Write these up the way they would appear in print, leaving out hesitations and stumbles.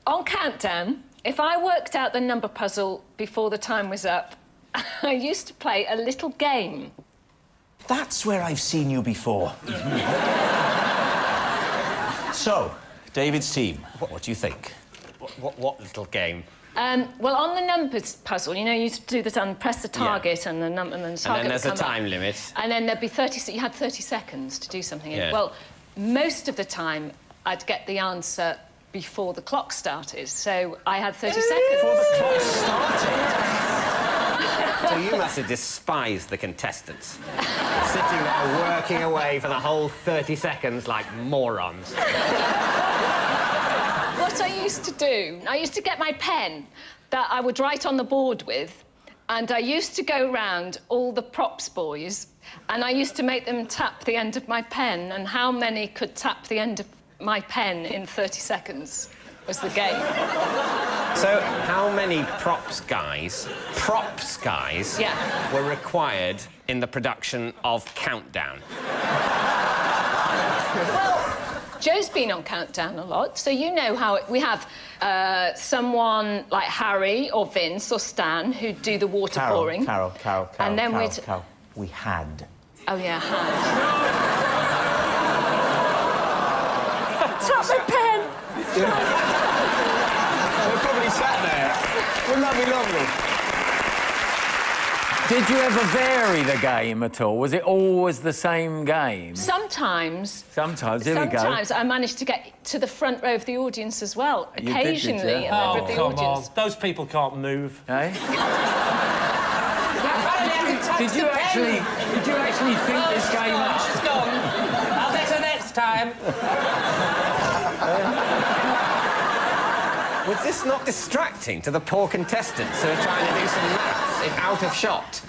On Countdown, if I worked out the number puzzle before the time was up, I used to play a little game. That's where I've seen you before. So, David's team, what do you think? What little game? Well, on the numbers puzzle, you know, you used to do the press the target and the number, and then the target And then there's a would come time up. limit. And then there'd be 30... You had 30 seconds to do something. Yeah. Well, most of the time, I'd get the answer before the clock started, so I had 30 seconds. Before the clock started? So you must have despised the contestants. Sitting there working away for the whole 30 seconds like morons. What I used to do, I used to get my pen that I would write on the board with, and I used to go round all the props boys, and I used to make them tap the end of my pen, and how many could tap the end of my pen in 30 seconds was the game. So how many props guys Yeah. were required in the production of Countdown? Well, Joe's been on Countdown a lot, so you know how we have someone like Harry or Vince or Stan who do the water pouring. Carol. And then Carol. We had. Oh, yeah, tap my pen! We're probably sat there. Wouldn't that be lovely? Did you ever vary the game at all? Was it always the same game? Sometimes. Sometimes, here we go. Sometimes I managed to get to the front row of the audience as well. You did, Occasionally, did you? a member of the audience. Those people can't move. Eh? Did you actually think this game up? She's gone. I'll get her next time. Was this not distracting to the poor contestants who are trying to do some maths out of shot?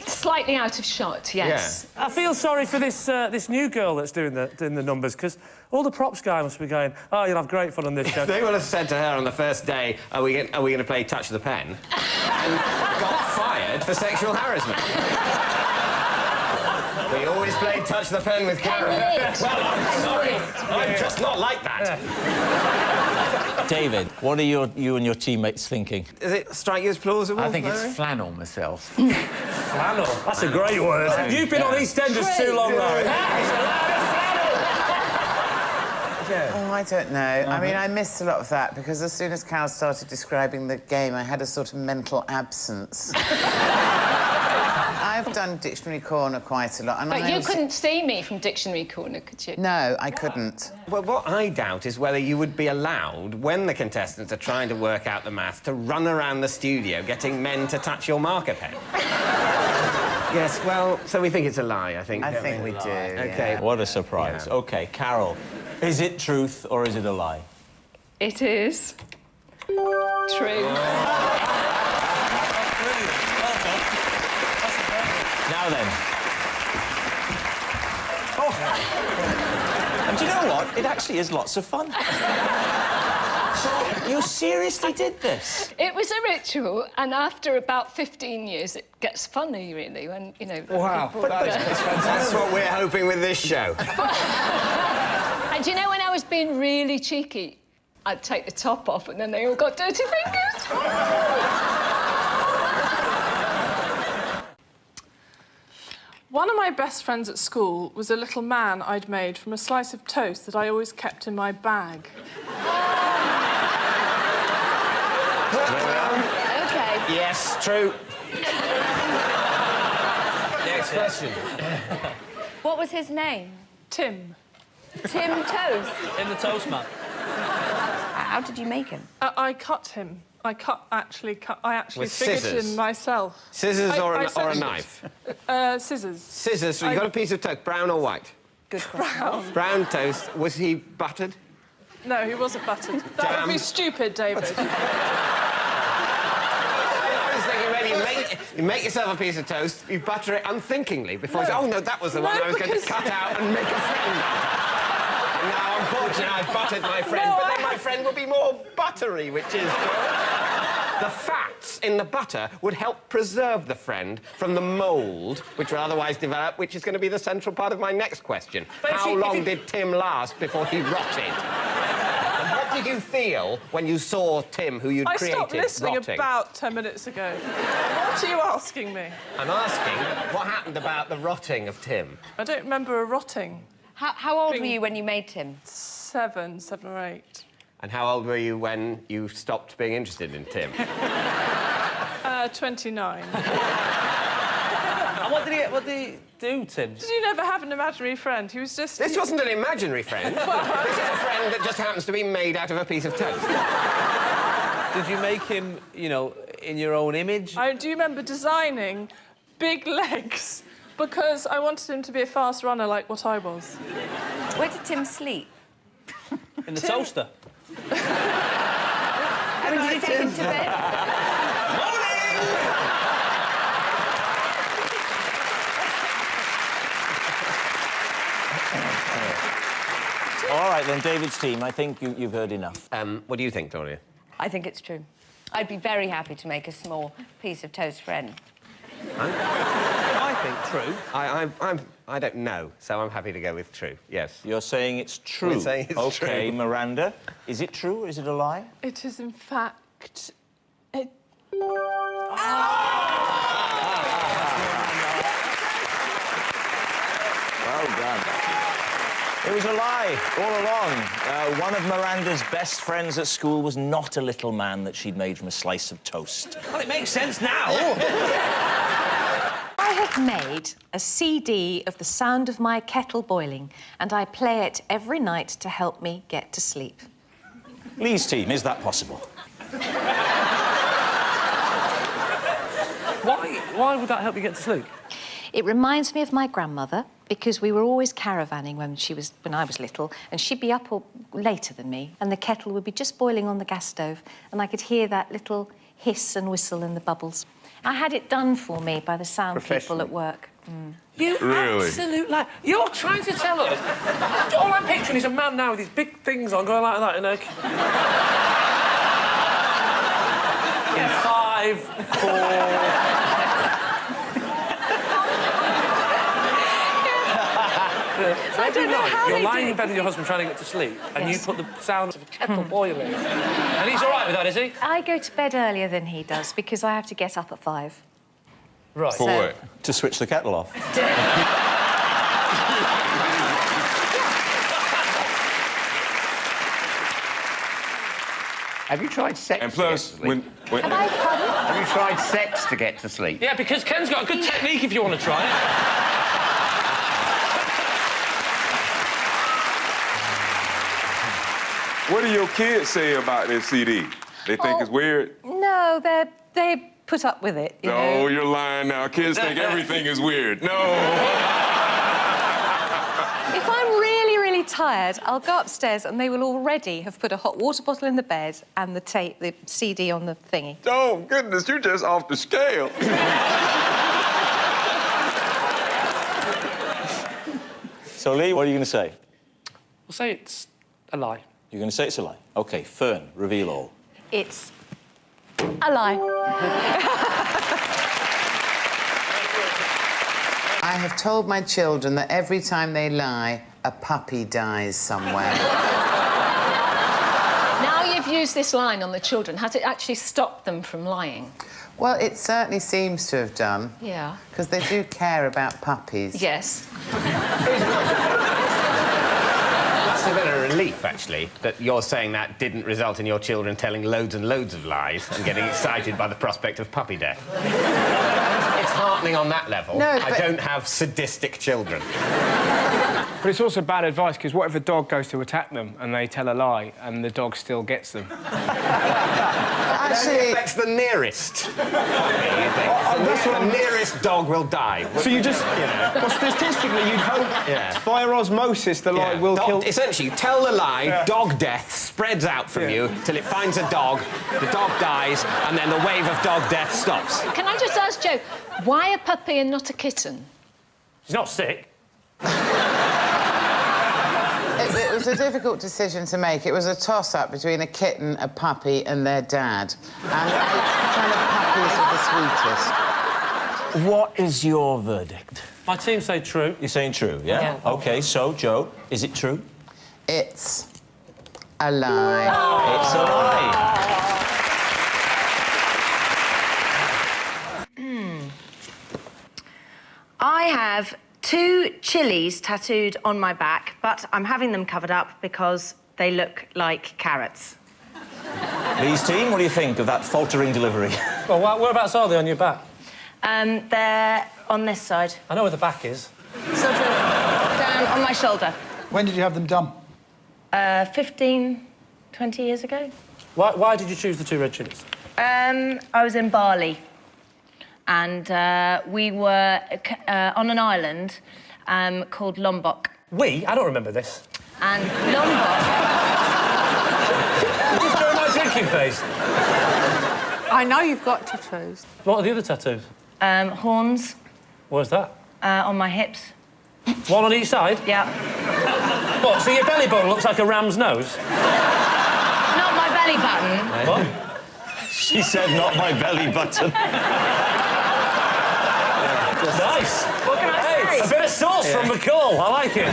Slightly out of shot, yes. I feel sorry for this new girl that's doing the numbers, because all the props guy must be going, oh, you'll have great fun on this show. They would have said to her on the first day, are we going to play Touch the Pen? And got fired for sexual harassment. We always played Touch the Pen with Karen. Well, I'm sorry. I'm just not like that. David, what are you and your teammates thinking? Does it strike you as plausible? I think Mary? it's flannel myself. Flannel. That's a great word. You've been on EastEnders too long, Larry. Oh, I don't know. I mean, I missed a lot of that because as soon as Cal started describing the game, I had a sort of mental absence. I've done Dictionary Corner quite a lot. And But you couldn't see me from Dictionary Corner, could you? No, I couldn't. Well, what I doubt is whether you would be allowed, when the contestants are trying to work out the maths, to run around the studio getting men to touch your marker pen. Yes, well, so we think it's a lie, I think. I think we do. OK. Yeah. What a surprise. Yeah. OK, Carol, is it truth or is it a lie? It is true. Now then. Oh. And do you know what? It actually is lots of fun. So, you seriously did this? It was a ritual, and after about 15 years, it gets funny, really, when, you know... Wow. people- That's what we're hoping with this show. And do you know, when I was being really cheeky, I'd take the top off, and then they all got dirty fingers. One of my best friends at school was a little man I'd made from a slice of toast that I always kept in my bag. OK. Yes, true. Next question. What was his name? Tim. Tim Toast. In the toast, man. How did you make him? I cut him. I actually With figured scissors? him myself. Scissors or a essentially- knife? Scissors. Scissors, so you got a piece of toast, brown or white? Good question. Brown. Brown toast. Was he buttered? No, he wasn't buttered. That would be Damn. stupid, David. I was thinking, really, you make yourself a piece of toast, you butter it unthinkingly before you say, oh, no, that was the one I was going to because- cut out and make a friend out of. And now, unfortunately, I've buttered my friend, No, but then my friend will be more buttery, which is good. The fats in the butter would help preserve the friend from the mould, which will otherwise develop, which is going to be the central part of my next question. But How long did Tim last before he rotted? did you feel when you saw Tim, who you'd I created, stopped listening rotting? about 10 minutes ago. What are you asking me? I'm asking what happened about the rotting of Tim. I don't remember a rotting. How old were you when you made Tim? 7 or 8. And how old were you when you stopped being interested in Tim? 29. And what did he do, Tim? Did you never have an imaginary friend? He was just... This wasn't an imaginary friend. This is a friend that just happens to be made out of a piece of toast. Did you make him, you know, in your own image? Do you remember designing big legs because I wanted him to be a fast runner like what I was? Where did Tim sleep? In the toaster? I mean, did you take him to bed? All right, then, David's team, I think you've heard enough. What do you think, Doria? I think it's true. I'd be very happy to make a small piece of toast friend. I think true. I don't know, so I'm happy to go with true, yes. You're saying it's true? I'm saying it's true. OK, Miranda, is it true or is it a lie? It is, in fact... It... Well done. It was a lie all along. One of Miranda's best friends at school was not a little man that she'd made from a slice of toast. Well, it makes sense now. I have made a CD of the sound of my kettle boiling, and I play it every night to help me get to sleep. Lee's team, is that possible? Why would that help you get to sleep? It reminds me of my grandmother, because we were always caravanning when I was little, and she'd be up later than me, and the kettle would be just boiling on the gas stove, and I could hear that little hiss and whistle and the bubbles. I had it done for me by the sound people at work. You absolute lie. You're trying to tell us... All I'm picturing is a man now with these big things on, going like that, in a... In 5, 4... So every night, you're lying in bed with your husband trying to get to sleep, and you put the sound of a kettle boiling. And he's all right with that, is he? I go to bed earlier than he does, because I have to get up at 5. Right. For what? To switch the kettle off. Have you tried sex And plus, to get to sleep? Have you tried sex to get to sleep? Yeah, because Ken's got a good technique if you want to try it. What do your kids say about this CD? They think it's weird? No, they put up with it, you know. No, you're lying now. Kids think everything is weird. No. If I'm really, really tired, I'll go upstairs and they will already have put a hot water bottle in the bed and the CD on the thingy. Oh, goodness, you're just off the scale. So, Lee, what are you going to say? We'll say it's a lie. You're going to say it's a lie? OK, Fern, reveal all. It's a lie. I have told my children that every time they lie, a puppy dies somewhere. Now you've used this line on the children, has it actually stopped them from lying? Well, it certainly seems to have done. Yeah. Because they do care about puppies. Yes. It's a bit of a relief, actually, that you're saying that didn't result in your children telling loads and loads of lies and getting excited by the prospect of puppy death. It's heartening on that level. No, I don't have sadistic children. But it's also bad advice, because what if a dog goes to attack them and they tell a lie and the dog still gets them? Actually... It affects the nearest. The nearest dog will die. So you just... Well, statistically, you'd hope via osmosis the lie will kill... Essentially, you tell the lie, dog death spreads out from you till it finds a dog, the dog dies, and then the wave of dog death stops. Can I just ask Joe, why a puppy and not a kitten? He's not sick. It was a difficult decision to make. It was a toss-up between a kitten, a puppy, and their dad. And kind of puppies are the sweetest. What is your verdict? My team say true. You're saying true, yeah? OK, so, Joe, is it true? It's A lie. It's a lie. I have 2 chilies tattooed on my back, but I'm having them covered up because they look like carrots. Lee's team, what do you think of that faltering delivery? Well, whereabouts are they on your back? They're on this side. I know where the back is. Sort of down on my shoulder. When did you have them done? 15, 20 years ago. Why did you choose the 2 red chilies? I was in Bali, and we were on an island called Lombok. I don't remember this. And Lombok... Just during my drinking phase. I know you've got tattoos. What are the other tattoos? Horns. Where's that? On my hips. One on each side? Yeah. What, so your belly button looks like a ram's nose? Not my belly button. What? She said, not my belly button. Nice. What can I say? A bit of sauce from McCall. I like it.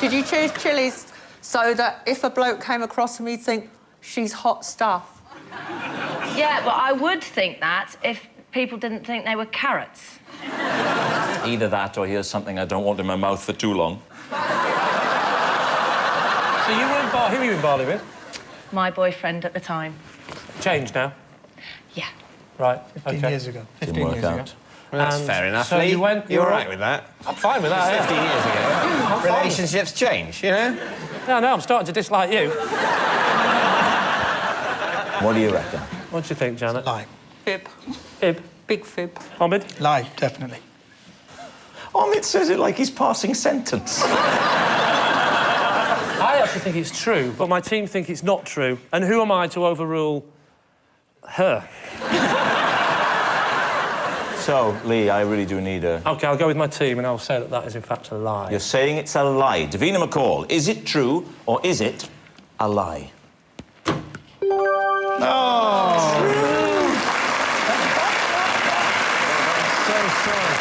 Did you choose chilies so that if a bloke came across them, he'd think, she's hot stuff? Yeah, but I would think that if people didn't think they were carrots. Either that or here's something I don't want in my mouth for too long. So you were in Bali. Who were you in Bali with? My boyfriend at the time. Changed now? Yeah. Right. 15 years ago. 15 Didn't work years out. ago. Well, that's fair enough, so Lee. you went... You're all right with that? I'm fine with that, 15 years ago. I'm fine. Relationships change, you know? No, I'm starting to dislike you. What do you reckon? What do you think, Janet? Lie. Fib. Fib? Big fib. Omid? Lie, definitely. Omid says it like he's passing sentence. I actually think it's true, but my team think it's not true. And who am I to overrule her? So, Lee, I really do need a... OK, I'll go with my team and I'll say that that is, in fact, a lie. You're saying it's a lie. Davina McCall, is it true or is it a lie? Oh! So sorry.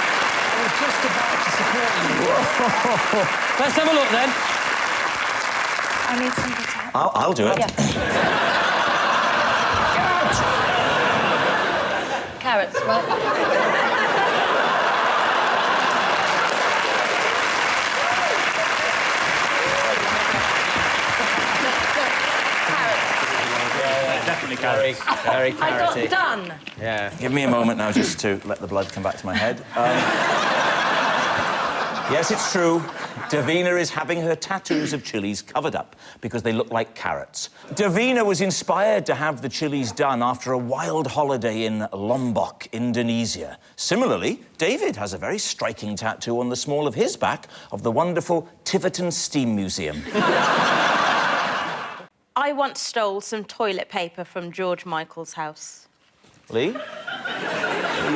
I was just about to support you. Let's have a look, then. I need something to help. I'll do it. Yeah. Carrots, well... Definitely Very I got carroty. done. Yeah. Give me a moment now just to let the blood come back to my head. Yes, it's true. Davina is having her tattoos of chilies covered up because they look like carrots. Davina was inspired to have the chilies done after a wild holiday in Lombok, Indonesia. Similarly, David has a very striking tattoo on the small of his back of the wonderful Tiverton Steam Museum. I once stole some toilet paper from George Michael's house. Lee?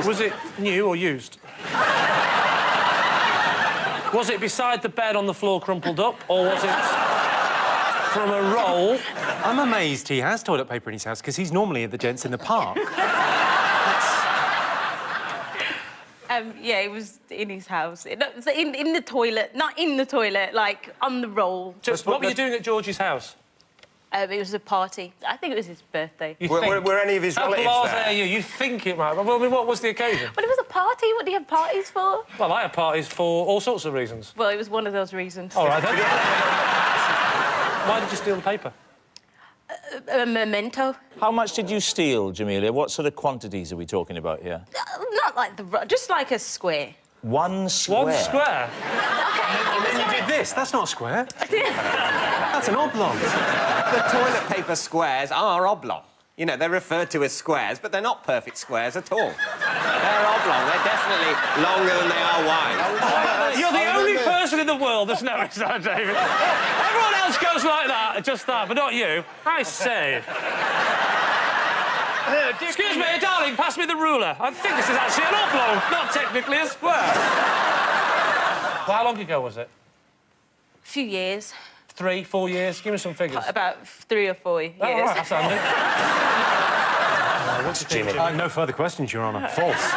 Was it new or used? Was it beside the bed on the floor crumpled up, or was it from a roll? I'm amazed he has toilet paper in his house, because he's normally at the gents in the park. Yeah, it was in his house. In the toilet, not in the toilet, like on the roll. Just what were you doing at George's house? It was a party. I think it was his birthday. Were any of his relatives there? You think it might. Well, I mean, what was the occasion? But it was a party. What do you have parties for? Well, I have parties for all sorts of reasons. Well, it was one of those reasons. All right, then. Why did you steal the paper? A memento. How much did you steal, Jamelia? What sort of quantities are we talking about here? Not like just like a square. One square? One square? And then you did this. That's not a square. That's an oblong. The toilet paper squares are oblong. You know, they're referred to as squares, but they're not perfect squares at all. They're oblong. They're definitely longer than they are wide. You're the only person in the world that's noticed that, David. Everyone else goes like that, just that, but not you. I say. Excuse me, darling, pass me the ruler. I think this is actually an oblong, not technically a square. Well, how long ago was it? A few years. 3, 4 years? Give me some figures. About 3 or 4 years. Oh, all right, that's handy. What's Jimmy? No further questions, Your Honour. False.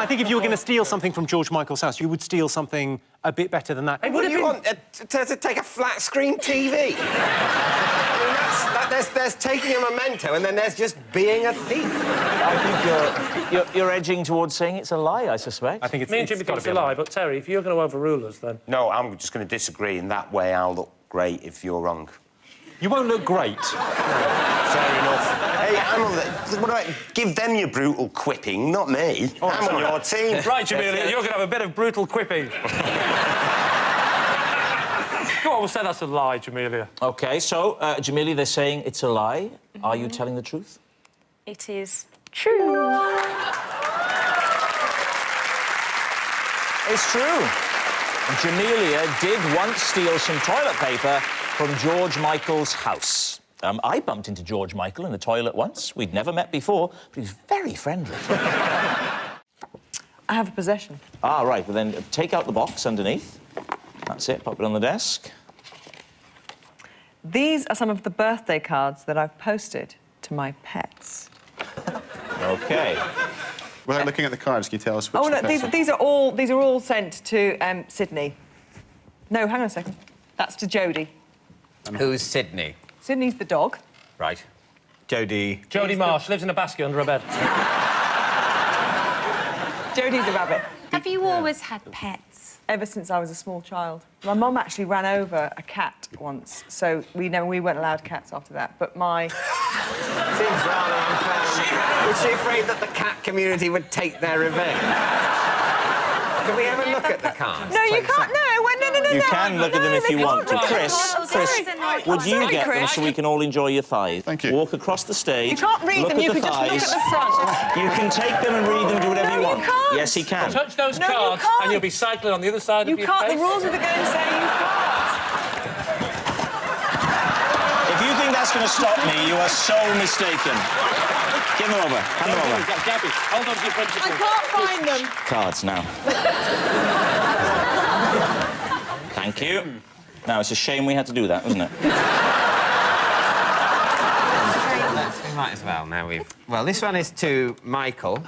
I think if you were going to steal something from George Michael's house, you would steal something a bit better than that. Hey, what do you want? To take a flat-screen TV? I mean, there's taking a memento, and then there's just being a thief. I think you're edging towards saying it's a lie, I suspect. I think it's Me and Jimmy think it's a lie, but Terry, if you're going to overrule us, then... No, I'm just going to disagree. In that way, I'll look great if you're wrong. You won't look great. Fair enough. Hey, what about give them your brutal quipping, not me. Oh, I'm on your team. Right, Jamelia, you're going to have a bit of brutal quipping. Go on, we'll say that's a lie, Jamelia. OK, so, Jamelia, they're saying it's a lie. Are you telling the truth? It is true. It's true. Jamelia did once steal some toilet paper from George Michael's house. I bumped into George Michael in the toilet once. We'd never met before, but he was very friendly. I have a possession. Ah, right. Well, then take out the box underneath. That's it. Pop it on the desk. These are some of the birthday cards that I've posted to my pets. OK. Without looking at the cards, can you tell us which... Oh, no, these are all sent to Sydney. No, hang on a second. That's to Jodie. Who's Sydney? Sydney's the dog. Right. Jodie... Jodie Marsh lives in a basket under a bed. Jodie's the rabbit. Have you always had pets? Ever since I was a small child. My mum actually ran over a cat once, so we weren't allowed cats after that, but my... Seems rather unfair. Was she afraid that the cat community would take their revenge? Can we have a look at the cards? No, you can't. No. You can look at them if you want to. Chris, would you get them so we can all enjoy your thighs? Thank you. Walk across the stage. You can't read them, you can just look at the front. You can take them and read them, do whatever you want. You can't. Yes, he can. Touch those cards and you'll be cycling on the other side of your You can't. face. The rules of the game say you can't. If you think that's going to stop me, you are so mistaken. Give them over. Hand them over. Gabby, hold on to your principles. I can't find them. Cards now. Thank you. Now, it's a shame we had to do that, wasn't it? We might as well, now we've... Well, this one is to Michael. Is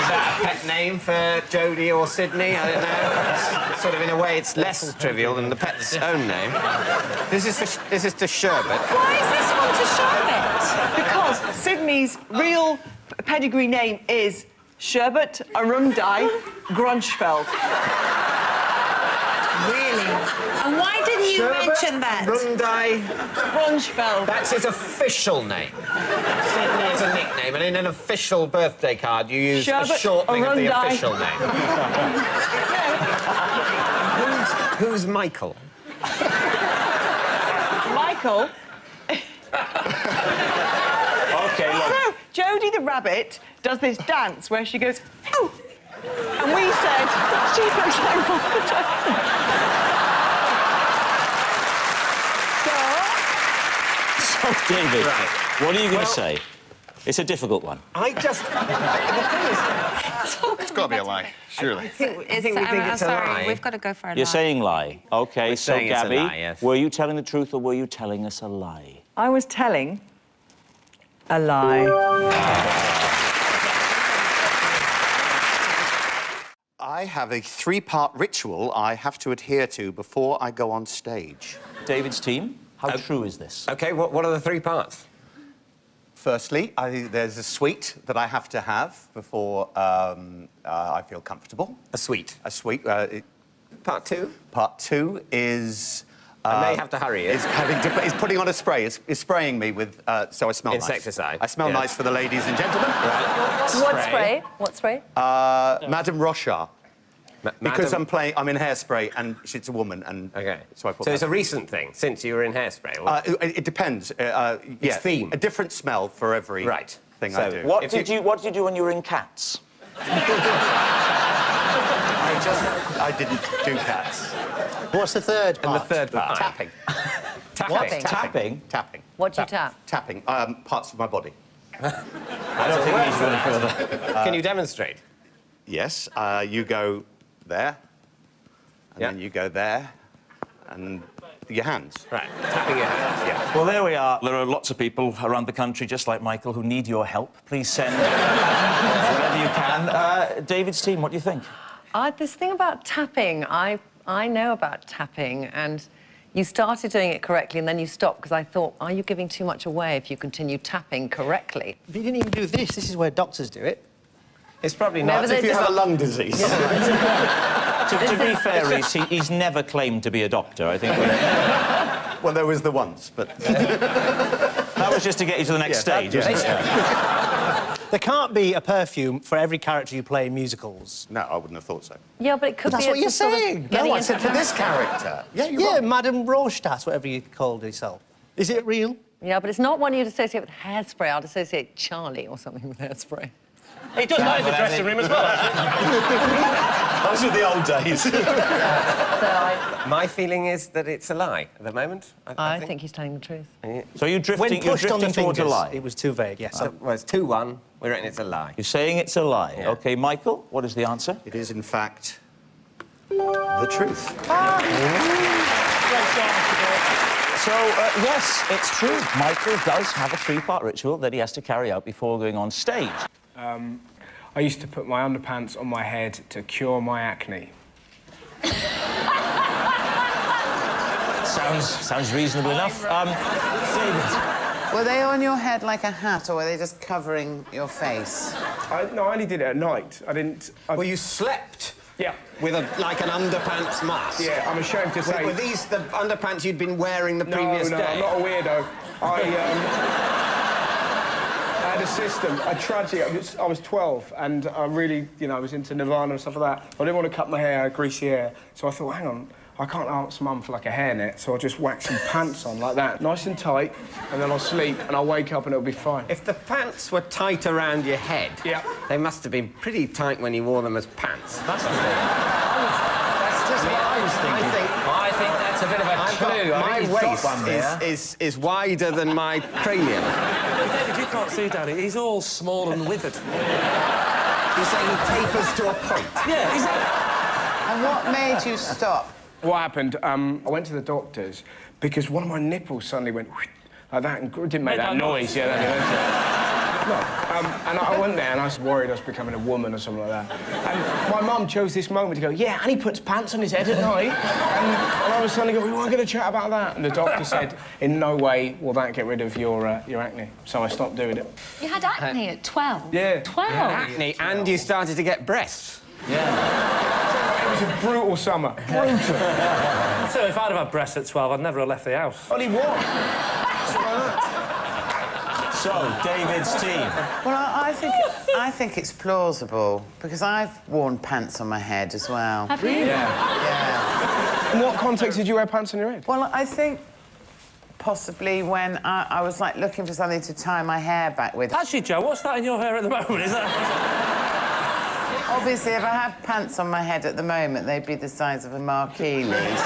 that a pet name for Jodie or Sydney? I don't know. Sort of, in a way, it's less trivial than the pet's own name. This is to Sherbet. Why is this one to Sherbet? Because Sydney's real pedigree name is Sherbet Arundai Grunchfeld. Really? And why didn't you mention that? Rundai Grunchfeld. That's his official name. Sydney is a nickname, and in an official birthday card, you use a shortening of the official name. Who's Michael? Michael? OK, look. No, Jodie the rabbit does this dance where she goes, oh! And we said, she looks like So, David, what are you going to say? It's a difficult one. I just... It's got to be a lie, surely. I think we think it's a lie. We've got to go for a lie. You're saying lie. OK, so, saying it's a Gabby, lie, yes. were you telling the truth or were you telling us a lie? I was telling a lie. I have a 3-part ritual I have to adhere to before I go on stage. David's team, how true is this? OK, what are the 3 parts? Firstly, there's a sweet that I have to have before I feel comfortable. A sweet? A sweet. Part 2? Part 2 is... I may have to hurry you. Is putting on a spray. Is spraying me with... so I smell nice. Insecticide. I smell nice for the ladies and gentlemen. What spray? What spray? Madame Rochard. Because I'm in Hairspray and she's a woman, and so I put. So it's a recent thing since you were in Hairspray. Or... It depends. It's theme. A different smell for every thing I do. What did you do when you were in Cats? I didn't do Cats. What's the third part? And the third part? Tapping. Tapping. Tapping. What do you tap? Tapping. Parts of my body. I don't think we need to go any further. Can you demonstrate? Yes. You go there, and then you go there, and your hands. Right, tapping your hands, yeah. Well, there we are. There are lots of people around the country, just like Michael, who need your help. Please send whatever you can. David's team, what do you think? This thing about tapping, I know about tapping, and you started doing it correctly and then you stopped because I thought, are you giving too much away if you continue tapping correctly? If you didn't even do this, this is where doctors do it. It's probably not. Maybe If you have a lung disease. To be fair, he's never claimed to be a doctor, I think. Well, there was the once, but... That was just to get you to the next stage, wasn't it? There can't be a perfume for every character you play in musicals. No, I wouldn't have thought so. Yeah, but it could That's be... what you're saying. No, I said for this character. Yeah, you're right. Madame Rohrstadt, whatever you called yourself. Is it real? Yeah, but it's not one you'd associate with hairspray. I'd associate Charlie or something with hairspray. He does that in the dressing room as well. Those were the old days. My feeling is that it's a lie at the moment. I think he's telling the truth. Yeah. So you're drifting, When pushed on the towards a fingers, lie? it was too vague, yes. Well, it's 2-1. We reckon it's a lie. You're saying it's a lie. Yeah. OK, Michael, what is the answer? It is, in fact, the truth. So, yes, it's true. Michael does have a 3-part ritual that he has to carry out before going on stage. I used to put my underpants on my head to cure my acne. Sounds reasonable enough. David. Were they on your head like a hat, or were they just covering your face? No, I only did it at night. I didn't... Well, you slept? Yeah. With like an underpants mask? Yeah, I'm ashamed to say... Were these the underpants you'd been wearing the previous day? No, I'm not a weirdo. I had a system. I tragically... I was 12, and I really, you know, I was into Nirvana and stuff like that. I didn't want to cut my hair, I had greasy hair. So I thought, hang on, I can't ask Mum for, like, a hairnet, so I'll just whack some pants on like that, nice and tight, and then I'll sleep, and I'll wake up and it'll be fine. If the pants were tight around your head, they must have been pretty tight when you wore them as pants. That's just what I was thinking. I think that's a bit of a clue. My waist is wider than my cranium. David, you can't see Daddy. He's all small and withered. You're saying he tapers to a point? Yeah, exactly. And what made you stop? What happened, I went to the doctors because one of my nipples suddenly went like that and didn't make that noise. Yeah, and I went there and I was worried I was becoming a woman or something like that. And my mum chose this moment to go, yeah, and he puts pants on his head at night. And I was suddenly going, we weren't going to chat about that. And the doctor said, in no way will that get rid of your acne. So I stopped doing it. You had acne at 12? Yeah. 12? Acne, and you started to get breasts. Yeah. It was a brutal summer. Brutal. So if I'd have had breasts at 12, I'd never have left the house. Only one. So, David's team. Well, I think it's plausible, because I've worn pants on my head as well. Have you? Yeah. In what context did you wear pants on your head? Well, I think possibly when I was, like, looking for something to tie my hair back with. Actually, Joe, what's that in your hair at the moment? Is that... Obviously, if I had pants on my head at the moment, they'd be the size of a marquee leaf.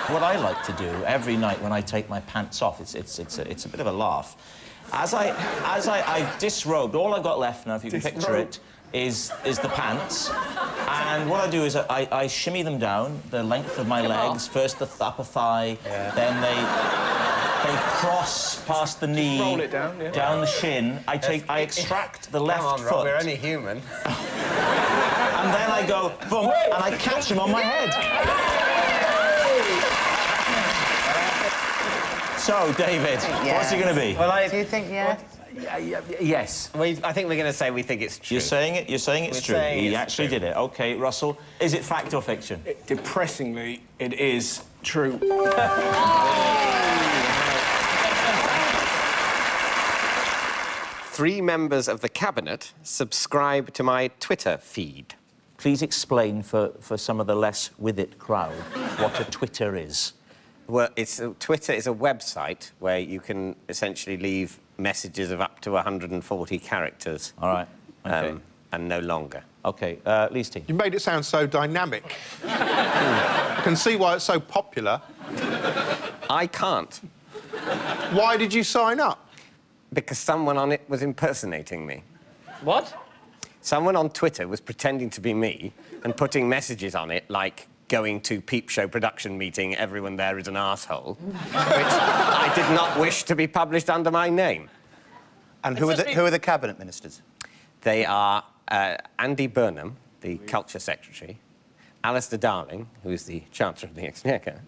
What I like to do every night when I take my pants off, it's a bit of a laugh. As I disrobed, all I've got left now, if you can picture it, is the pants. And what I do is I shimmy them down the length of my legs. First the upper thigh, then they cross past the knee, roll it down, down the shin. I extract the left Come on, foot. Rob, we're only human. And then I go, boom, and I catch him on my head. So, David, what's it going to be? Well, do you think yes? Yes. I think we're going to say we think it's true. You're saying it's true. He actually did it. OK, Russell, is it fact or fiction? Depressingly, it is true. 3 members of the cabinet subscribe to my Twitter feed. Please explain for some of the less with it crowd what a Twitter is. Well, Twitter is a website where you can essentially leave messages of up to 140 characters. All right. Okay. And no longer. OK, Lee's team. You made it sound so dynamic. I can see why it's so popular. I can't. Why did you sign up? Because someone on it was impersonating me. What? Someone on Twitter was pretending to be me and putting messages on it like going to peep show production meeting, everyone there is an arsehole, which I did not wish to be published under my name. And who are the cabinet ministers? They are Andy Burnham, the Culture Secretary, Alistair Darling, who is the Chancellor of the Exchequer.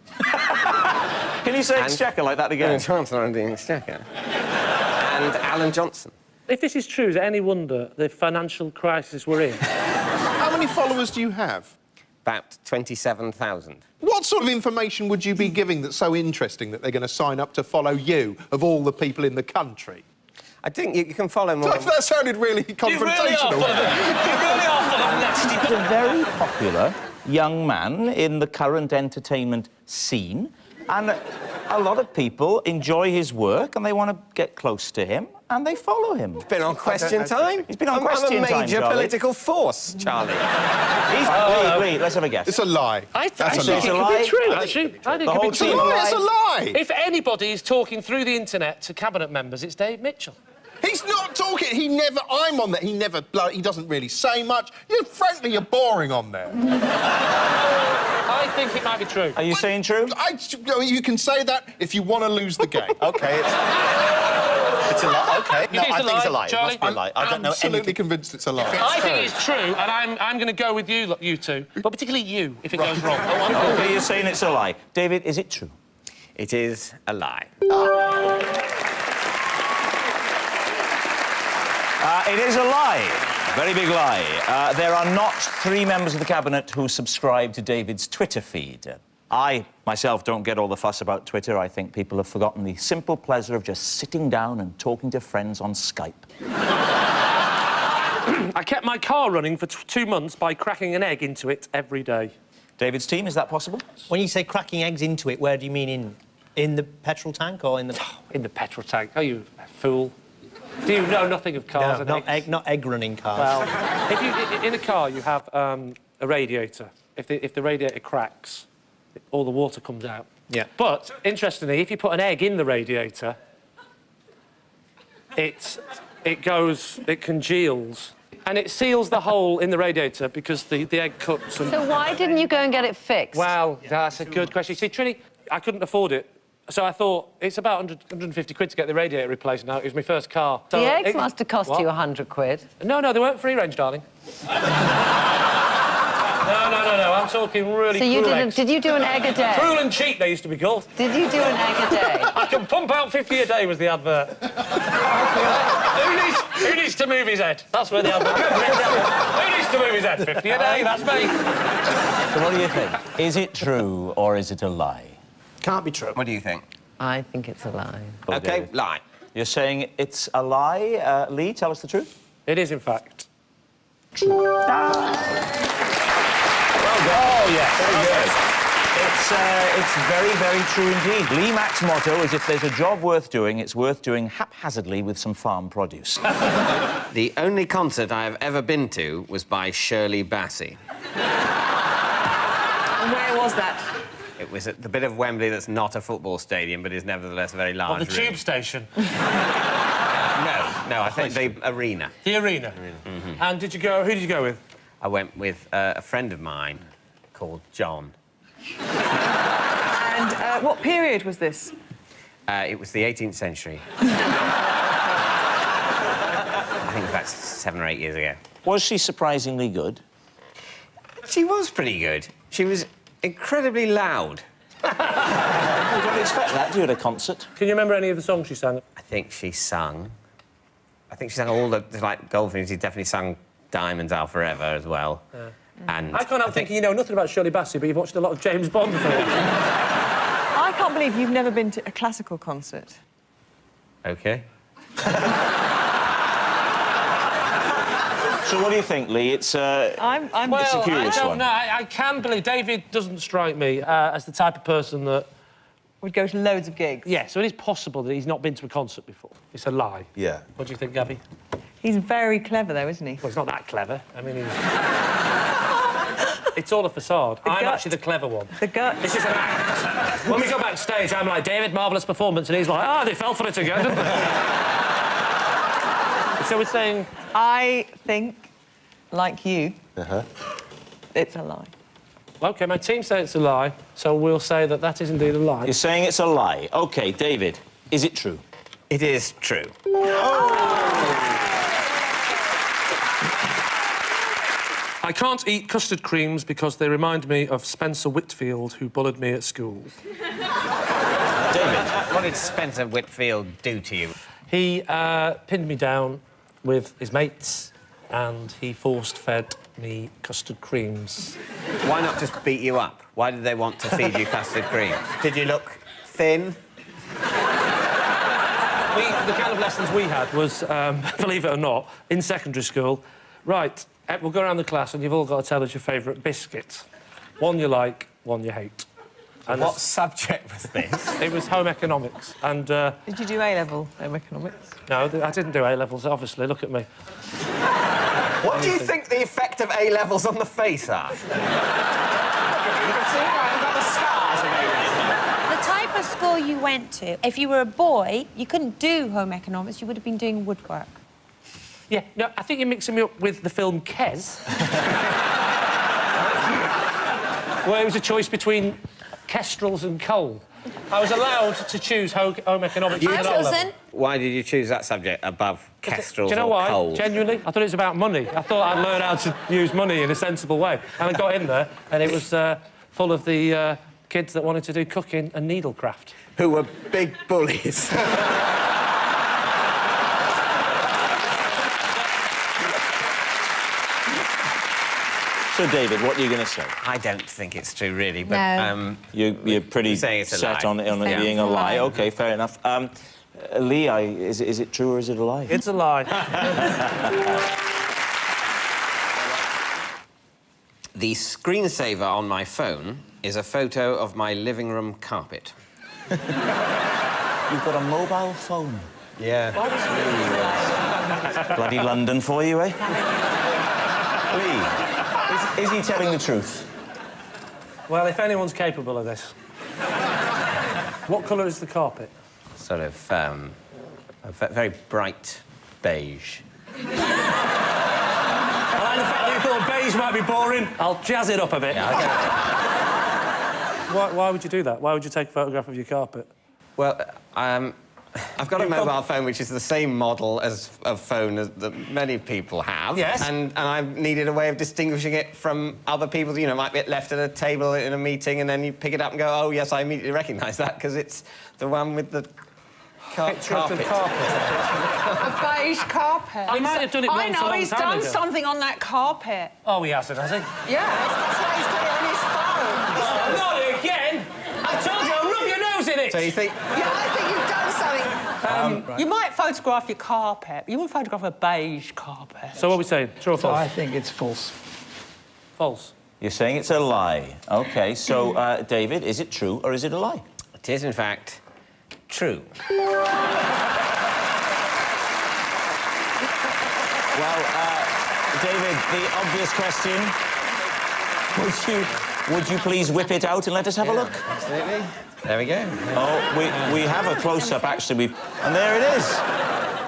Can you say Exchequer like that again? Chancellor of the Exchequer. And Alan Johnson. If this is true, is it any wonder the financial crisis we're in? How many followers do you have? About 27,000. What sort of information would you be giving that's so interesting that they're going to sign up to follow you, of all the people in the country? I think you can follow more. That sounded really confrontational. You really are full of nasty... He's a very popular young man in the current entertainment scene, and a lot of people enjoy his work and they want to get close to him and they follow him. He's been on Question Time. He's been on Question Time, I'm a major political force, Charlie. Wait, let's have a guess. It's a lie. I think it's it could be true, actually. I think it could be true. It's a lie! If anybody is talking through the internet to cabinet members, it's Dave Mitchell. He's not talking. I'm on there. He doesn't really say much. Frankly, you're boring on there. I think it might be true. Are you saying true? You can say that if you want to lose the game. OK, it's a lie. OK. You think it's a lie, It Charlie? must be a lie. I don't know absolutely convinced it's a lie. I think it's true, and I'm going to go with you two, but particularly you, if it goes wrong. OK, you're saying it's a lie. David, is it true? It is a lie. It is a lie. Very big lie. There are not 3 members of the Cabinet who subscribe to David's Twitter feed. I, myself, don't get all the fuss about Twitter. I think people have forgotten the simple pleasure of just sitting down and talking to friends on Skype. I kept my car running for 2 months by cracking an egg into it every day. David's team, is that possible? When you say cracking eggs into it, where do you mean in the petrol tank or in the... In the petrol tank. Oh, you fool. Do you know nothing of cars? No, not egg-running cars. Well, if you, in a car, you have a radiator. If the radiator cracks, all the water comes out. Yeah. But, interestingly, if you put an egg in the radiator, it congeals. And it seals the hole in the radiator because the egg cuts and... So why didn't you go and get it fixed? Well, that's a good question. See, Trini, I couldn't afford it. So I thought, it's about 150 quid to get the radiator replaced now. It was my first car. So the eggs must have cost you 100 quid. No, they weren't free range, darling. No. I'm talking really cruel eggs. Did you do an egg a day? Cruel and cheap, they used to be called. Did you do an egg a day? I can pump out 50 a day was the advert. Who needs to move his head? That's where the advert... Who needs to move his head? 50 a day, that's me. So what do you think? Is it true or is it a lie? Can't be true. What do you think? I think it's a lie. OK, lie. You're saying it's a lie. Lee, tell us the truth. It is, in fact. True. Well done. Oh, yes. It's very, very true indeed. Lee Mack's motto is if there's a job worth doing, it's worth doing haphazardly with some farm produce. The only concert I have ever been to was by Shirley Bassey. And where was that? It was at the bit of Wembley that's not a football stadium, but is nevertheless a very large On the tube station? No, I think the arena. The arena? Mm-hmm. And who did you go with? I went with a friend of mine called John. And what period was this? It was the 18th century. I think about 7 or 8 years ago. Was she surprisingly good? She was pretty good. She was incredibly loud. You don't expect that, do you, at a concert? Can you remember any of the songs she sang? I think she sang all the, like, Goldfish. She definitely sang Diamonds Are Forever as well. Yeah. And I can't help thinking you know nothing about Shirley Bassey, but you've watched a lot of James Bond films. I can't believe you've never been to a classical concert. OK. So what do you think, Lee? It's a curious one. No, I can believe David doesn't strike me as the type of person that would go to loads of gigs. Yeah, so it is possible that he's not been to a concert before. It's a lie. Yeah. What do you think, Gabby? He's very clever, though, isn't he? Well, he's not that clever. I mean, it's all a facade. I'm actually the clever one. The gut. This is an act. When we go backstage, I'm like, David, marvellous performance, and he's like, they fell for it again, didn't they? So we're saying... I think, like you, it's a lie. OK, my team say it's a lie, so we'll say that that is indeed a lie. You're saying it's a lie. OK, David, is it true? It is true. I can't eat custard creams because they remind me of Spencer Whitfield, who bullied me at school. David, what did Spencer Whitfield do to you? He pinned me down with his mates and he force-fed me custard creams. Why not just beat you up? Why did they want to feed you custard cream? Did you look thin? The kind of lessons we had was, believe it or not, in secondary school, right, we'll go around the class and you've all got to tell us your favourite biscuit. One you like, one you hate. And what subject was this? It was home economics, and... Did you do A-level home economics? No, I didn't do A-levels, obviously. Look at me. What do you think the effect of A-levels on the face are? You can see I've got the scars of A-levels. The type of school you went to, if you were a boy, you couldn't do home economics, you would have been doing woodwork. Yeah, no, I think you're mixing me up with the film Kes. Where it was a choice between kestrels and coal. I was allowed to choose home economics. I wasn't. Why did you choose that subject above kestrels Do you know or why? coal? Genuinely, I thought it was about money. I thought I'd learn how to use money in a sensible way. And I got in there, and it was full of the kids that wanted to do cooking and needlecraft. Who were big bullies. So, David, what are you going to say? I don't think it's true, really, but... No. You're pretty set on it being a lie. OK, fair enough. Lee, is it true or is it a lie? It's a lie. The screensaver on my phone is a photo of my living room carpet. You've got a mobile phone? Yeah. Bloody London for you, eh? Lee, is he telling the truth? Well, if anyone's capable of this. What colour is the carpet? Sort of, a very bright beige. I like the fact that you thought beige might be boring. I'll jazz it up a bit. Yeah, Why would you do that? Why would you take a photograph of your carpet? Well, I've got a mobile phone which is the same model as a phone that many people have. Yes. And I needed a way of distinguishing it from other people's. You know, it might be left at a table in a meeting and then you pick it up and go, oh, yes, I immediately recognise that because it's the one with the carpet. A beige carpet. He might have done it once I know, he's done something on that carpet. Oh, he hasn't, has he? Yeah, that's why he's got it on his phone. Oh, not again! I told you, I'll rub your nose in it! So you think... Yeah, I think you've done something. You might photograph your carpet. You wouldn't photograph a beige carpet. So what are we saying? True or false? I think it's false. False. You're saying it's a lie. OK, so, David, is it true or is it a lie? It is, in fact, true. Well, David, the obvious question... Would you please whip it out and let us have a look? Absolutely. There we go. Oh, we have a close-up, actually. And there it is.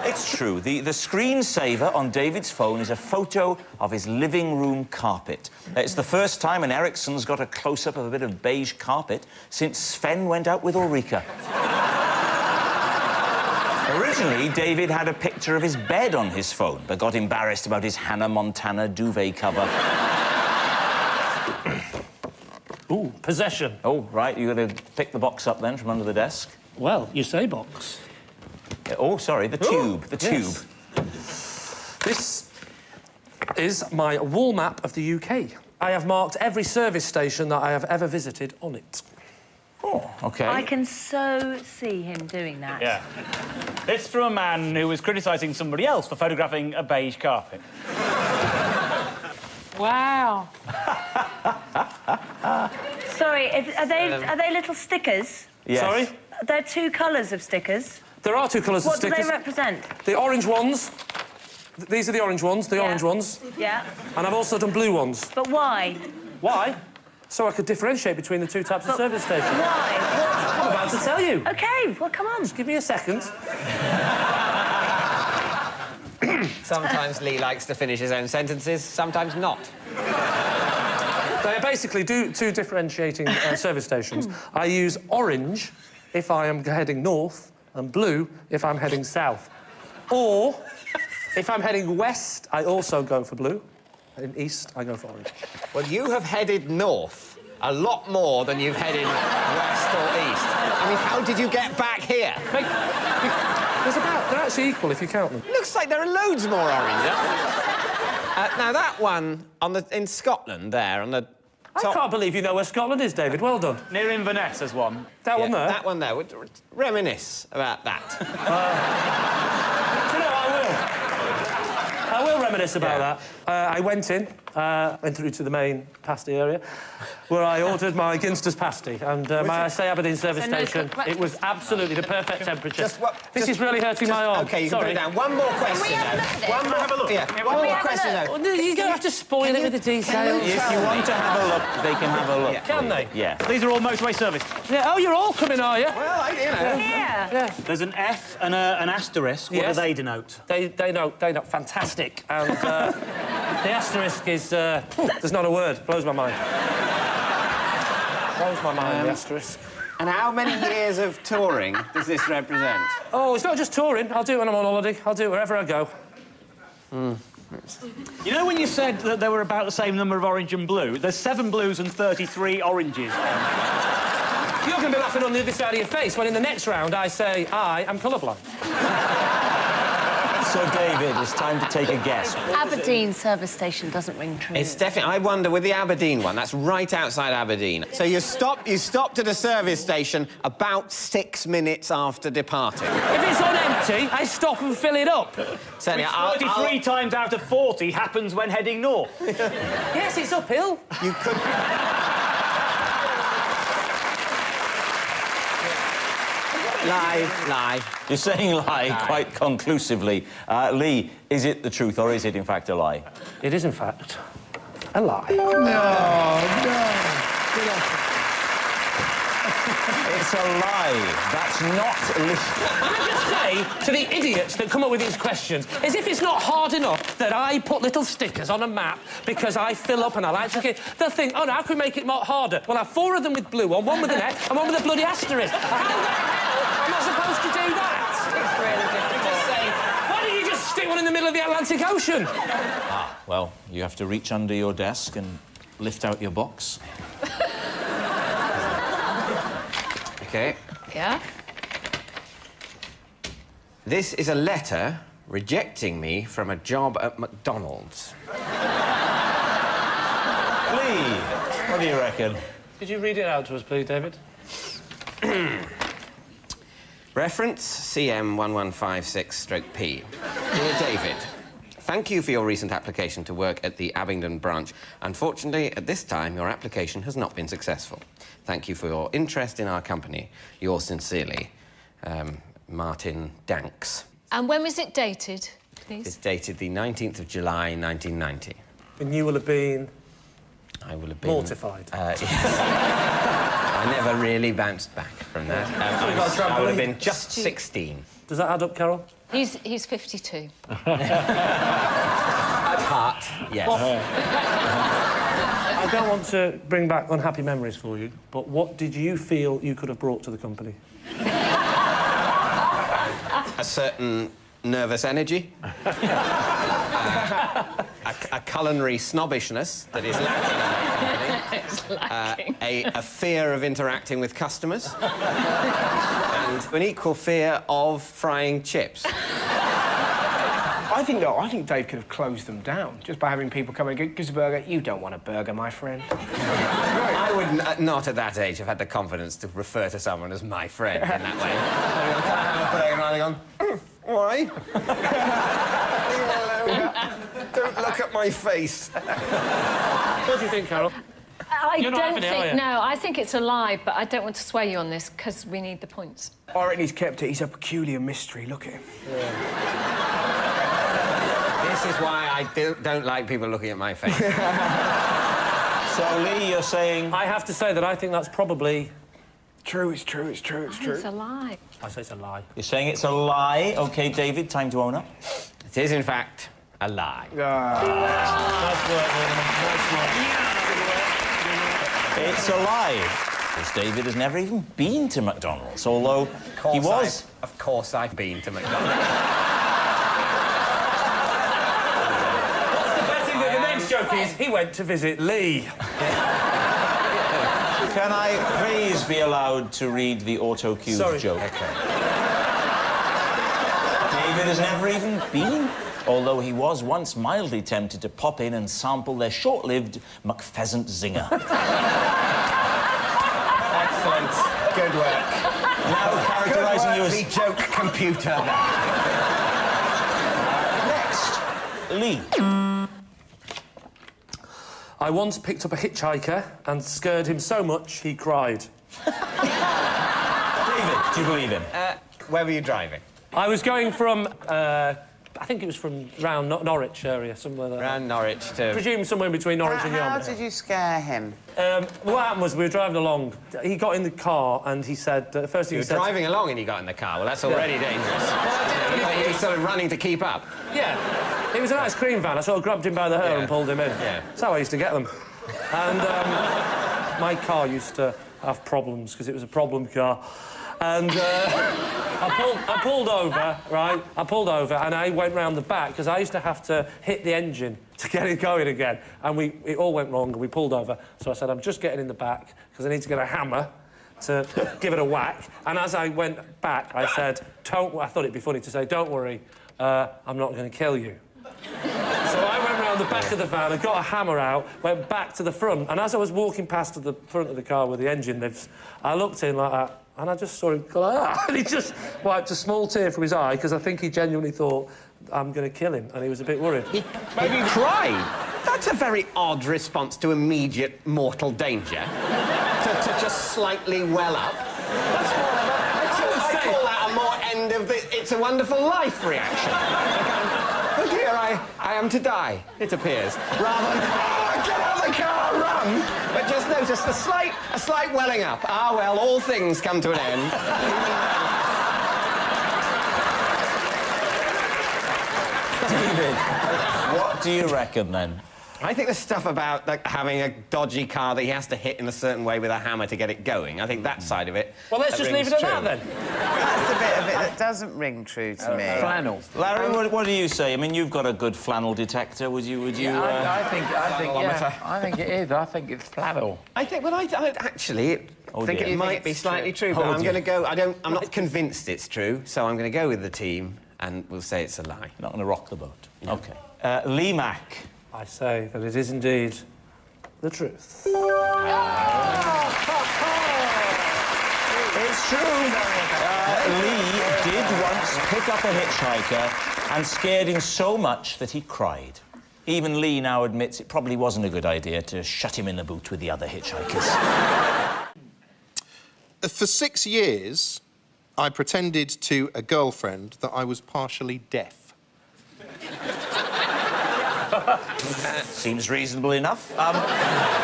It's true. The screensaver on David's phone is a photo of his living room carpet. It's the first time an Ericsson's got a close-up of a bit of beige carpet since Sven went out with Ulrika. Originally, David had a picture of his bed on his phone, but got embarrassed about his Hannah Montana duvet cover. Ooh, possession. Oh, right, you got to pick the box up then from under the desk. Well, you say box. Oh, sorry, the tube, the tube. Yes. This is my wall map of the UK. I have marked every service station that I have ever visited on it. Oh, OK. I can so see him doing that. Yeah. It's from a man who was criticising somebody else for photographing a beige carpet. Wow. Sorry, are they little stickers? Yes. Sorry? There are two colours of stickers. There are two colours of stickers. What do they represent? The orange ones. These are the orange ones, orange ones. Yeah. And I've also done blue ones. But why? Why? So I could differentiate between the two types of service stations. Why? I'm about to tell you. OK, well, come on. Just give me a second. Sometimes Lee likes to finish his own sentences, sometimes not. They are basically two differentiating service stations. I use orange if I am heading north and blue if I'm heading south. Or, if I'm heading west, I also go for blue. In east, I go for orange. Well, you have headed north a lot more than you've headed west or east. I mean, how did you get back here? They're actually equal if you count them. Looks like there are loads more orange. Now, that one in Scotland, there, on the top... I can't believe you know where Scotland is, David. Well done. Near Inverness, there's one. That one there? That one there. Reminisce about that. Do you know, I will reminisce about that. I went through to the main pasty area, where I ordered my Ginster's pasty, and may I say Aberdeen service station, it was absolutely the perfect temperature. This is really hurting my arm. OK, you can put it down. One more question, though. One more... Have a look. Yeah, one more question, though. You don't have to spoil it with the details. If you want to have a look, they can have a look. Can they? Yeah. These are all motorway serviced. Yeah. Oh, you're all coming, are you? Well, you know. Yeah. There's an F and an asterisk. What do they denote? They note fantastic. And the asterisk is... there's not a word. Blows my mind. Blows my mind, the asterisk. And how many years of touring does this represent? Oh, it's not just touring. I'll do it when I'm on holiday. I'll do it wherever I go. You know when you said that there were about the same number of orange and blue? There's 7 blues and 33 oranges. You're going to be laughing on the other side of your face when in the next round I say I am colourblind. So, David, it's time to take a guess. Aberdeen service station doesn't ring true. It's definitely... I wonder, with the Aberdeen one, that's right outside Aberdeen. So you stopped at a service station about 6 minutes after departing. If it's on empty, I stop and fill it up. Certainly, Which 33 times out of 40 happens when heading north. Yes, it's uphill. You could... Lie. You're saying lie quite conclusively. Lee, is it the truth or is it, in fact, a lie? It is, in fact, a lie. No. It's a lie. That's not... Can I just say to the idiots that come up with these questions, as if it's not hard enough that I put little stickers on a map because I fill up and I like to get... They'll think, oh, no, how can we make it more harder? Well, I have 4 of them with blue on, 1 with an X, and 1 with a bloody asterisk. How the hell am I supposed to do that? It's really difficult. Just say, why don't you just stick one in the middle of the Atlantic Ocean? Well, you have to reach under your desk and lift out your box. OK. Yeah? This is a letter rejecting me from a job at McDonald's. Lee, what do you reckon? Could you read it out to us, please, David? Reference CM1156/P. Dear David, thank you for your recent application to work at the Abingdon branch. Unfortunately, at this time, your application has not been successful. Thank you for your interest in our company. Yours sincerely, Martin Danks. And when was it dated, please? It's dated the 19th of July, 1990. And you will have been... I will have been... mortified. Yes. I never really bounced back from that. I would have been just 16. Does that add up, Carol? He's 52. At heart, yes. I don't want to bring back unhappy memories for you, but what did you feel you could have brought to the company? A certain nervous energy. A culinary snobbishness that is lacking in the company. A fear of interacting with customers. And an equal fear of frying chips. I think Dave could have closed them down just by having people come and go, "Gives a burger." You don't want a burger, my friend. I would not at that age have had the confidence to refer to someone as my friend in that way. Why? Don't look at my face. What do you think, Carol? I think it's a lie, but I don't want to sway you on this because we need the points. I reckon he's kept it. He's a peculiar mystery. Look at him. This is why I don't like people looking at my face. So, Lee, you're saying... I have to say that I think that's probably... True, it's true. It's a lie. I say it's a lie. You're saying it's a lie? OK, David, time to own up. It is, in fact, a lie. Nice work, Nice work. It's a lie. Because David has never even been to McDonald's, although he was... Of course I've been to McDonald's. What's the best thing that the next joke is? He went to visit Lee. Can I please be allowed to read the auto-cue joke? Okay. David has never even been, although he was once mildly tempted to pop in and sample their short-lived McPheasant zinger. Excellent. Good work. Now characterising you as... the joke computer. Next, Lee. I once picked up a hitchhiker and scared him so much he cried. David, do you believe him? Where were you driving? I was going from, I think it was from round Norwich area, somewhere there. Round Norwich to... Presume somewhere between Norwich and How Yarmouth. did you scare him? What happened was we were driving along. He got in the car and he said... first thing You he were said... driving along and you got in the car. Well, that's already dangerous. He was sort of running to keep up. Yeah. It was an ice cream van. I sort of grabbed him by the hair and pulled him in. Yeah. That's how I used to get them. And my car used to have problems because it was a problem car. And I pulled over, right? I pulled over and I went round the back because I used to have to hit the engine to get it going again. And it all went wrong and we pulled over. So I said, I'm just getting in the back because I need to get a hammer to give it a whack. And as I went back, I said, I thought it'd be funny to say, don't worry, I'm not going to kill you. So I went round the back of the van and got a hammer out, went back to the front, and as I was walking past to the front of the car where the engine lives, I looked in like that, and I just saw him go like that, and he just wiped a small tear from his eye, because I think he genuinely thought, I'm going to kill him, and he was a bit worried. Maybe he cried. That's a very odd response to immediate mortal danger. to just slightly well up. That's more of I call that a more end of the It's a Wonderful Life reaction. Oh dear, I am to die, it appears. Rather than, get out of the car, run! But just notice a slight welling up. Ah, well, all things come to an end. David, what do you reckon, then? I think the stuff about having a dodgy car that he has to hit in a certain way with a hammer to get it going, I think that side of it... Well, let's just leave it at that, then. That's the bit of it that doesn't ring true to me. Flannel. Larry, what do you say? I mean, you've got a good flannel detector. Would you? I think it is. I think it's flannel. I think I actually think it might be slightly true, but I'm going to go... I'm not convinced it's true, so I'm going to go with the team, and we'll say it's a lie. Not going to rock the boat. No. OK. Lee Mack. I say that it is indeed the truth. It's true. Lee did once pick up a hitchhiker and scared him so much that he cried. Even Lee now admits it probably wasn't a good idea to shut him in the boot with the other hitchhikers. For 6 years, I pretended to a girlfriend that I was partially deaf. Seems reasonable enough.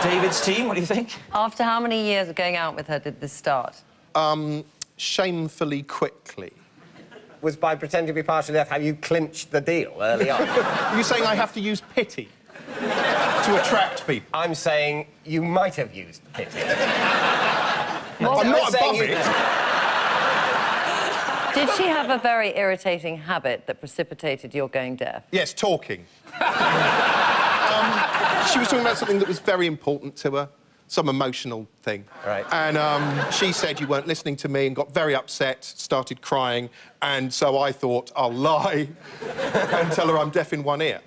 David's team, what do you think? After how many years of going out with her did this start? Shamefully quickly. Was by pretending to be partially deaf how you clinched the deal early on? Are you saying I have to use pity to attract people? I'm saying you might have used pity. I'm not above it. Did she have a very irritating habit that precipitated your going deaf? Yes, talking. She was talking about something that was very important to her, some emotional thing. Right. And she said you weren't listening to me and got very upset, started crying, and so I thought I'll lie and tell her I'm deaf in one ear.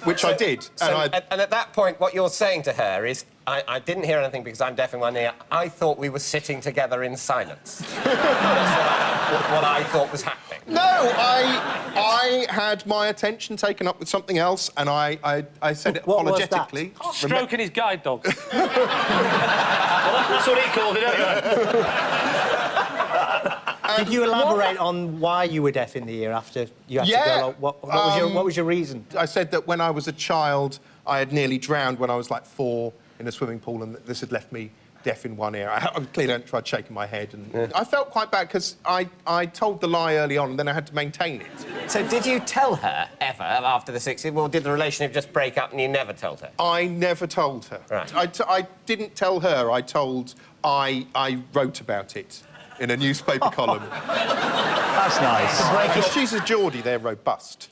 Which I did. And at that point, what you're saying to her is, I didn't hear anything because I'm deaf in one ear. I thought we were sitting together in silence. That's what I thought was happening. No, I had my attention taken up with something else, and I said it apologetically. Stroking his guide dog. Well, that's what he called it, anyway. Did you elaborate on why you were deaf in the ear after you had to go? What was your reason? I said that when I was a child, I had nearly drowned when I was like 4 in a swimming pool, and this had left me deaf in one ear. I clearly tried shaking my head, and I felt quite bad because I told the lie early on, and then I had to maintain it. So did you tell her ever after the 60s, or did the relationship just break up and you never told her? I never told her. Right. I didn't tell her. I wrote about it in a newspaper column. That's nice. Because she's a Geordie, they're robust.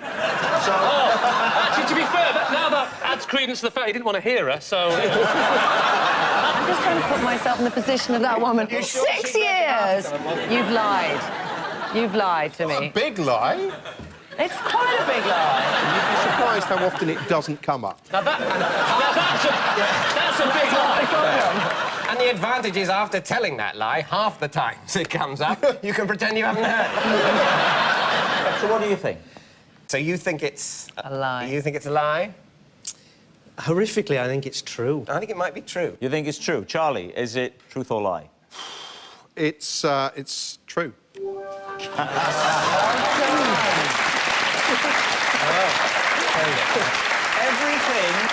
Actually, to be fair, now that adds credence to the fact he didn't want to hear her, so... I'm just trying to put myself in the position of that woman. 6 years! You've lied. You've lied to me. A big lie? It's quite a big lie. You'd be surprised how often it doesn't come up. That's a big lie. And the advantage is, after telling that lie, half the times it comes up, you can pretend you haven't heard it. So what do you think? So you think it's... A lie. You think it's a lie? Horrifically, I think it's true. I think it might be true. You think it's true? Charlie, is it truth or lie? It's true.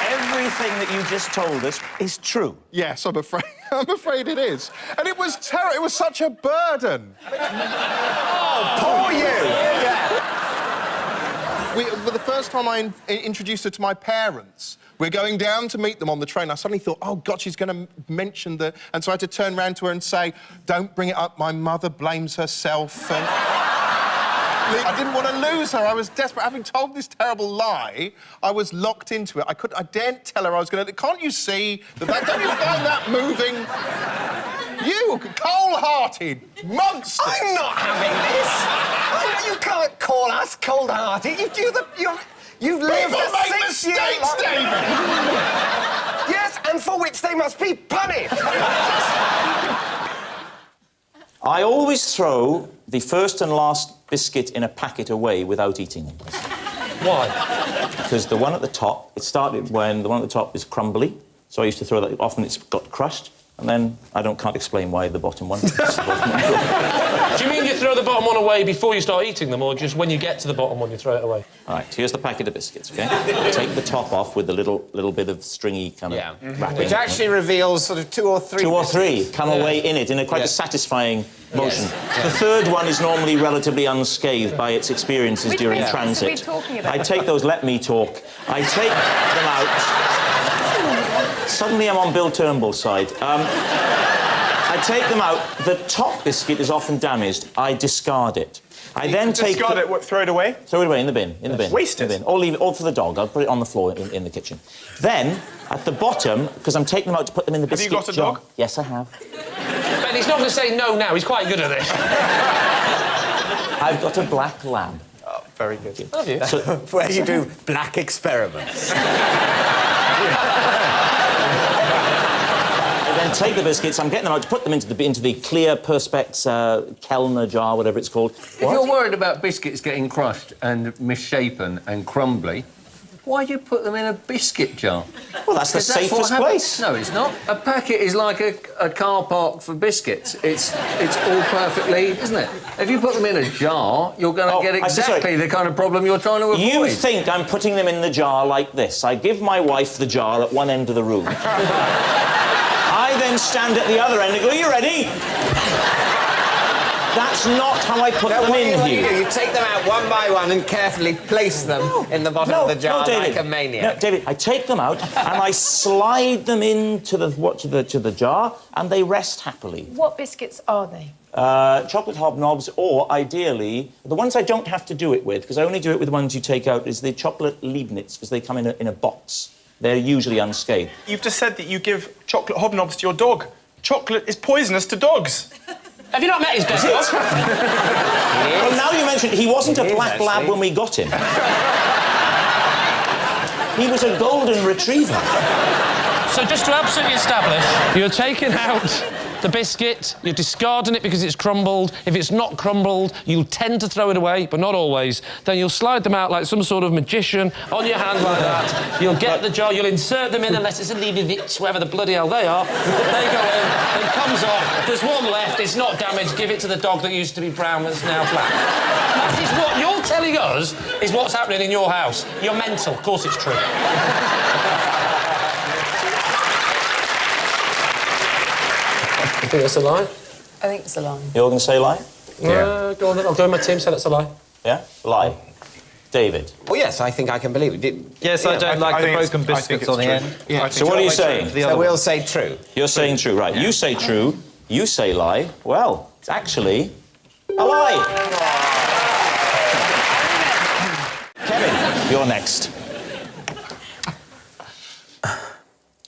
Everything that you just told us is true. Yes, I'm afraid. I'm afraid it is. And it was terrible. It was such a burden. Oh, poor you! Yeah. The first time I introduced her to my parents, we're going down to meet them on the train. I suddenly thought, oh, God, she's going to mention the... And so I had to turn around to her and say, don't bring it up, my mother blames herself. And... I didn't want to lose her. I was desperate. Having told this terrible lie, I was locked into it. I daren't tell her I was going to... Can't you see that... Don't you find that moving? You, cold-hearted monster! I'm not having this! You can't call us cold-hearted. You've lived People a make 6 year mistakes, life. David! Yes, and for which they must be punished. I always throw the first and last biscuit in a packet away without eating them. Why? Because the one at the top, it started when the one at the top is crumbly, so I used to throw that. Often it's got crushed, and then can't explain why the bottom one. Do you mean you throw the bottom one away before you start eating them, or just when you get to the bottom one you throw it away? All right, here's the packet of biscuits, OK? Take the top off with the little bit of stringy kind of wrapping. Which actually reveals sort of 2 or 3 2 or 3 come away in it in a quite a satisfying motion. The third one is normally relatively unscathed by its experiences during transit. Which are we talking about? I take those... Let me talk. I take them out... Suddenly I'm on Bill Turnbull's side. I take them out. The top biscuit is often damaged. I discard it. I then take... Discard it? What, throw it away? Throw it away in the bin. In the bin. Waste it? In the bin. Or leave it all for the dog. I'll put it on the floor in the kitchen. Then, at the bottom, because I'm taking them out to put them in the biscuit jar... Have you got a dog? Yes, I have. Ben, he's not going to say no now. He's quite good at this. I've got a black lab. Oh, very good. Have you? So, where you do black experiments. Then take the biscuits. I'm getting them out to put them into the clear Perspex Kellner jar, whatever it's called. If you're worried about biscuits getting crushed and misshapen and crumbly, why do you put them in a biscuit jar? Well, that's the safest place. No, it's not. A packet is like a car park for biscuits. It's all perfectly, isn't it? If you put them in a jar, you're going to get exactly the kind of problem you're trying to avoid. You think I'm putting them in the jar like this. I give my wife the jar at one end of the room. I then stand at the other end and go, are you ready? That's not how I put them in here. You take them out one by one and carefully place them in the bottom of the jar like a maniac. No, David, I take them out and I slide them into the jar and they rest happily. What biscuits are they? Chocolate hobnobs, or ideally, the ones I don't have to do it with, because I only do it with the ones you take out, is the chocolate Leibniz, because they come in a box. They're usually unscathed. You've just said that you give chocolate hobnobs to your dog. Chocolate is poisonous to dogs. Have you not met his dog? Well, now you mention he wasn't a black lab when we got him. He was a golden retriever. So just to absolutely establish, you're taking out the biscuit, you're discarding it because it's crumbled. If it's not crumbled, you'll tend to throw it away, but not always. Then you'll slide them out like some sort of magician on your hand like that. You'll get the jar, you'll insert them in unless it's a Leibniz, whatever the bloody hell they are. They go in, it comes off. There's one left, it's not damaged. Give it to the dog that used to be brown that's now black. That is what you're telling us is what's happening in your house. You're mental. Of course it's true. think it's a lie. I think it's a lie. You're going to say lie? Yeah. Go on then. I'll go with my team, said it's a lie. Yeah? Lie. David? Well, yes, I think I can believe it. Yes, I don't like the broken biscuits on the end. Yeah. So what are you saying? So we'll say true. You're saying true, right. You say true, you say lie. Well, it's actually a lie. Kevin, you're next.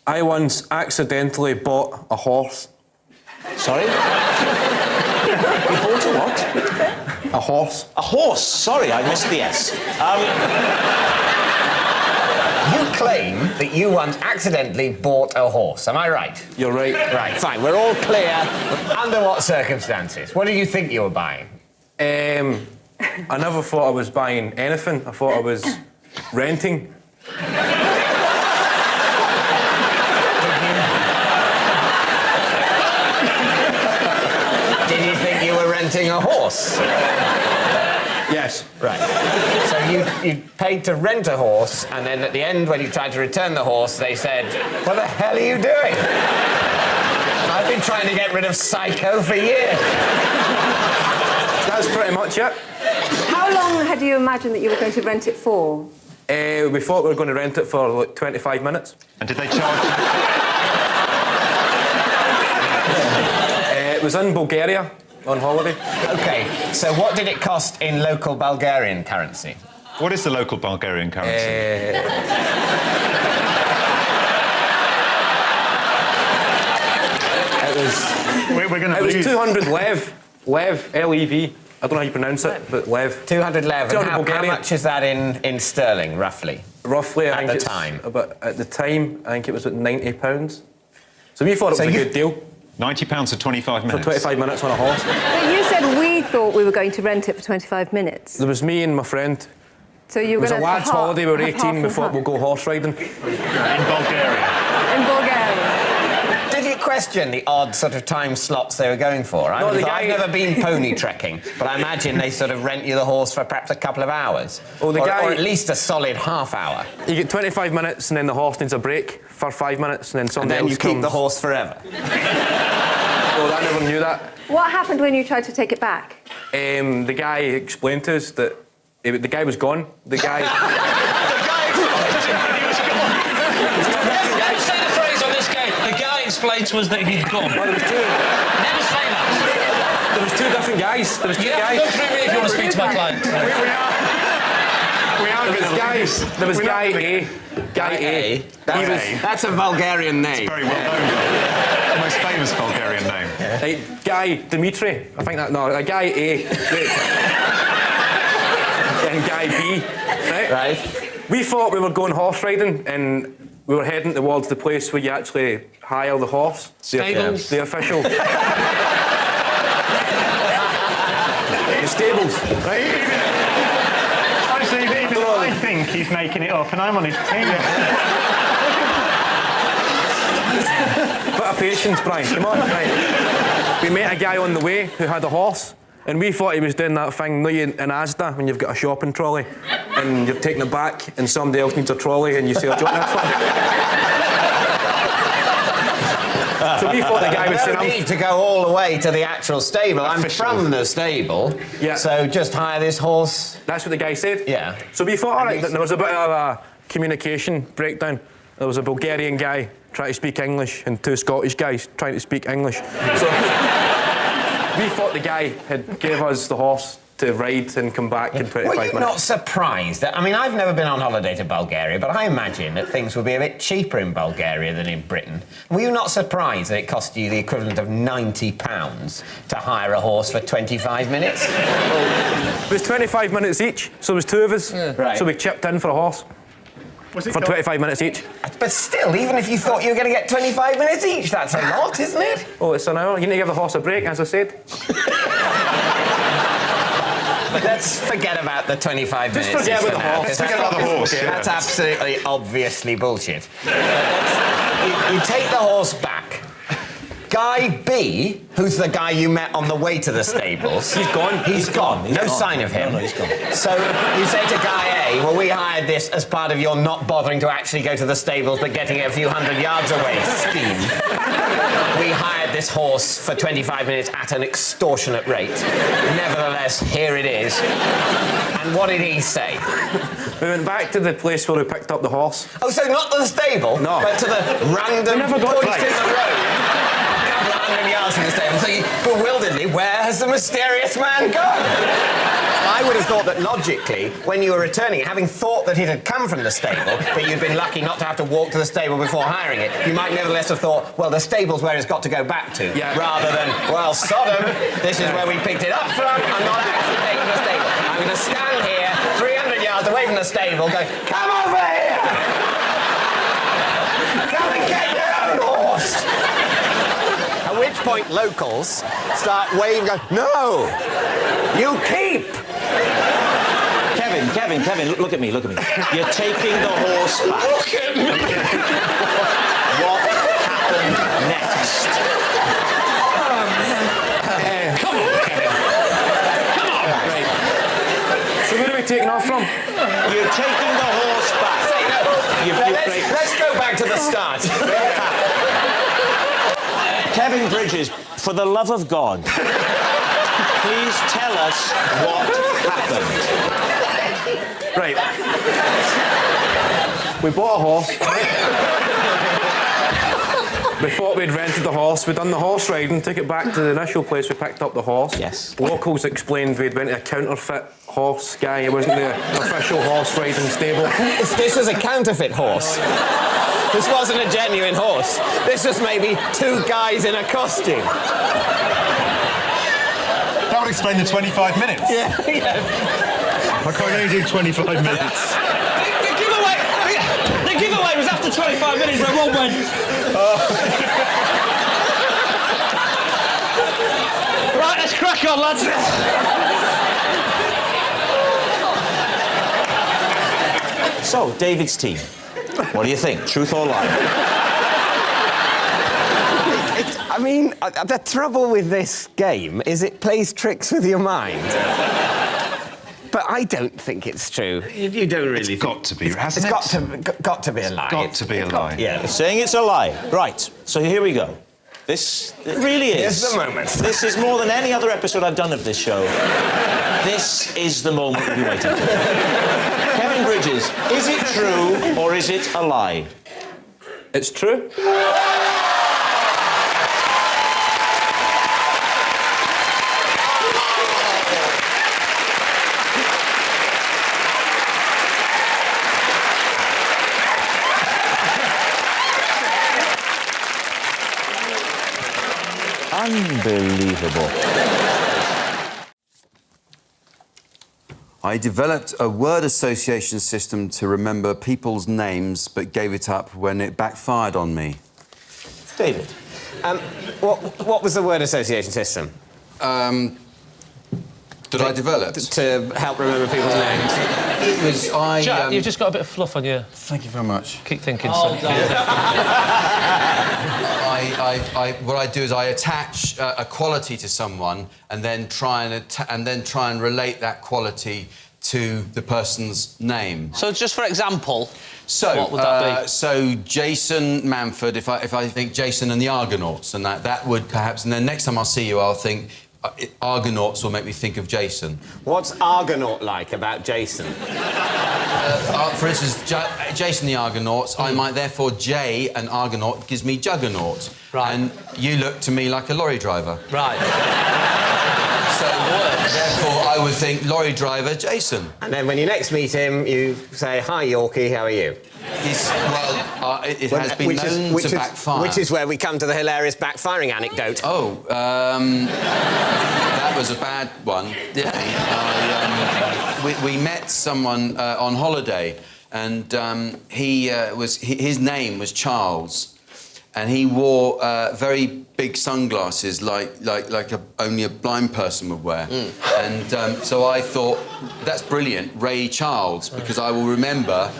I once accidentally bought a horse. Sorry? You bought a what? A horse. A horse? Sorry, I missed the S. You claim that you once accidentally bought a horse. Am I right? You're right. Right, fine. We're all clear. Under what circumstances? What did you think you were buying? I never thought I was buying anything. I thought I was renting. Did you think you were renting a horse? Yes. Right. So you paid to rent a horse, and then at the end, when you tried to return the horse, they said, "What the hell are you doing? I've been trying to get rid of Psycho for years." That's pretty much it. How long had you imagined that you were going to rent it for? We thought we were going to rent it for like 25 minutes. And did they charge? It was in Bulgaria on holiday. OK, so what did it cost in local Bulgarian currency? What is the local Bulgarian currency? It was... We're going to lose. lose. It was 200 lev. Lev, L-E-V. I don't know how you pronounce it, but lev. 200 lev. 200 How Bulgarian. much is that in sterling, roughly? Roughly, I think At the it's time? At the time, I think it was at £90. So we thought it was a good deal. £90 for 25 minutes? For 25 minutes on a horse. But you said we thought we were going to rent it for 25 minutes. There was me and my friend. So you were It was a going to lad's holiday, we were 18, we thought we we'll go horse riding. In Bulgaria? In Bulgaria. Did you question the odd sort of time slots they were going for? I've never been pony trekking, but I imagine they sort of rent you the horse for perhaps a couple of hours. Well, or at least a solid half hour. You get 25 minutes and then the horse needs a break for 5 minutes and then somebody And then else you keep comes. the horse forever. Well, I never knew that. What happened when you tried to take it back? The guy explained to us that the guy was gone. The guy... Never say the phrase on this game. The guy explained to us that he'd gone. Well, there was two. Never say that. There was two different guys. There was two guys. Go through me if you want to speak to my client. There was Guy A. Guy A. That's a Bulgarian name. It's very well known. The most famous Bulgarian name. Guy Dimitri. I think that... No, Guy A. And Guy B. Right? We thought we were going horse riding and we were heading towards the place where you actually hire the horse. Stables. The official... the stables, right? Honestly, even I think he's making it up, and I'm on his team. Bit of patience, Brian. Come on, right. We met a guy on the way who had a horse, and we thought he was doing that thing, in Asda, when you've got a shopping trolley, and you're taking it back, and somebody else needs a trolley, and you say, "Do you want this one?" So we thought the guy was saying, "I need to go all the way to the actual stable. I'm from the stable, so just hire this horse." That's what the guy said. Yeah. So we thought, all right, there was a bit of a communication breakdown. There was a Bulgarian guy trying to speak English and two Scottish guys trying to speak English. So we thought the guy had gave us the horse to ride and come back in 25 minutes. Were you not surprised that... I mean, I've never been on holiday to Bulgaria, but I imagine that things would be a bit cheaper in Bulgaria than in Britain. Were you not surprised that it cost you the equivalent of £90 to hire a horse for 25 minutes? It was 25 minutes each, so there was two of us. Right. So we chipped in for a horse. For 25 minutes each. But still, even if you thought you were going to get 25 minutes each, that's a lot, isn't it? Oh, it's an hour. You need to give the horse a break, as I said. Let's forget about the 25 minutes. Just forget about the horse. Let's forget about the horse. That's absolutely, obviously bullshit. You take the horse back. Guy B, who's the guy you met on the way to the stables... He's gone. He's gone. He's No gone. sign of him. No, he's gone. So you say to Guy A, well, we hired this as part of your not bothering to actually go to the stables but getting it a few hundred yards away scheme. We hired this horse for 25 minutes at an extortionate rate. Nevertheless, here it is. And what did he say? We went back to the place where we picked up the horse. Oh, so not to the stable, no, but to the random we never got point in the road. A couple of 100 yards from the stable. So you, bewilderedly, where has the mysterious man gone? I would have thought that logically, when you were returning it, having thought that it had come from the stable, but you'd been lucky not to have to walk to the stable before hiring it, you might nevertheless have thought, well, the stable's where it's got to go back to, rather than, well, Sodom, this is where we picked it up from, I'm not actually taking the stable. I'm going to stand here, 300 yards away from the stable, going, come over here! Come and get your own horse! At which point, locals start waving, going, no! You keep! Kevin, look at me. You're taking the horse back. Look at me! What happened next? Come on, Kevin. Come on. Right. So where are we taking off from? You're taking the horse back. Let's go back to the start. Kevin Bridges, for the love of God, please tell us what happened. Right. We bought a horse. We thought we'd rented the horse. We'd done the horse riding, took it back to the initial place we picked up the horse. Yes. Locals explained we'd went to a counterfeit horse guy. It wasn't the official horse riding stable. This was a counterfeit horse. This wasn't a genuine horse. This was maybe two guys in a costume. That would explain the 25 minutes. Yeah. I can't only do 25 minutes. The giveaway was after 25 minutes, and Rob went... Right, let's crack on, lads. So, David's team. What do you think? Truth or lie? I mean, the trouble with this game is it plays tricks with your mind. But I don't think it's true. You don't really. It's got to be, hasn't It's got to be a lie. Got to be a lie. Yeah. Saying it's a lie. Right. So here we go. This it really is. Here's the moment. This is more than any other episode I've done of this show. This is the moment we've been waiting for. Kevin Bridges, is it true or is it a lie? It's true. Unbelievable. I developed a word association system to remember people's names, but gave it up when it backfired on me. David. What was the word association system? That I developed? To help remember people's names. It was Jack, you've just got a bit of fluff on you. Thank you very much. Keep thinking. What I do is I attach a quality to someone and then try and relate that quality to the person's name. So, just for example, so what would that be? So Jason Manford, if I think Jason and the Argonauts, and that would perhaps, and then next time I'll see you, I'll think Argonauts will make me think of Jason. What's Argonaut like about Jason? For instance, Jason the Argonauts, I might therefore J and Argonaut gives me Juggernaut. Right. And you look to me like a lorry driver. Right. So therefore I would think lorry driver Jason. And then when you next meet him, you say, "Hi Yorkie, how are you?" It has been known to backfire. Which is where we come to the hilarious backfiring anecdote. Oh, that was a bad one. Yeah. We met someone on holiday, and his name was Charles, and he wore very big sunglasses, like only a blind person would wear. And so I thought, that's brilliant, Ray Charles, because I will remember.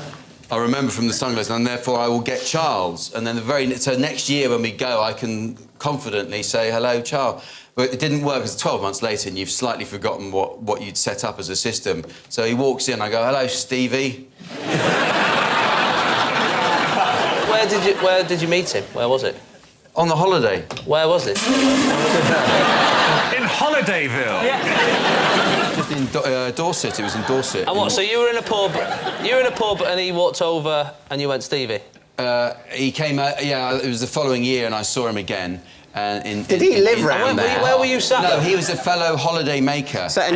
I remember from the sunglasses, and therefore I will get Charles. And then so next year when we go, I can confidently say, hello, Charles. But it didn't work, because 12 months later, and you've slightly forgotten what you'd set up as a system. So he walks in, I go, hello, Stevie. Where did you meet him? Where was it? On the holiday. Where was it? In Holidayville. Yeah. Just in Dorset. It was in Dorset. And what? So you were in a pub. You were in a pub, and he walked over, and you went, Stevie. He came out. Yeah, it was the following year, and I saw him again. Did he live round there? Where were you sat? No, he was a fellow holiday maker. So, and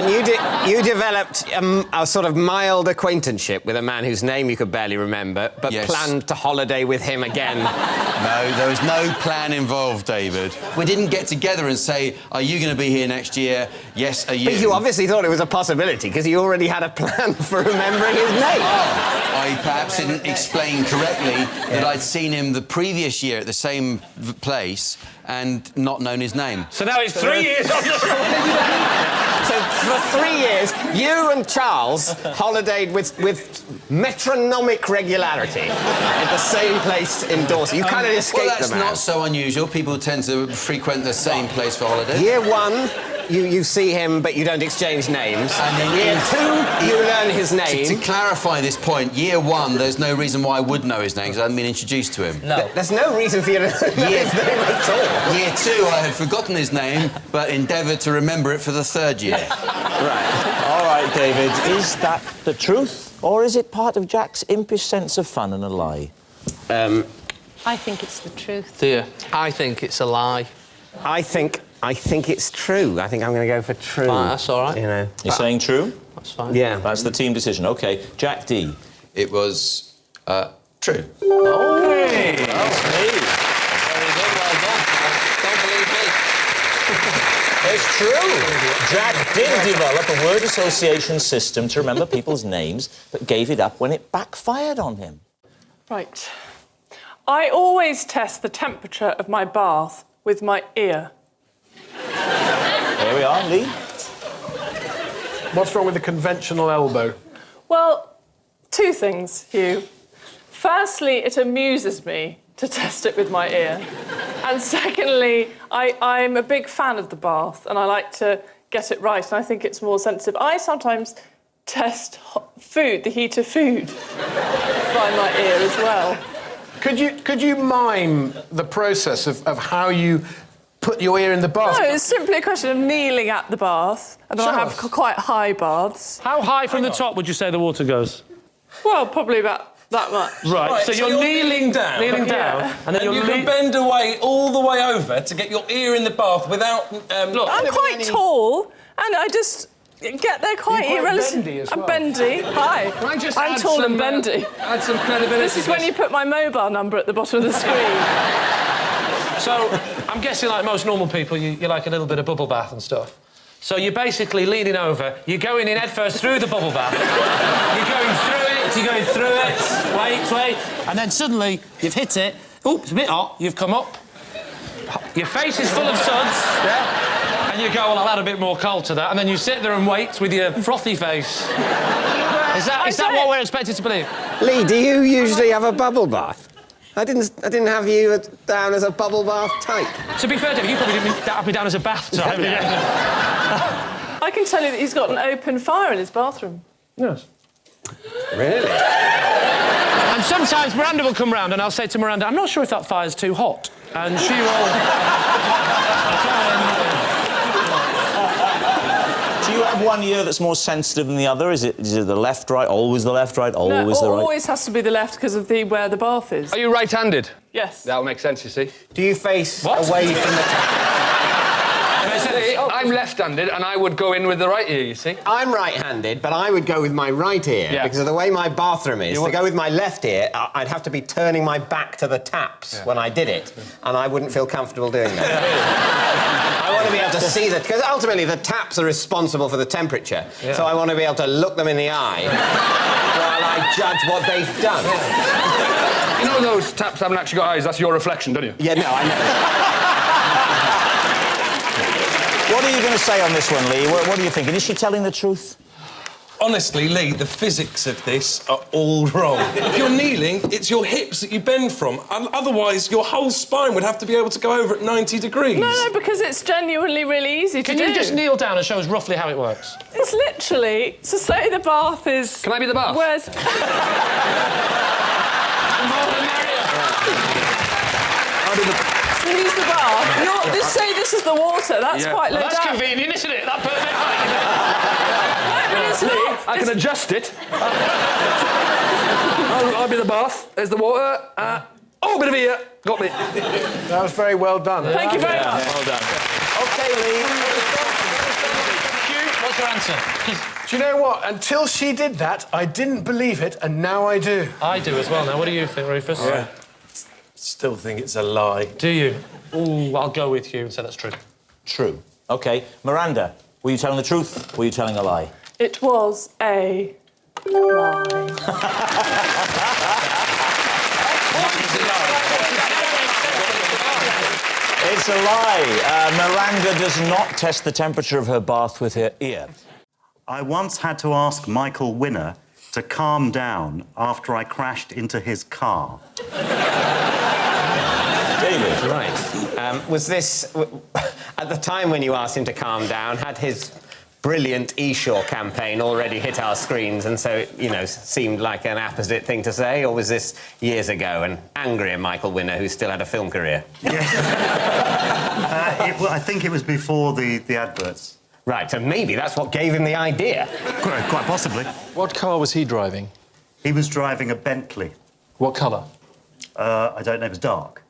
you developed a sort of mild acquaintanceship with a man whose name you could barely remember, but planned to holiday with him again. No, there was no plan involved, David. We didn't get together and say, are you going to be here next year? Yes, are you? But you obviously thought it was a possibility, because you already had a plan for remembering his name. Oh, I perhaps didn't explain correctly that I'd seen him the previous year at the same place and not known his name. So now it's 3 years on the... So for 3 years, you and Charles holidayed with metronomic regularity at the same place in Dorset. You kind of escaped well, that's the man. not so unusual. People tend to frequent the same place for holiday. Year 1, you see him, but you don't exchange names. And in year 2, you learn his name. To clarify this point, year 1, there's no reason why I would know his name, because I hadn't been introduced to him. No. There's no reason for you to know his name at all. Year 2, I had forgotten his name, but endeavoured to remember it for the 3rd year. Right. All right, David. Is that the truth, or is it part of Jack's impish sense of fun and a lie? I think it's the truth. Dear, I think it's a lie. I think it's true. I think I'm going to go for true. Fine, that's all right. You know. You're saying true? That's fine. Yeah. That's the team decision. OK. Jack D. It was true. Oh, hey. That's me. Very good, well done. Don't believe me. It's true. Jack did develop a word association system to remember people's names, but gave it up when it backfired on him. Right. I always test the temperature of my bath with my ear. Here we are, Lee. What's wrong with the conventional elbow? Well, 2 things, Hugh. Firstly, it amuses me to test it with my ear. And secondly, I'm a big fan of the bath, and I like to get it right, and I think it's more sensitive. I sometimes test food, the heat of food, by my ear as well. Could you mime the process of how you put your ear in the bath? No, it's simply a question of kneeling at the bath, and I have quite high baths. How high from the top would you say the water goes? Well, probably about that much. Right, so you're kneeling down. Kneeling down. Yeah. And then you can bend away all the way over to get your ear in the bath without... Look, I'm quite tall, and I just get there quite bendy as well. I'm bendy. Hi. Can I just I'm add tall some, and bendy. Add some credibility. This is when you put my mobile number at the bottom of the screen. So, I'm guessing like most normal people, you like a little bit of bubble bath and stuff. So you're basically leaning over, you're going in headfirst through the bubble bath. You're going through it, wait, and then suddenly you've hit it. Oops, it's a bit hot, you've come up. Your face is full of suds, yeah? And you go, well, I'll add a bit more cold to that, and then you sit there and wait with your frothy face. Is that what we're expected to believe? Lee, do you usually have a bubble bath? I didn't have you down as a bubble bath type. To be fair, David, you probably didn't have me down as a bath type. I can tell you that he's got an open fire in his bathroom. Yes. Really? And sometimes Miranda will come round and I'll say to Miranda, I'm not sure if that fire's too hot. And she will... Do you have one ear that's more sensitive than the other? Is it the left, right, always the left, right, always the right? Always has to be the left because of where the bath is. Are you right-handed? Yes. That'll make sense, you see. Do you face away from the tap? I'm left-handed, and I would go in with the right ear, you see. I'm right-handed, but I would go with my right ear because of the way my bathroom is. To go with my left ear, I'd have to be turning my back to the taps when I did it, and I wouldn't feel comfortable doing that. I want to be able to see that, because ultimately the taps are responsible for the temperature, so I want to be able to look them in the eye while I judge what they've done. You know those taps haven't actually got eyes, that's your reflection, don't you? Yeah, no, I know. What are you going to say on this one, Lee? What are you thinking? Is she telling the truth? Honestly, Lee, the physics of this are all wrong. If you're kneeling, it's your hips that you bend from. Otherwise, your whole spine would have to be able to go over at 90 degrees. No, because it's genuinely really easy to do. Can you just kneel down and show us roughly how it works? It's literally... So say the bath is... Can I be the bath? Where's... So he's the bath. Just say this is the water. That's quite low down. That's convenient, isn't it? That perfect height. No, but it's not. I can adjust it. I'll be the bath. There's the water. A bit of ear. Got me. That was very well done. Thank you very much. Well done. OK, Lee. What's your answer? Do you know what? Until she did that, I didn't believe it, and now I do. I do as well now. What do you think, Rufus? Yeah. Still think it's a lie. Do you? Ooh, I'll go with you and say that's true. True. OK. Miranda, were you telling the truth or were you telling a lie? It was a lie. It's a lie. Miranda does not test the temperature of her bath with her ear. I once had to ask Michael Winner to calm down after I crashed into his car. David. Right. Was this... At the time when you asked him to calm down, had his brilliant Eshaw campaign already hit our screens and so, you know, seemed like an apposite thing to say? Or was this years ago, an angrier Michael Winner who still had a film career? I think it was before the adverts. Right, so maybe that's what gave him the idea. Quite possibly. What car was he driving? He was driving a Bentley. What colour? I don't know, it was dark.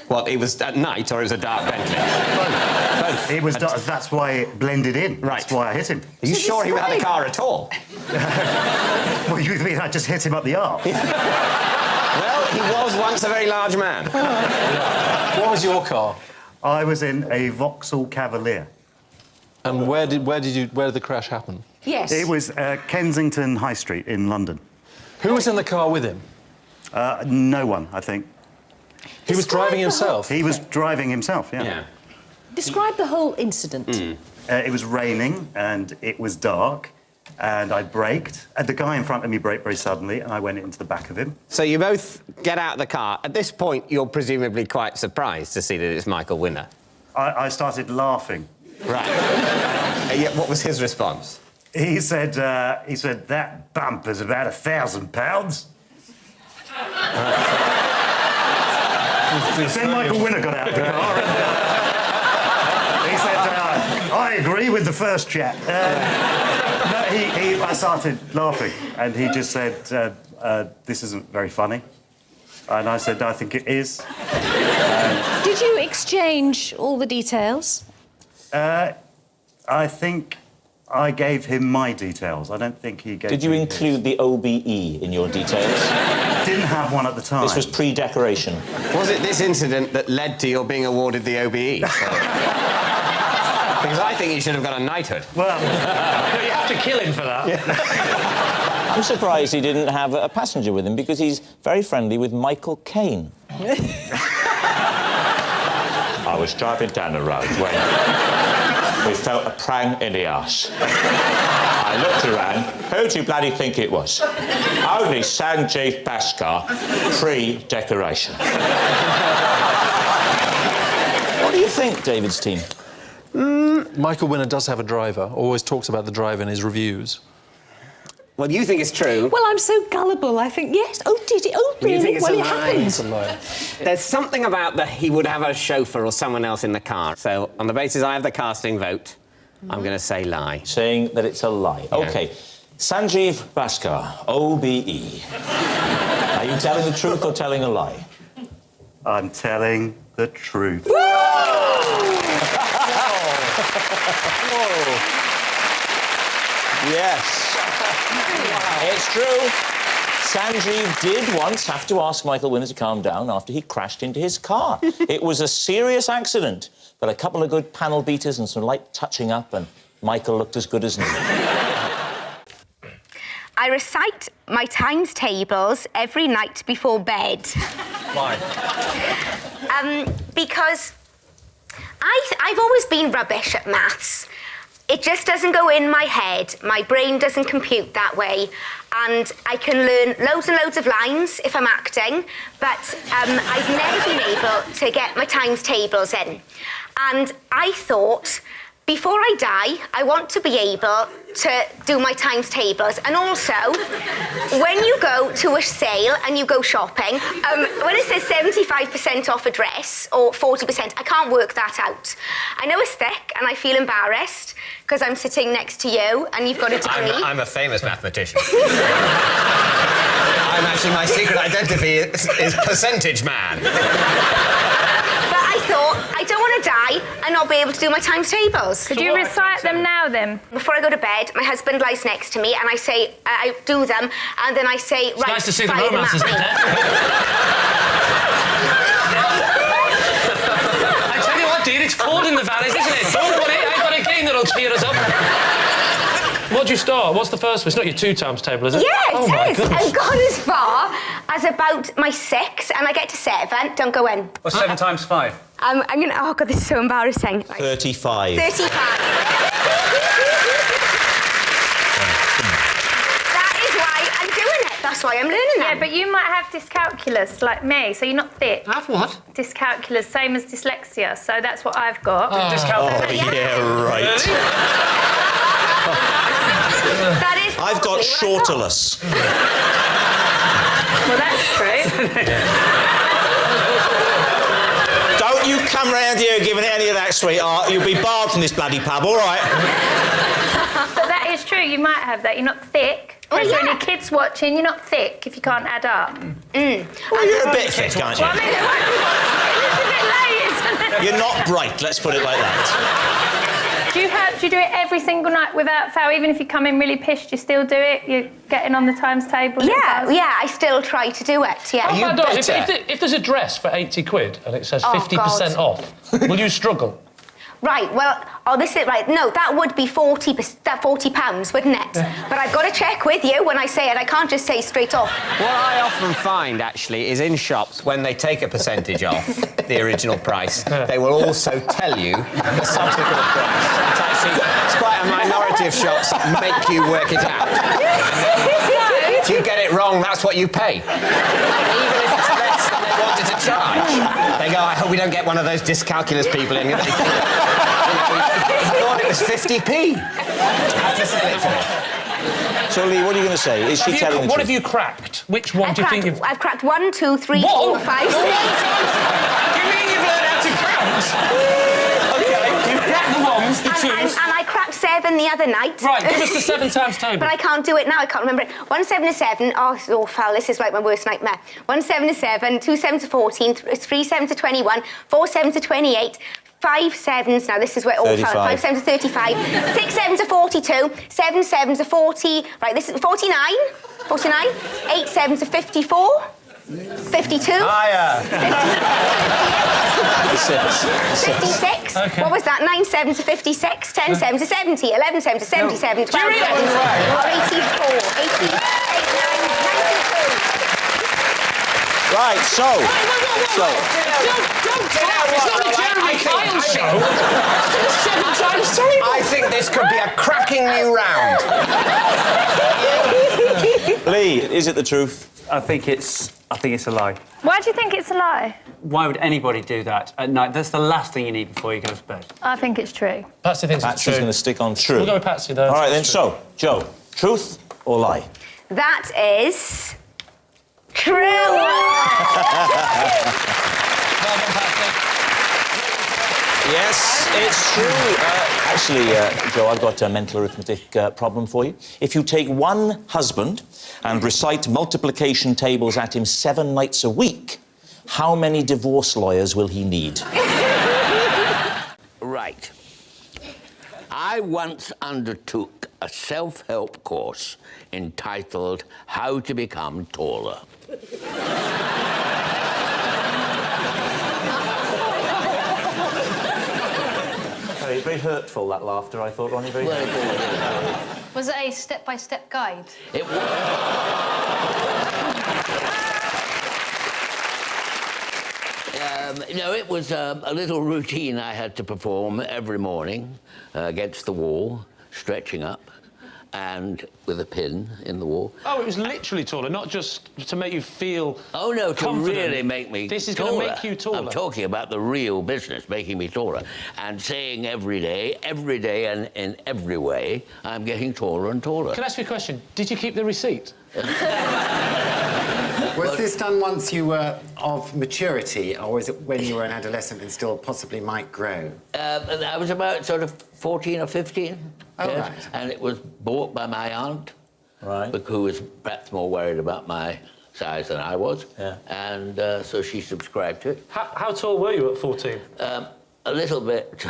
What, it was at night or it was a dark Bentley? Both. It was dark, that's why it blended in. Right. That's why I hit him. Are you sure he had a car at all? Well, you mean I just hit him up the arse? Well, he was once a very large man. What was your car? I was in a Vauxhall Cavalier. And where did the crash happen? Yes. It was Kensington High Street in London. Who was in the car with him? No one, I think. He was driving himself? He was driving himself, yeah. Describe the whole incident. It was raining and it was dark and I braked. And the guy in front of me braked very suddenly and I went into the back of him. So you both get out of the car. At this point, you're presumably quite surprised to see that it's Michael Winner. I started laughing. Right. What was his response? He said, that bump is about £1,000. Then Michael Winner got out of the car and he said, I agree with the first chap. I started laughing and he just said, this isn't very funny. And I said, I think it is. Did you exchange all the details? I think I gave him my details. I don't think he gave Did you include the OBE in your details? Didn't have one at the time. This was pre-decoration. Was it this incident that led to your being awarded the OBE? Because I think you should have got a knighthood. Well... you have to kill him for that. Yeah. I'm surprised he didn't have a passenger with him because he's very friendly with Michael Caine. I was driving down the road when we felt a prang in the arse. I looked around. Who do you bloody think it was? Only Sanjeev Bhaskar, pre-decoration. What do you think, David's team? Michael Winner does have a driver, always talks about the driver in his reviews. Well, you think it's true. Well, I'm so gullible. I think, yes. Oh, did it? Oh, really? You think it's well, a it lie? happened. It's a lie. There's something about that he would have a chauffeur or someone else in the car. So, on the basis I have the casting vote, I'm going to say lie. Saying that it's a lie. Yeah. OK. Sanjeev Bhaskar, OBE. Are you telling the truth or telling a lie? I'm telling the truth. Yes. It's true. Sanjeev did once have to ask Michael Winner to calm down after he crashed into his car. It was a serious accident, but a couple of good panel beaters and some light touching up, and Michael looked as good as new. I recite my times tables every night before bed. Why? Because I've always been rubbish at maths. it just doesn't go in my head. My brain doesn't compute that way. And I can learn loads and loads of lines if I'm acting, but I've never been able to get my times tables in. And I thought, before I die, I want to be able to do my times tables. And also, when you go to a sale and you go shopping, when it says 75% off a dress or 40%, I can't work that out. I know a stick and I feel embarrassed because I'm sitting next to you and you've got a degree. I'm a famous mathematician. I'm actually, my secret identity is percentage man. I thought, I don't want to die and not be able to do my times tables. Could you recite them now, then? Before I go to bed, my husband lies next to me and I say, I do them, and then I say, It's right, nice to see the fire them romance, at isn't me. it? I tell you what, dear, it's cold in the valleys, isn't it? Don't worry, I've got a game that'll cheer us up. What'd you start? What's the first one? It's not your 2 times table, is it? Yeah, Oh, my it is. goodness. I've gone as far as about my 6, and I get to 7. Don't go in. What's 7 times 5? I'm gonna. Oh God, this is so embarrassing. Right. 35. 35. That is why I'm doing it. That's why I'm learning Yeah, them. but you might have dyscalculus, like me, so you're not thick. Have what? Dyscalculus, same as dyslexia, so that's what I've got. Oh, yeah, right. That is I've got shorterless. Well, that's true. Don't you come round here giving any of that, sweetheart. You'll be barred from this bloody pub, all right? But that is true, you might have that. You're not thick. Oh, If there are yeah. any kids watching, you're not thick if you can't add up. Well, you're a bit thick, aren't you? Well, I mean, it's a bit late, isn't it? You're not bright, let's put it like that. Do you do it every single night without fail? Even if you come in really pissed, you still do it? You're getting on the times table? Yeah, I still try to do it, yeah. Oh, my God, if there's a dress for 80 quid and it says 50% off, will you struggle? Right, well, this is right. No, that would be £40, wouldn't it? But I've got to check with you when I say it. I can't just say straight off. What I often find, actually, is in shops, when they take a percentage off the original price, they will also tell you the subsequent price. It's quite a minority of shops that make you work it out. If you get it wrong, that's what you pay. Even if it's less than they wanted to charge. They go, I hope we don't get one of those dyscalculus people in. I thought it was 50p. Have to sell it to me. So, Lee, what are you going to say? Is she telling the What truth? have you cracked? Which one do you think you've... I've cracked 1, 2, 3, What? 4, 5, 6. You mean you've learned how to count? Okay, you've cracked the ones, the twos. And I cracked 7 the other night. Right, give us the 7 times table. But I can't do it now, I can't remember it. 1 7 is 7. Oh, foul, this is like my worst nightmare. 1 7 is 7, 2 7s are 14, 3 7s are 21, 4 7s are 28, 5 7s, now this is where all 35. 5 7s are 35, 6 7s are 42, 7 7s are 40, right, this is 49, 49, 8 7s are 54, 52. Higher. 56. Okay. What was that? 9 7s are 56, 10 7s are 70, 11 7s are 77, 12 7s are 84, 88, 92. Right, so... It's not a Jeremy Kyle show. 7 times table. I think this could be a cracking new round. Lee, is it the truth? I think it's a lie. Why do you think it's a lie? Why would anybody do that at night? That's the last thing you need before you go to bed. I think it's true. Patsy thinks it's Patsy's true. going to stick on true. We'll go with Patsy, though. All right, then, so, Joe, truth or lie? That is true. Yes, it's true. Actually, Joe, I've got a mental arithmetic problem for you. If you take one husband and recite multiplication tables at him 7 nights a week, how many divorce lawyers will he need? Right. I once undertook a self-help course entitled How to Become Taller. Very hurtful, that laughter, I thought, Ronnie. Very hurtful. Was it a step-by-step guide? It was. No, it was a little routine I had to perform every morning against the wall, stretching up, and with a pin in the wall. Oh, it was literally taller, not just to make you feel Oh, no, to confident. really make me This is taller. going to make you taller. I'm talking about the real business, making me taller. And saying every day, and in every way, I'm getting taller and taller. Can I ask you a question? Did you keep the receipt? Was this done once you were of maturity, or was it when you were an adolescent and still possibly might grow? I was about sort of 14 or 15. Oh, yes, right. And it was bought by my aunt, right, who was perhaps more worried about my size than I was. Yeah. And so she subscribed to it. How tall were you at 14? A little bit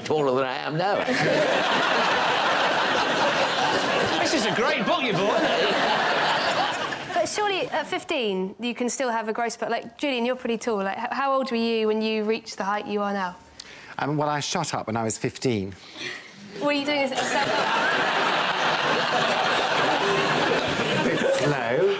taller than I am now, actually. This is a great book you bought, isn't it? But surely at 15 you can still have a growth spurt. Like, Julian, you're pretty tall. Like, how old were you when you reached the height you are now? Well, I shot up when I was 15. Were you doing this yourself? It's slow.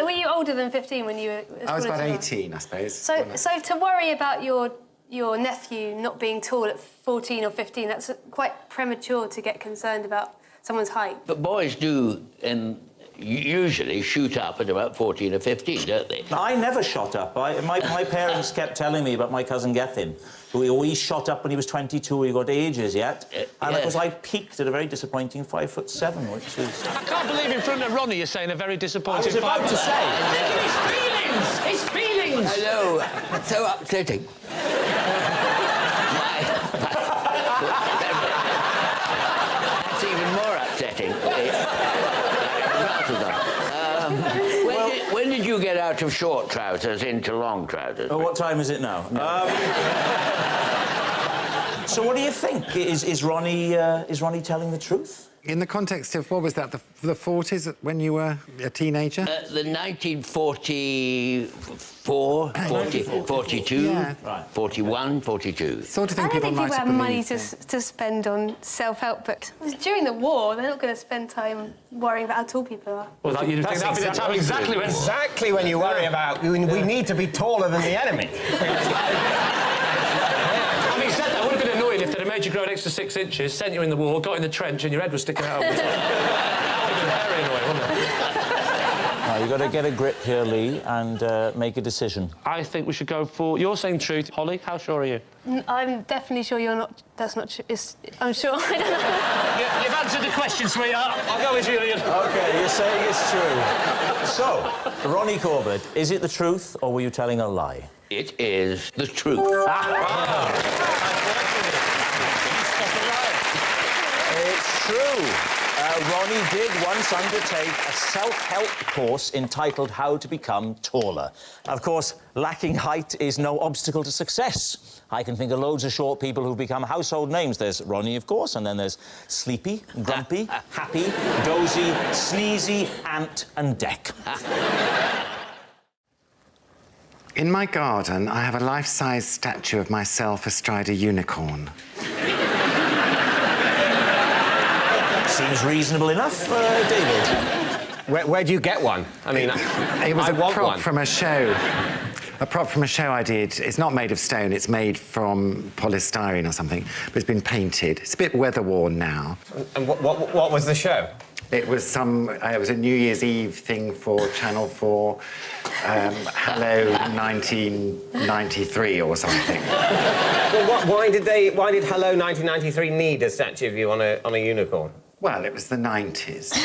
Were you older than 15 when you were... I was about 18, I suppose. So to worry about your nephew not being tall at 14 or 15, that's quite premature to get concerned about someone's height. But boys do usually shoot up at about 14 or 15, don't they? No, I never shot up. My parents kept telling me about my cousin Gethin, who he shot up when he was 22, he got ages yet. And of course, I peaked at a very disappointing 5'7", which is... I can't believe in front of Ronnie you're saying a very disappointing... I was about to say. Look at his feelings! His feelings! I know. So upsetting. That's even more upsetting. When did you get out of short trousers into long trousers? Oh, what time is it now? So what do you think? Is Ronnie telling the truth? In the context of, what was that, the 40s, when you were a teenager? The 1944, 42, Yeah. 41, 42. Sort of I thing don't people think might people have have money believed. to spend on self-help books. During the war, they're not going to spend time worrying about how tall people are. Well, you'd think that'd be the time Exactly when you worry about, we need to be taller than the enemy. Having said that, would have been annoying if they'd have made you grow an extra 6 inches, sent you in the war, got in the trench, and your head was sticking out of the top. That would have been very annoying, wouldn't it? Now, you've got to get a grip here, Lee, and make a decision. I think we should go for... You're saying truth. Holly, how sure are you? I'm definitely sure you're not... That's not true. I'm sure... I don't know. Yeah, you've answered the question, sweetheart. I'll go with Julian. OK, you're saying it's true. So, Ronnie Corbett, is it the truth, or were you telling a lie? It is the truth. It's true. Ronnie did once undertake a self-help course entitled How to Become Taller. Of course, lacking height is no obstacle to success. I can think of loads of short people who've become household names. There's Ronnie, of course, and then there's Sleepy, Grumpy, Happy, Dozy, Sneezy, Ant and Deck. In my garden, I have a life-size statue of myself astride a unicorn. Seems reasonable enough, David. Where do you get one? I mean, it was I a want prop one. from a show. A prop from a show I did. It's not made of stone. It's made from polystyrene or something, but it's been painted. It's a bit weather-worn now. And what was the show? It was it was a New Year's Eve thing for Channel 4. Hello 1993 or something. Well, why did Hello 1993 need a statue of you on a unicorn? Well, it was the 90s.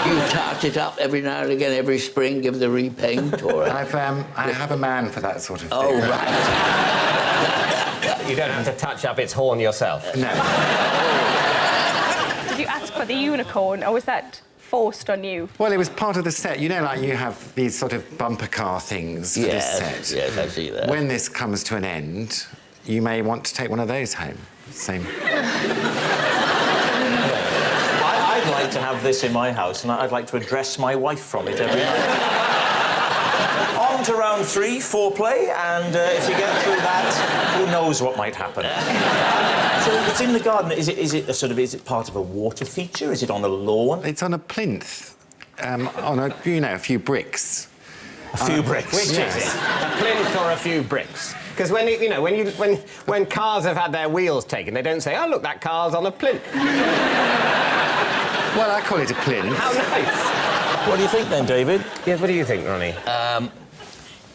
You touch it up every now and again, every spring, give the repaint, or... I have a man for that sort of thing. Oh, right. You don't have to touch up its horn yourself? No. Did you ask for the unicorn, or was that forced on you? Well, it was part of the set. You know, like you have these sort of bumper car things for this set. Yes, I see that. When this comes to an end, you may want to take one of those home. Same. I'd like to have this in my house, and I'd like to address my wife from it every night. On to round 3, foreplay, and if you get through that, who knows what might happen. So it's in the garden. Is it part of a water feature? Is it on a lawn? It's on a plinth. on a few bricks. A few bricks. Which is it? A plinth or a few bricks? Because when cars have had their wheels taken, they don't say, "Oh, look, that car's on a plinth." Well, I call it a plinth. How nice. What do you think then, David? Yeah, what do you think, Ronnie?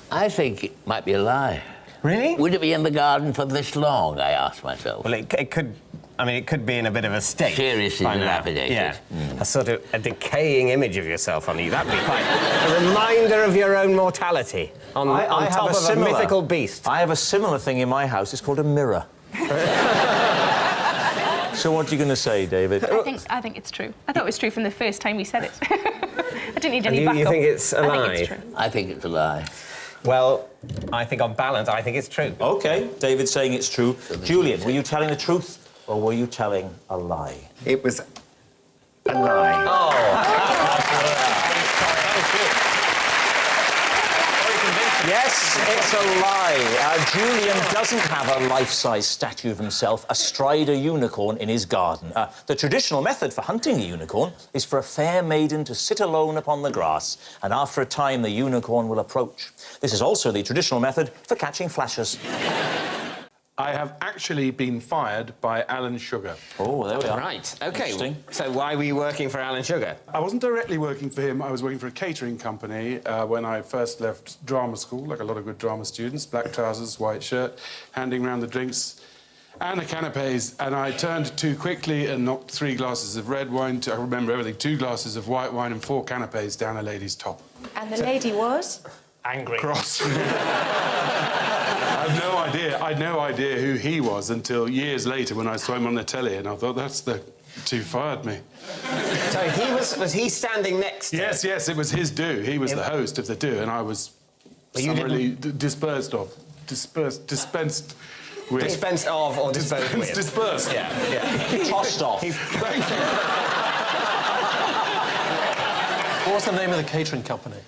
I think it might be a lie. Really? Would it be in the garden for this long, I asked myself. Well, it could... I mean, it could be in a bit of a state. Seriously dilapidated. Yeah. A sort of a decaying image of yourself on you. That'd be quite a reminder of your own mortality on top of a mythical beast. I have a similar thing in my house. It's called a mirror. So what are you going to say, David? I think it's true. I thought it was true from the first time we said it. I didn't need any backup. You think it's a lie? I think it's true. I think it's a lie. Well, I think on balance, I think it's true. OK, David's saying it's true. Julian, were you telling the truth or were you telling a lie? It was a lie. Yes, it's a lie. Julian doesn't have a life-size statue of himself astride a unicorn in his garden. The traditional method for hunting a unicorn is for a fair maiden to sit alone upon the grass, and after a time the unicorn will approach. This is also the traditional method for catching flashers. I have actually been fired by Alan Sugar. Oh, there we are. Right, OK. So why were you working for Alan Sugar? I wasn't directly working for him. I was working for a catering company when I first left drama school, like a lot of good drama students, black trousers, white shirt, handing round the drinks and the canapes, and I turned too quickly and knocked 3 glasses of red wine, I remember everything, 2 glasses of white wine and 4 canapes down a lady's top. And the lady was? Angry. Cross. I'd no idea who he was until years later when I saw him on the telly, and I thought, that's the... who fired me. So was he standing next to Yes, it was his do. He was the host of the do, and I was summarily dispensed with. Dispensed of or disposed with? Dispersed. Yeah. Tossed off. Thank you. What was the name of the catering company?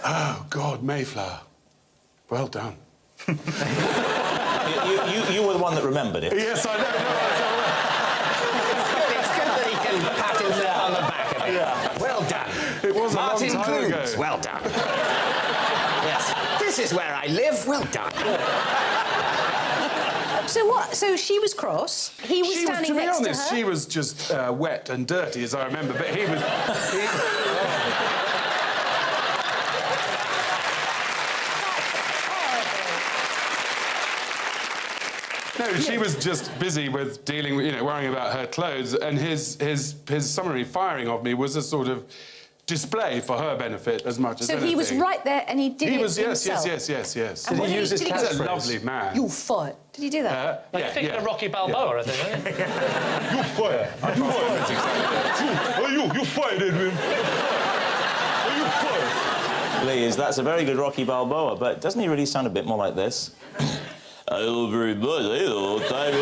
Oh, God, Mayflower. Well done. You were the one that remembered it. Yes, I know. It's good that he can pat himself on the back of it. Yeah. Well done. It was Martin a long time Clunes. ago. Well done. Yes. This is where I live. Well done. So what? So she was cross. He was standing next to her. To be honest, she was just wet and dirty, as I remember. But he was. No, she was just busy with dealing with, worrying about her clothes, and his summary firing of me was a sort of display for her benefit as much as anything. So he was right there and he did it himself? Yes. And Did he use his catchphrase? He's a lovely man. You fired. Did he do that? Thinking of Rocky Balboa, I think. You fired. You fired, Edwin. You fired. Please, that's a very good Rocky Balboa, but doesn't he really sound a bit more like this? Hello, very much. Hello, time.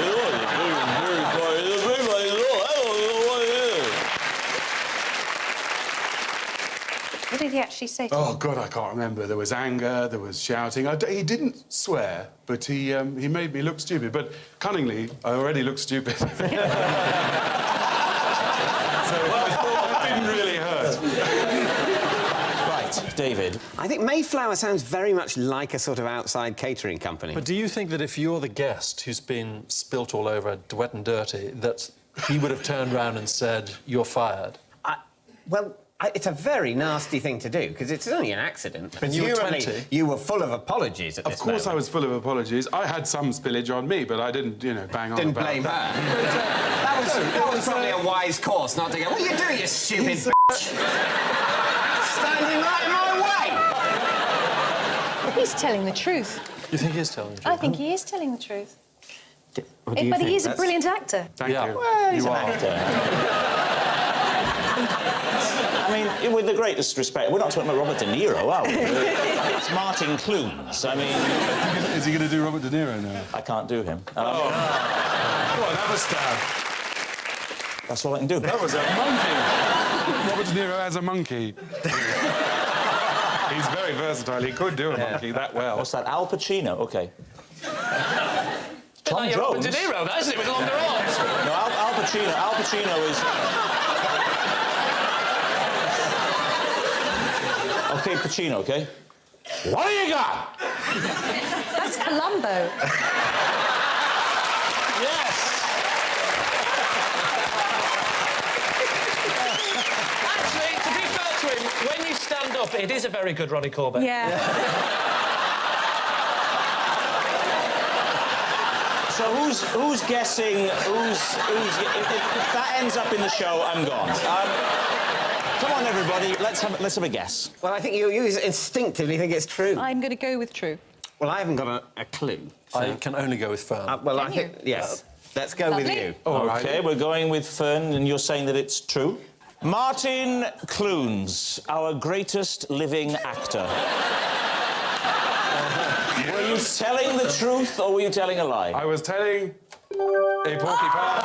What did he actually say to Oh, God, I can't remember. There was anger, there was shouting. He didn't swear, but he made me look stupid. But cunningly, I already looked stupid. So it didn't really hurt. Right, David. I think Mayflower sounds very much like a sort of outside catering company. But do you think that if you're the guest who's been spilt all over, wet and dirty, that he would have turned round and said, "You're fired"? It's a very nasty thing to do, because it's only an accident. And you were 20. You were full of apologies at this moment. Of course I was full of apologies. I had some spillage on me, but I didn't, bang on Didn't about blame that. her. That was probably a wise course not to go, "What are you doing, you stupid bitch? Standing right in my way!" He's telling the truth. You think he's telling the truth? I think he is telling the truth. What do you But think? he is a brilliant actor. Thank you. Well, he's an actor. I mean, with the greatest respect, we're not talking about Robert De Niro, are we? It's Martin Clunes. I mean... Is he going to do Robert De Niro now? I can't do him. Go on, have a stab. That's all I can do. That was a monkey. Robert De Niro as a monkey. He's very versatile. He could do a monkey that well. What's that? Al Pacino? OK. Tom Jones. Robert De Niro, that isn't it, with longer arms? No, Al Pacino is... OK, Pacino, OK? What do you got? That's Columbo. Yes! Actually, to be fair to him, when you stand up, it is a very good Ronnie Corbett. Yeah. So who's guessing? If that ends up in the show, I'm gone. Come on, everybody. Let's have a guess. Well, I think you instinctively think it's true. I'm going to go with true. Well, I haven't got a clue. So... I can only go with Fern. well, I think yes. Let's go with you. OK, we're going with Fern, and you're saying that it's true. Martin Clunes, our greatest living actor. Were you telling the truth or were you telling a lie? I was telling a porcupine.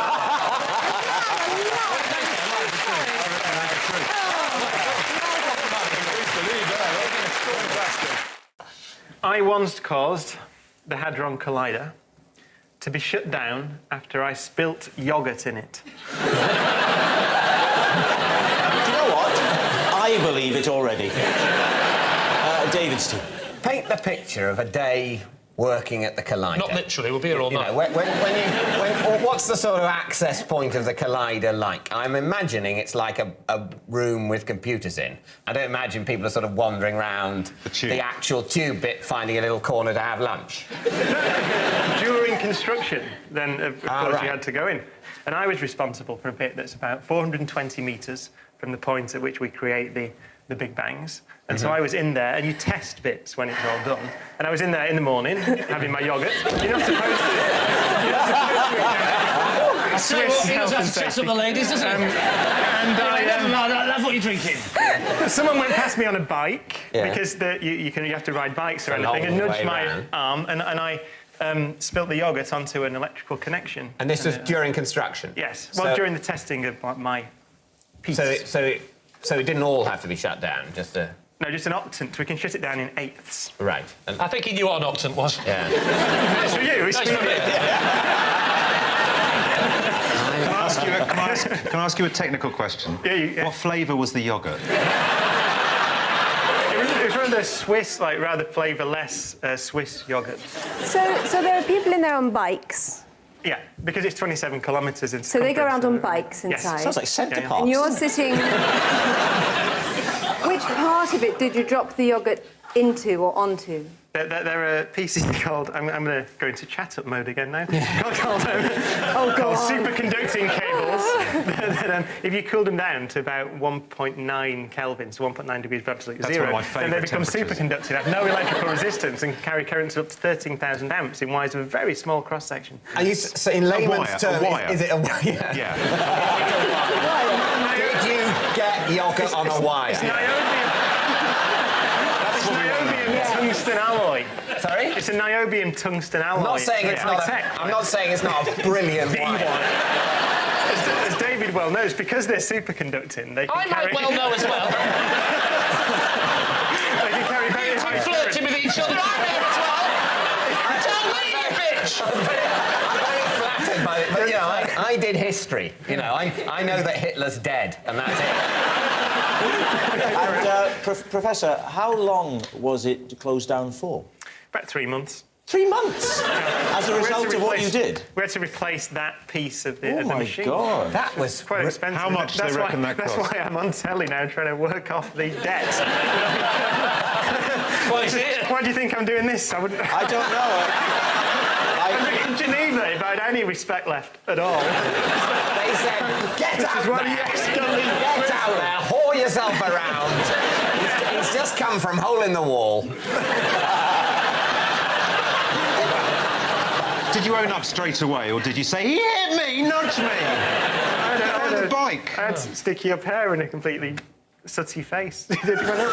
I once caused the Hadron Collider to be shut down after I spilt yoghurt in it. Do you know what? I believe it already. David Steve. Paint the picture of a day working at the Collider. Not literally, we'll be here all night. What's the sort of access point of the Collider like? I'm imagining it's like a room with computers in. I don't imagine people are sort of wandering around the actual tube bit, finding a little corner to have lunch. During construction, then, of course, you had to go in. And I was responsible for a bit that's about 420 metres from the point at which we create the Big Bangs. And so I was in there, and you test bits when it's all done. And I was in there in the morning, having my yoghurt. You're not supposed to. Swiss health and safety. Chat up the ladies, doesn't it? That's what you're drinking. Someone went past me on a bike, because you have to ride bikes or anything, and nudged my arm, and I spilt the yoghurt onto an electrical connection. And this was during construction? Yes. Well, during the testing of my piece. So it didn't all have to be shut down, just a... No, just an octant. We can shut it down in eighths. Right. And I think he knew what an octant was. Yeah. It's for you. It's for you. Can I ask you a technical question? Yeah. What flavour was the yoghurt? It was one of the Swiss, like, rather flavourless Swiss yoghurt. So there are people in there on bikes. Yeah, because it's 27 kilometres in So they go around on bikes inside? Yes. Sounds like Centre Parks. And you're sitting... Which part of it did you drop the yoghurt into or onto? There are pieces called... I'm going to go into chat-up mode again now. Called superconducting cables. that, if you cool them down to about 1.9 Kelvin, so 1.9 degrees of absolute That's zero, one of my favourite then they become superconducting, have no electrical resistance and carry currents up to 13,000 amps in wires of a very small cross-section. And so in layman's terms, is it a wire? Yeah. Did you get yoghurt on a wire? It's niobium tungsten alloy. Sorry? It's a niobium tungsten alloy. I'm not saying it's not a brilliant wire. As David well knows, because they're superconducting, they can I might well know as well. They can carry very high flirting with each other, aren't they, as well? Tell me, you bitch! I'm very flattered by it, but, you know, I did history. You know, I know that Hitler's dead, and that's it. And, Professor, how long was it closed down for? About 3 months. 3 months? As a result of what you did? We had to replace that piece of the machine. Oh, my God. That was quite expensive. How much do they reckon that cost? That's why I'm on telly now trying to work off the debt. Why do you think I'm doing this? I don't know. I'm in Geneva, if I had any respect left at all. They said, get out there, whore yourself around. He's just come from hole in the wall. Did you own up straight away, or did you say, he hit me, nudge me? I on the bike. I had sticky up hair and a completely sooty face. I couldn't get it.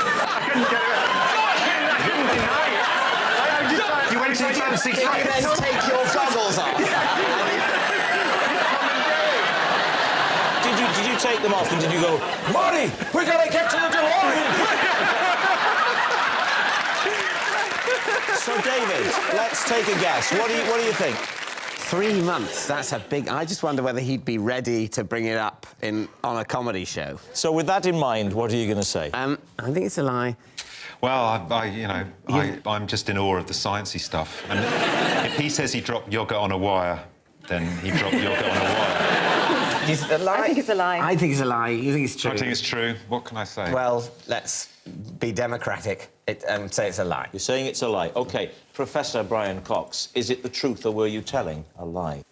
I couldn't deny it. You went to the fancy Did you then take your goggles off? Did you take them off and did you go, Marty, we gotta get to the DeLorean! So, David, let's take a guess. What do you think? 3 months, that's a big... I just wonder whether he'd be ready to bring it up on a comedy show. So, with that in mind, what are you going to say? I think it's a lie. Well, I'm just in awe of the sciencey stuff. And if he says he dropped yoghurt on a wire, then he dropped yoghurt on a wire. Is it a lie? I think it's a lie. I think it's a lie. You think it's true? I think it's true. What can I say? Well, let's be democratic and say it's a lie. You're saying it's a lie. OK, Professor Brian Cox, is it the truth or were you telling a lie?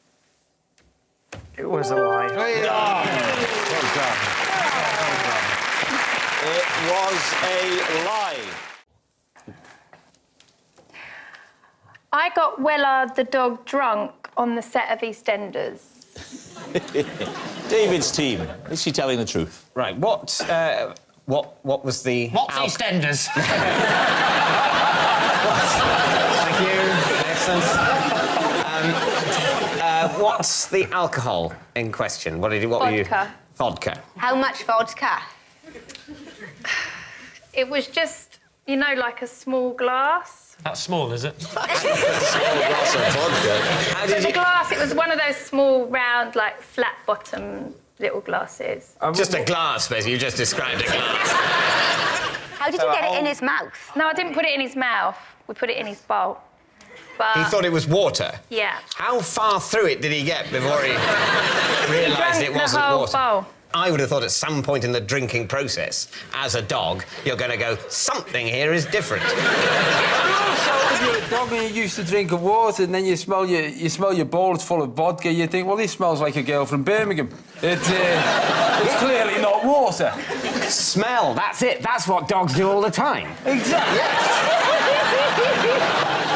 It was a lie. Well done. It was a lie. I got Wellard the dog drunk on the set of EastEnders. David's team, is she telling the truth? Right, what was the... What's EastEnders? Thank you. Excellent. What's the alcohol in question? What were you... Vodka. How much vodka? It was just, you know, like a small glass. That's small, is it? Small glass of vodka. So the glass, it was one of those small, round, like, flat-bottom little glasses. Just a glass, basically. You just described a glass. How did you get it in his mouth? No, I didn't put it in his mouth. We put it in his bowl. But... He thought it was water? Yeah. How far through it did he get before he realised it wasn't the whole water? bowl. I would have thought at some point in the drinking process, as a dog, you're going to go, something here is different. Also, if you're a dog and you're used to drinking water and then you smell your bowl, it's full of vodka, you think, well, this smells like a girl from Birmingham. It's clearly not water. Smell, that's it. That's what dogs do all the time. Exactly.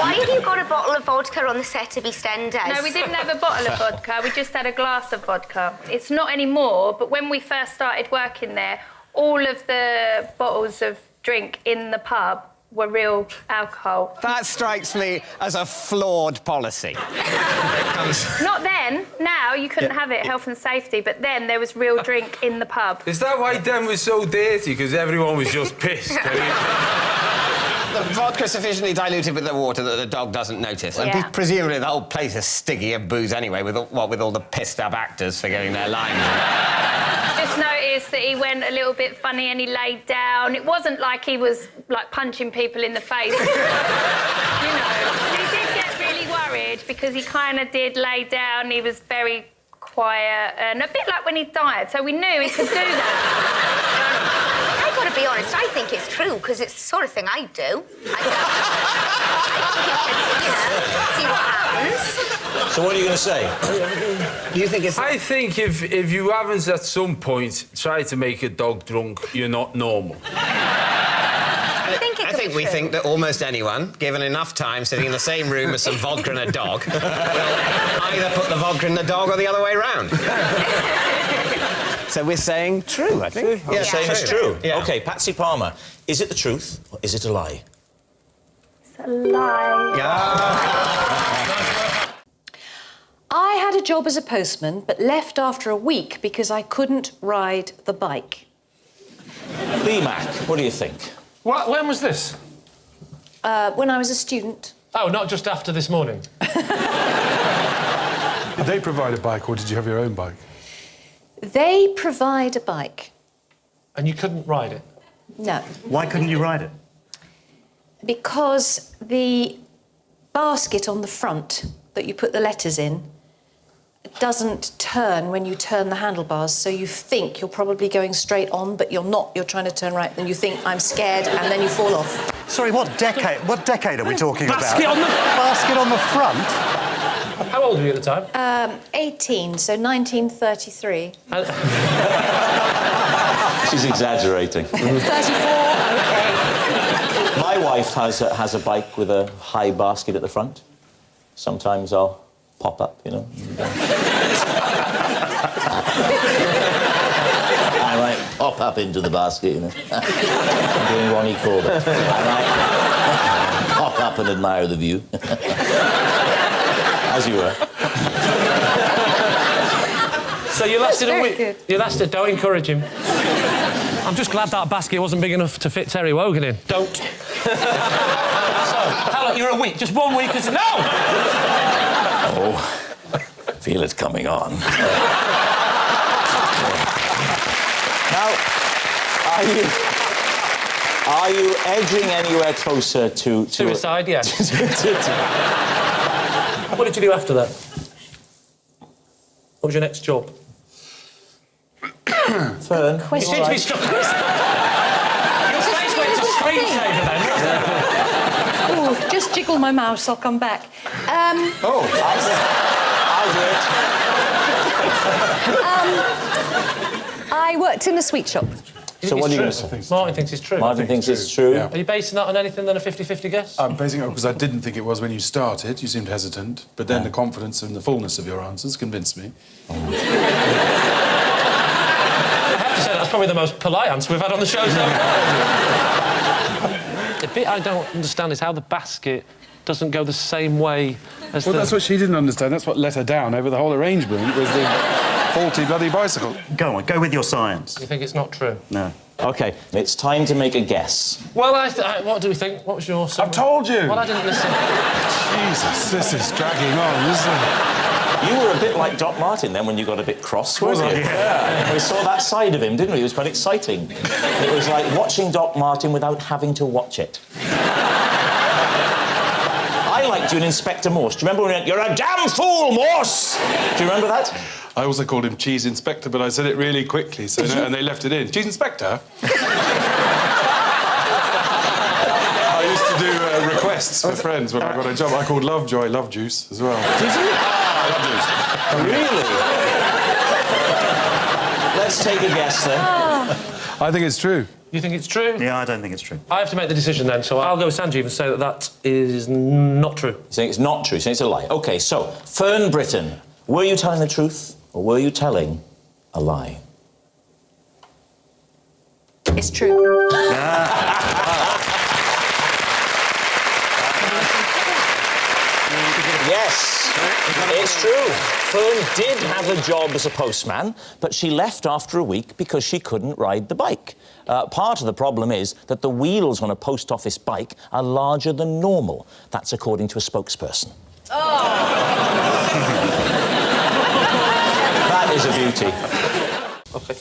Why have you got a bottle of vodka on the set of EastEnders? No, we didn't have a bottle of vodka. We just had a glass of vodka. It's not anymore, but when we first started working there, all of the bottles of drink in the pub were real alcohol. That strikes me as a flawed policy. Not then. Now you couldn't have it, health and safety, but then there was real drink in the pub. Is that why Den was so dirty? Because everyone was just pissed. The vodka sufficiently diluted with the water that the dog doesn't notice. And Yeah. presumably the whole place is sticky of booze anyway, with all the pissed-up actors forgetting their lines. Just noticed that he went a little bit funny and he laid down. It wasn't like he was, like, punching people in the face. You know, he did get really worried because he kind of did lay down. He was very quiet and a bit like when he died, so we knew he could do that. I've got to be honest, I think it's true, because it's the sort of thing I'd do. I think see what happens. So what are you going to say? Do you think it's... I think if you haven't at some point tried to make a dog drunk, you're not normal. I think we think that almost anyone, given enough time sitting in the same room with some vodka and a dog, will either put the vodka in the dog or the other way round. So we're saying true, I think. You're saying it's true? Yeah. OK, Patsy Palmer, is it the truth or is it a lie? It's a lie. I had a job as a postman, but left after a week because I couldn't ride the bike. Lee Mack, what do you think? What? When was this? When I was a student. Oh, not just after this morning? Did they provide a bike or did you have your own bike? They provide a bike. And you couldn't ride it? No. Why couldn't you ride it? Because the basket on the front that you put the letters in doesn't turn when you turn the handlebars, so you think you're probably going straight on, but you're not. You're trying to turn right, and you think, I'm scared, and then you fall off. Sorry, what decade are we talking Basket about? on the... Basket on the front? How old were you at the time? 18, so 1933. She's exaggerating. 34, OK. My wife has a bike with a high basket at the front. Sometimes I'll pop up, you know. I might pop up into the basket, you know. I'm doing Ronnie Corbett. I might pop up and admire the view. As you were. So you lasted a week. Good. You lasted. Don't encourage him. I'm just glad that basket wasn't big enough to fit Terry Wogan in. Don't. So, how long? You're a week. Just 1 week. No. Oh, feel it coming on. Now, Are you edging anywhere closer to... Suicide, yes. What did you do after that? What was your next job? Fern? You seem to be struck. Your face went to screensaver then. Oh, just jiggle my mouse, I'll come back. I'll do it. I worked in a sweet shop. So what are you going to say? Martin thinks it's true. Martin thinks it's true. Yeah. Are you basing that on anything than a 50-50 guess? I'm basing it because I didn't think it was when you started. You seemed hesitant, but then the confidence and the fullness of your answers convinced me. I have to say, that's probably the most polite answer we've had on the show so far. The bit I don't understand is how the basket doesn't go the same way as Well, that's what she didn't understand. That's what let her down over the whole arrangement, was the faulty bloody bicycle. Go on, go with your science. You think it's not true? No. OK, it's time to make a guess. Well, what do we think? What was your... I've told you! Well, I didn't listen. Jesus, this is dragging on, isn't it? You were a bit like Doc Martin then when you got a bit cross, wasn't you? Yeah. We saw that side of him, didn't we? It was quite exciting. It was like watching Doc Martin without having to watch it. I liked you in Inspector Morse. Do you remember when you went, "You're a damn fool, Morse"? Do you remember that? I also called him Cheese Inspector, but I said it really quickly, so and they left it in. Cheese Inspector? I used to do requests for friends when I got a job. I called Lovejoy Love Juice as well. Did you? Love Juice. Really? Let's take a guess then. I think it's true. You think it's true? Yeah, I don't think it's true. I have to make the decision then, so I'll go with Sanjeev and say that that is not true. You think it's not true? You think it's a lie? OK, so, Fern Britton, were you telling the truth or were you telling a lie? It's true. Yes, it's true. Fern did have a job as a postman, but she left after a week because she couldn't ride the bike. Part of the problem is that the wheels on a post office bike are larger than normal. That's according to a spokesperson. That is a beauty. OK.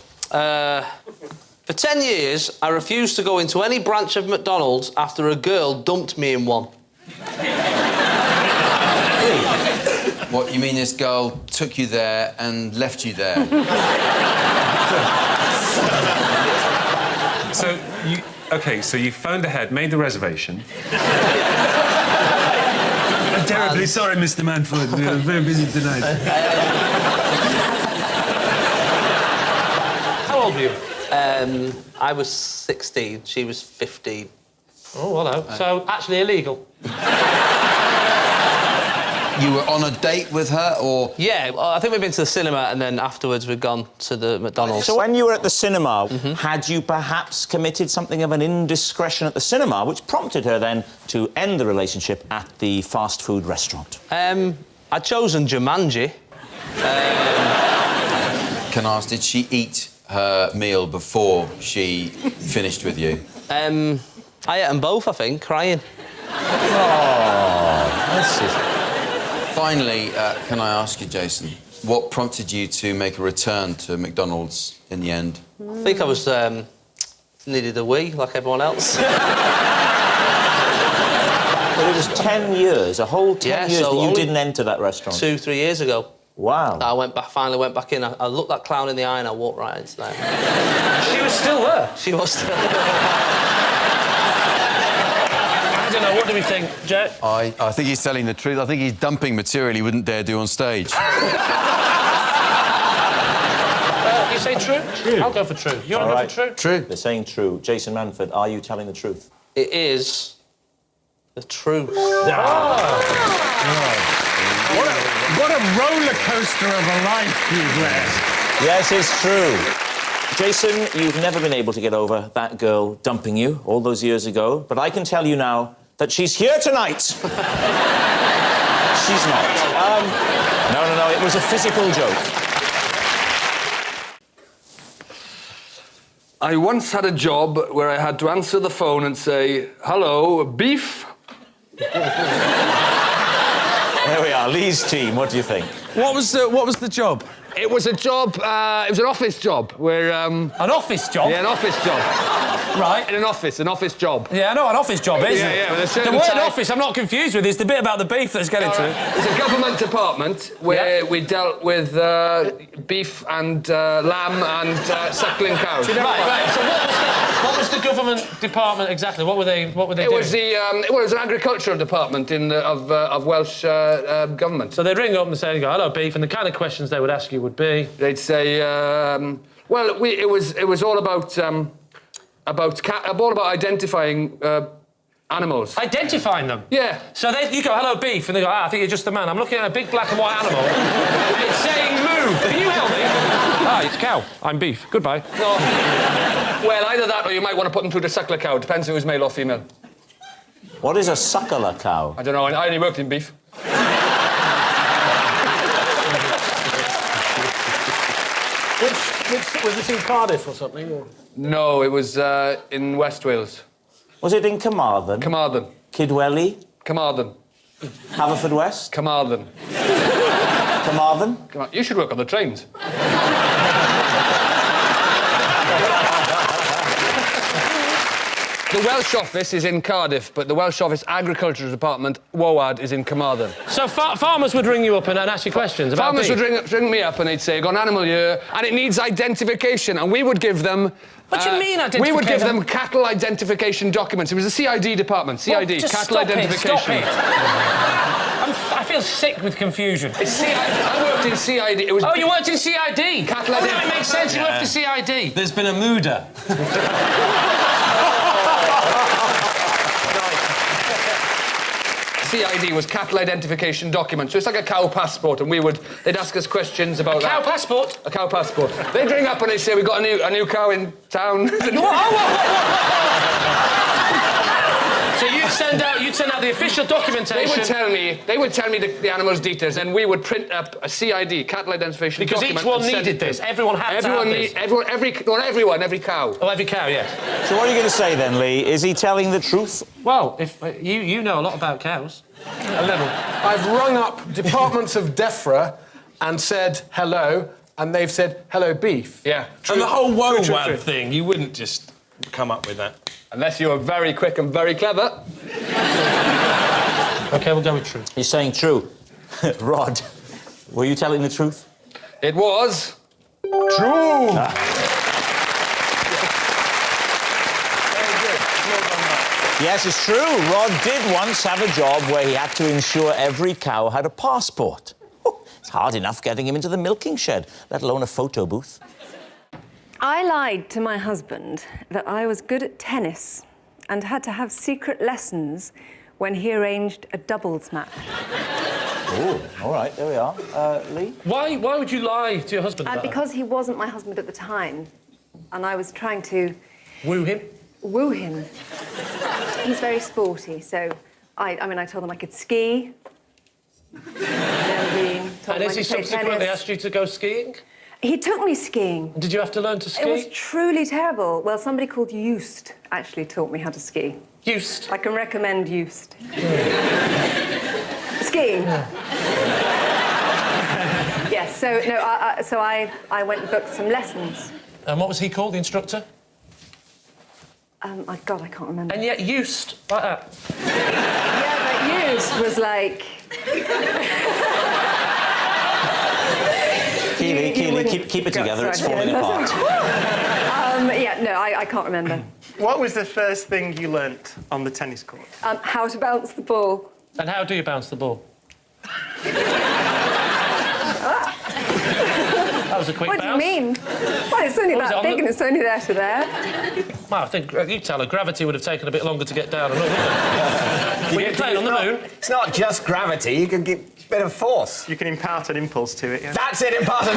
For 10 years, I refused to go into any branch of McDonald's after a girl dumped me in one. What, you mean this girl took you there and left you there? So, so you phoned ahead, made the reservation. I'm terribly sorry, Mr. Manford. I'm very busy tonight. How old were you? I was 16, she was 15. Oh, hello. So, actually illegal? You were on a date with her, or...? Yeah, well, I think we've been to the cinema and then afterwards we've gone to the McDonald's. So when you were at the cinema, had you perhaps committed something of an indiscretion at the cinema which prompted her then to end the relationship at the fast food restaurant? I'd chosen Jumanji. Can I ask, did she eat her meal before she finished with you? I ate them both, I think, crying. Oh, that's just... Finally, can I ask you, Jason, what prompted you to make a return to McDonald's in the end? I think I was needed a wee, like everyone else. But it was 10 years, a whole 10 years so that you didn't enter that restaurant. 2-3 years ago. Wow. I finally went back in. I looked that clown in the eye and I walked right into that. She was still there? She was still there. I don't know, what do we think, Joe? I think he's telling the truth. I think he's dumping material he wouldn't dare do on stage. You say true? True. I'll go for true. You want to go for true? True. They're saying true. Jason Manford, are you telling the truth? It is the truth. What a roller coaster of a life you've led. Yes, it's true. Jason, you've never been able to get over that girl dumping you all those years ago, but I can tell you now that she's here tonight. She's not. No, it was a physical joke. I once had a job where I had to answer the phone and say, "Hello, beef?" There we are, Lee's team. What do you think? What was the job? It was a job, it was an office job where... An office job? Yeah, an office job. Right. In an office job. Yeah, I know what an office job is. Yeah. The word office I'm not confused with is the bit about the beef that's getting to it. It's a government department where we dealt with beef and lamb and suckling cows. Right. So what was the government department exactly? What were they It doing? was it was an agricultural department of Welsh government. So they'd ring up and say, hello, beef, and the kind of questions they would ask you would be? They'd say, it was all about identifying animals. Identifying them? Yeah. So you go, hello, beef, and they go, I think you're just a man. I'm looking at a big black and white animal. It's saying move. Can you help me? It's cow. I'm beef. Goodbye. No. Well, either that or you might want to put them through the suckler cow. Depends if it was male or female. What is a suckler cow? I don't know. I only worked in beef. Was this in Cardiff or something? Or? No, it was in West Wales. Was it in Carmarthen? Carmarthen. Kidwelly? Carmarthen. Haverfordwest? Carmarthen. Carmarthen? You should work on the trains. The Welsh office is in Cardiff, but the Welsh office agriculture department, WOAD, is in Carmarthen. So farmers would ring you up and ask you questions about Farmers beef? would ring me up and they'd say, I've got an animal here, and it needs identification, and we would give them... What do you mean identification? We would give them cattle identification documents. It was the CID department, CID, cattle identification. Stop it. I feel sick with confusion. I worked in CID. It was you worked in CID? Cattle now it makes sense, you worked for CID. There's been a mooder. CID was cattle identification document, so it's like a cow passport, and they'd ask us questions about Cow passport? A cow passport. They'd ring up and they'd say, we've got a new cow in town. So you'd send out the official documentation. They would tell me the animal's details, and we would print up a CID, cattle identification document. Because each one needed this. Everyone had to have this. Every cow. Oh, every cow, yes. So what are you going to say then, Lee? Is he telling the truth? Well, if you know a lot about cows. A little. I've rung up departments of DEFRA and said hello, and they've said hello, beef. Yeah. True. And the whole WOAD thing, you wouldn't just come up with that. Unless you were very quick and very clever. OK, we'll go with true. He's saying true. Rod, were you telling the truth? It was... True! Yes, it's true. Rod did once have a job where he had to ensure every cow had a passport. It's hard enough getting him into the milking shed, let alone a photo booth. I lied to my husband that I was good at tennis and had to have secret lessons when he arranged a doubles match. Oh, all right, there we are. Lee? Why would you lie to your husband about Because he wasn't my husband at the time, and I was trying to... Woo him? Woo him. He's very sporty, so I told him I could ski. And has he subsequently asked you to go skiing? He took me skiing. Did you have to learn to ski? It was truly terrible. Well, somebody called Eust actually taught me how to ski. Eust? I can recommend Eust. Skiing. Yes, so, no, I went and booked some lessons. And what was he called, the instructor? My God, I can't remember. And yet Eust, like that. Yeah, but Eust was like... Keely, keep it together, it's falling apart. I can't remember. What was the first thing you learnt on the tennis court? How to bounce the ball. And how do you bounce the ball? That was a quick bounce. What do you mean? Well, it's only that big and it's only there to there. Well, I think you tell her gravity would have taken a bit longer to get down and up, wouldn't it? When you're playing on the moon. It's not just gravity, you can give a bit of force. You can impart an impulse to it, yeah. That's it, impart an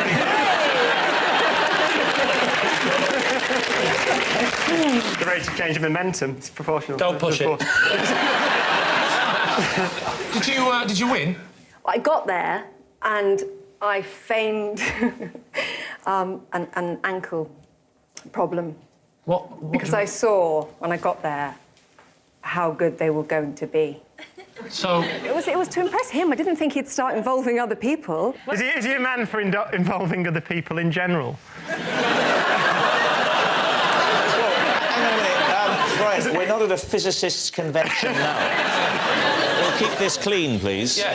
The rate of change of momentum is proportional. Don't push it. Did you win? I got there and I feigned an ankle problem. What because I saw when I got there how good they were going to be. So... It was to impress him. I didn't think he'd start involving other people. Is he a man for involving other people in general? Right, we're not at a physicists' convention now. We'll keep this clean, please. Yeah.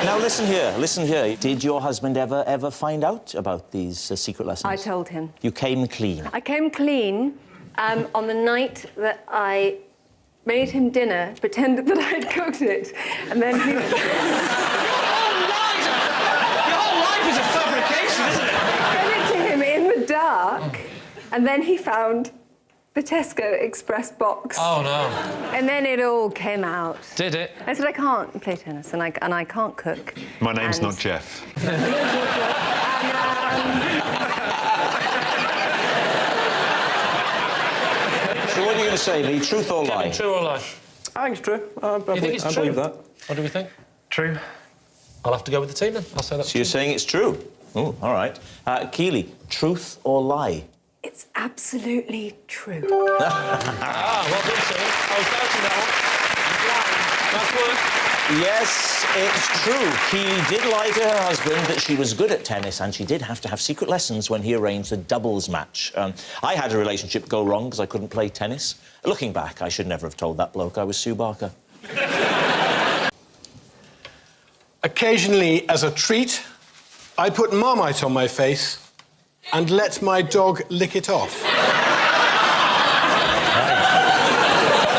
Now, listen here. Did your husband ever find out about these secret lessons? I told him. You came clean? I came clean on the night that I made him dinner, pretended that I'd cooked it, and then he... Your whole life is a fabrication, isn't it? I sent it to him in the dark, and then he found the Tesco Express box. Oh, no. And then it all came out. Did it? I said, I can't play tennis, and I can't cook. My name's not Jeff. So what are you going to say, Lee? Truth or lie? True or lie? I think it's true. I believe that. What do we think? True. I'll have to go with the team then. I'll say that. So you're saying it's true? Oh, all right. Keely, truth or lie? It's absolutely true. Well done, Sue. I was doubting that one. Nice work. Yes, it's true. Keely did lie to her husband that she was good at tennis, and she did have to have secret lessons when he arranged a doubles match. I had a relationship go wrong because I couldn't play tennis. Looking back, I should never have told that bloke I was Sue Barker. Occasionally, as a treat, I put Marmite on my face and let my dog lick it off.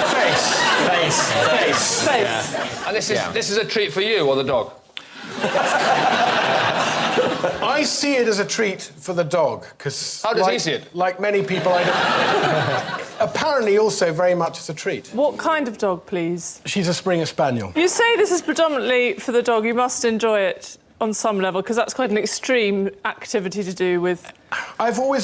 Face. Yeah. And this is a treat for you or the dog? I see it as a treat for the dog, because... How does he see it? Like many people, I don't... Apparently also very much as a treat. What kind of dog, please? She's a Springer Spaniel. You say this is predominantly for the dog. You must enjoy it on some level, because that's quite an extreme activity to do with...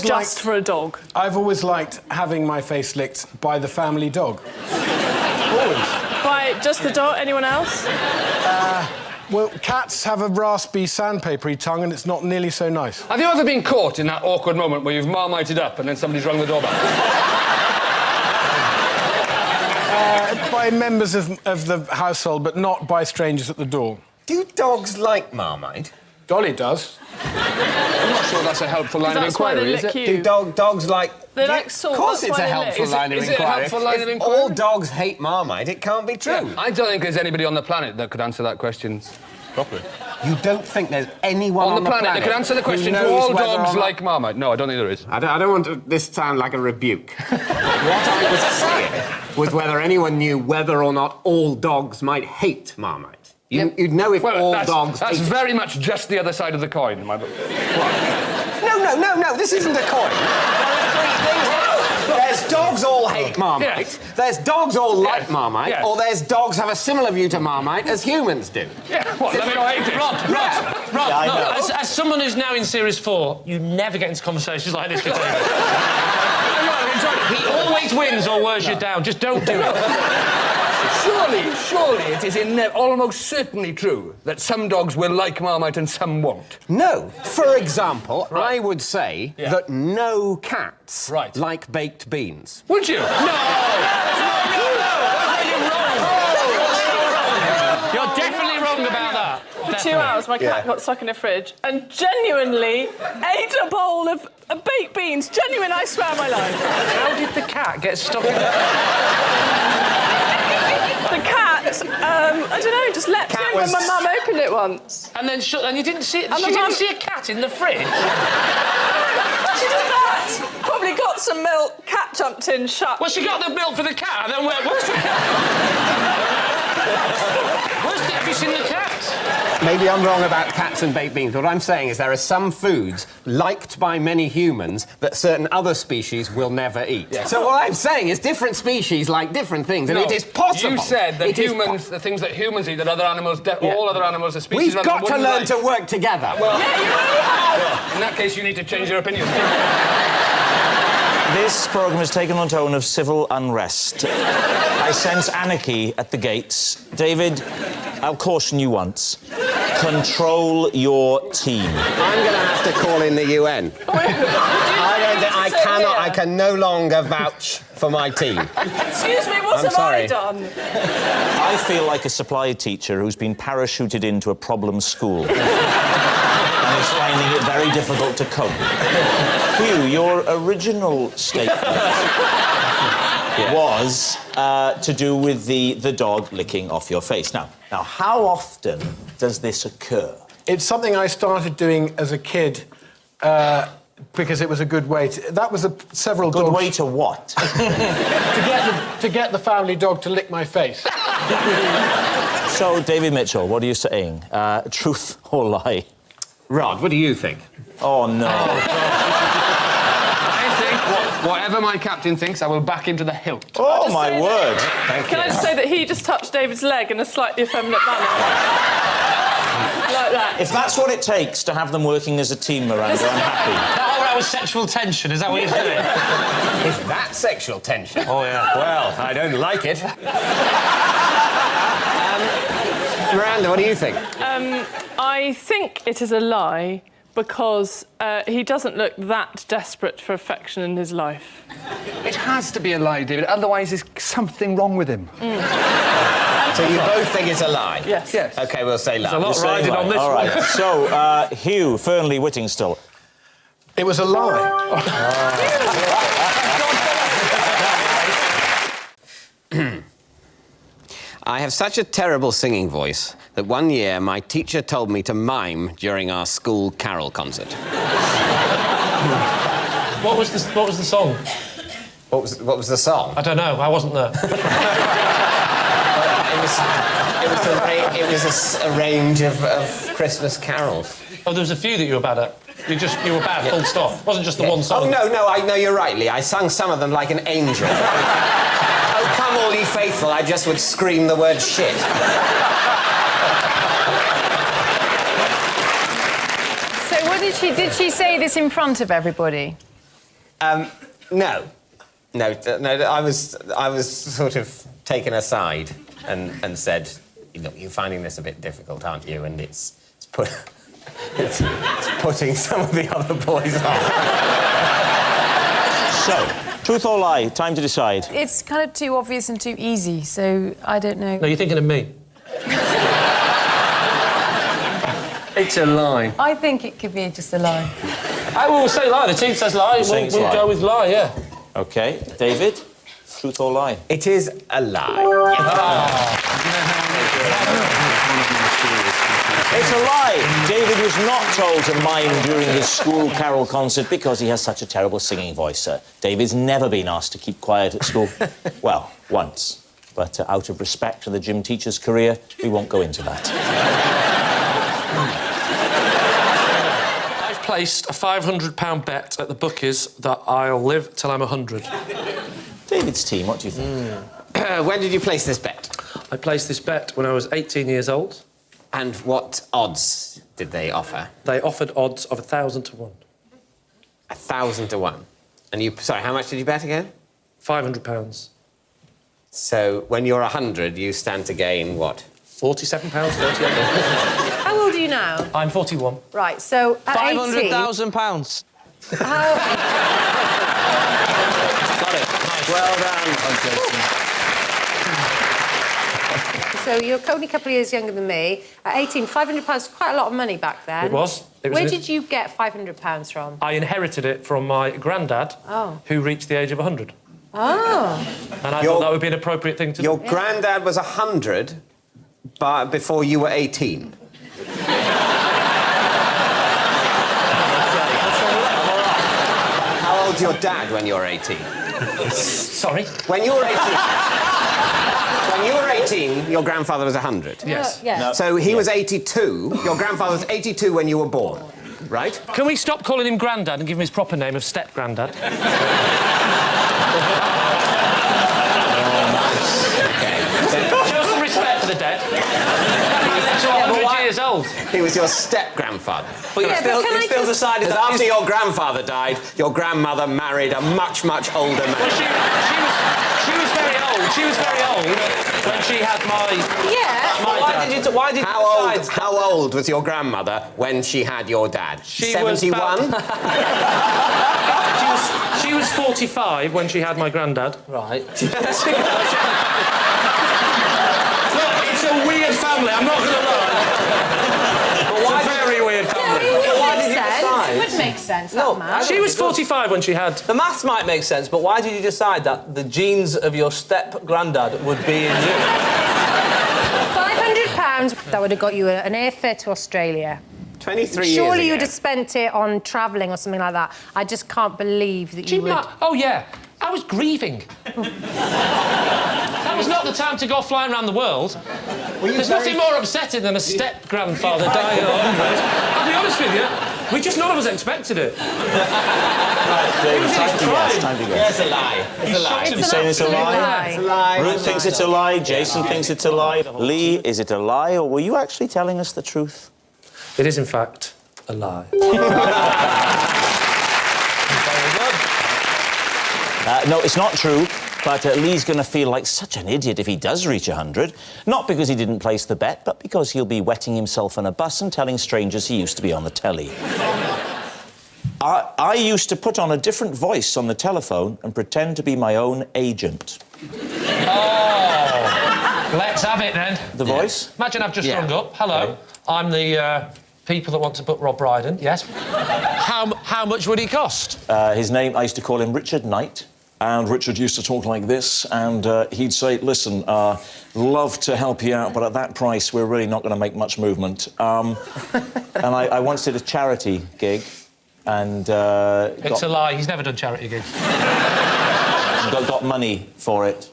Just for a dog. I've always liked having my face licked by the family dog. Always. By just the dog? Anyone else? Well, cats have a raspy, sandpapery tongue, and it's not nearly so nice. Have you ever been caught in that awkward moment where you've marmited up and then somebody's rung the doorbell? By members of the household, but not by strangers at the door. Do dogs like Marmite? Dolly does. I'm not sure that's a helpful line of inquiry, is it? Do dogs like... They like salt. Of course it's a helpful line of inquiry. Is it a helpful line of If inquiry? all dogs hate Marmite, it can't be true. Yeah, I don't think there's anybody on the planet that could answer that question properly. You don't think there's anyone on the planet that could answer the question, do all dogs like Marmite? No, I don't think there is. I don't want this to sound like a rebuke. What I was saying was whether anyone knew whether or not all dogs might hate Marmite. You'd know if all dogs... That's very much just the other side of the coin in my book. No, this isn't a coin. There are three things. There's dogs all hate Marmite, Yes. there's dogs all like Marmite, Yes. or there's dogs have a similar view to Marmite as humans do. Yeah, what, let me know hate it? Rob, as someone who's now in Series 4, you never get into conversations like this with David. He always wins or wears you down. Just don't do it. Surely it is almost certainly true that some dogs will like Marmite and some won't. No. For example, I would say that no cats like baked beans. Would you? You're definitely wrong about that. For 2 hours, my cat got stuck in a fridge and genuinely ate a bowl of baked beans. Genuine, I swear on my life. How did the cat get stuck in the... The cat, I don't know, just leapt in when my mum opened it once. And then and you didn't see it? And She didn't see a cat in the fridge? She did that! Probably got some milk, cat jumped in, shut. Well, she got the milk for the cat, and then where's the cat? Have you seen the cat? Maybe I'm wrong about cats and baked beans. What I'm saying is there are some foods liked by many humans that certain other species will never eat. Yeah. So what I'm saying is different species like different things, and it is possible. You said that the things that humans eat, that other animals, all other animals, are species... We've got to learn to work together. Well, yeah, you really have! In that case, you need to change your opinion. This programme has taken on tone of civil unrest. I sense anarchy at the gates. David, I'll caution you once. Control your team. I'm going to have to call in the UN. I can no longer vouch for for my team. Excuse me, what I'm have sorry. I done? I feel like a supply teacher who's been parachuted into a problem school and is finding it very difficult to cope. Hugh, your original statement was to do with the dog licking off your face. Now, how often does this occur? It's something I started doing as a kid because it was a good way to... That was several Good dogs... way to what? to get the family dog to lick my face. So, David Mitchell, what are you saying? Truth or lie? Rod, what do you think? Oh, no. I think whatever my captain thinks, I will back him to the hilt. Oh, my word. Can I just say that he just touched David's leg in a slightly effeminate manner? Like that. If that's what it takes to have them working as a team, Miranda, I'm happy. That all was sexual tension, is that what you're doing? Is that sexual tension? Oh, yeah. Well, I don't like it. Miranda, what do you think? I think it is a lie because he doesn't look that desperate for affection in his life. It has to be a lie, David, otherwise there's something wrong with him. So you both think it's a lie? Yes. Yes. OK, we'll say lie. There's a lot riding on this All one. right. So, Hugh Fernley-Whittingstall. It was a lie. I have such a terrible singing voice that one year my teacher told me to mime during our school carol concert. What was the song? What was the song? I don't know. I wasn't there. It was a range of Christmas carols. Oh, there was a few that you were bad at. You were bad, full stop. It wasn't just the one song. Oh, no, I know you're right, Lee. I sung some of them like an angel. Oh, come all ye faithful, I just would scream the word shit. So what did she say this in front of everybody? No, I was sort of taken aside and said, look, you're finding this a bit difficult, aren't you? And it's putting some of the other boys off. So, truth or lie? Time to decide. It's kind of too obvious and too easy, so I don't know. No, you're thinking of me. It's a lie. I think it could be just a lie. I will say lie. The team says lie. We'll go with lie, yeah. OK. David, truth or lie? It is a lie. It's a lie. David was not told to mime during his school carol concert because he has such a terrible singing voice. David's never been asked to keep quiet at school. Well, once. But out of respect for the gym teacher's career, we won't go into that. I've placed a £500 bet at the bookies that I'll live till I'm 100. David's team, what do you think? When did you place this bet? I placed this bet when I was 18 years old. And what odds did they offer? They offered odds of 1,000 to 1. 1,000 to 1. And you... Sorry, how much did you bet again? £500. So when you're 100, you stand to gain what? £47, 38. How old are you now? I'm 41. Right, so at 18... £500,000. How... Got it. Nice. Well done. So you're only a couple of years younger than me. At 18, £500 was quite a lot of money back then. It was. Where did you get £500 from? I inherited it from my granddad, who reached the age of 100. Oh. And I thought that would be an appropriate thing to do. Your granddad was 100 before you were 18. How old's your dad when you're 18? Sorry? When you were 18... When you were 18, your grandfather was 100. Yes. Yeah. No. So he was 82. Your grandfather was 82 when you were born, right? Can we stop calling him Grandad and give him his proper name of step-granddad? Oh, nice. OK. Show some respect for the dead. He's 100 years old. He was your step-grandfather. But you still decided that after your grandfather died, your grandmother married a much, much older man. Well, she was very old. She was very old when she had my... Yeah. My Why dad. did you decide... How old was your grandmother when she had your dad? She 71? She was 45 when she had my granddad. Right. Look, it's a weird family, I'm not going to lie. It's a very weird family. Why did you decide? It would make sense, that math. She was 45 when she had... The maths might make sense, but why did you decide that the genes of your step-granddad would be in you? £500, that would have got you an airfare to Australia. 23 years Surely ago. you'd have spent it on travelling or something like that. I just can't believe that you would... Oh, yeah. I was grieving. That was not the time to go flying around the world. There's nothing more upsetting than a step-grandfather dying at 100. I'll be honest with you, none of us expected it. Right, David, time to guess. Yeah, it's a lie. It's a lie. You're saying it's a lie? It's a lie. Ruth thinks it's a lie. Jason thinks it's a lie. Lee, is it a lie, or were you actually telling us the truth? It is, in fact, a lie. No, it's not true, but Lee's going to feel like such an idiot if he does reach 100. Not because he didn't place the bet, but because he'll be wetting himself on a bus and telling strangers he used to be on the telly. I used to put on a different voice on the telephone and pretend to be my own agent. Oh! Let's have it, then. The voice? Imagine I've just rung up. Hello, okay. I'm the people that want to book Rob Brydon, yes. How much would he cost? His name, I used to call him Richard Knight. And Richard used to talk like this, and he'd say, listen, love to help you out, but at that price, we're really not going to make much movement. And I once did a charity gig, and... It's a lie, he's never done charity gigs. got money for it,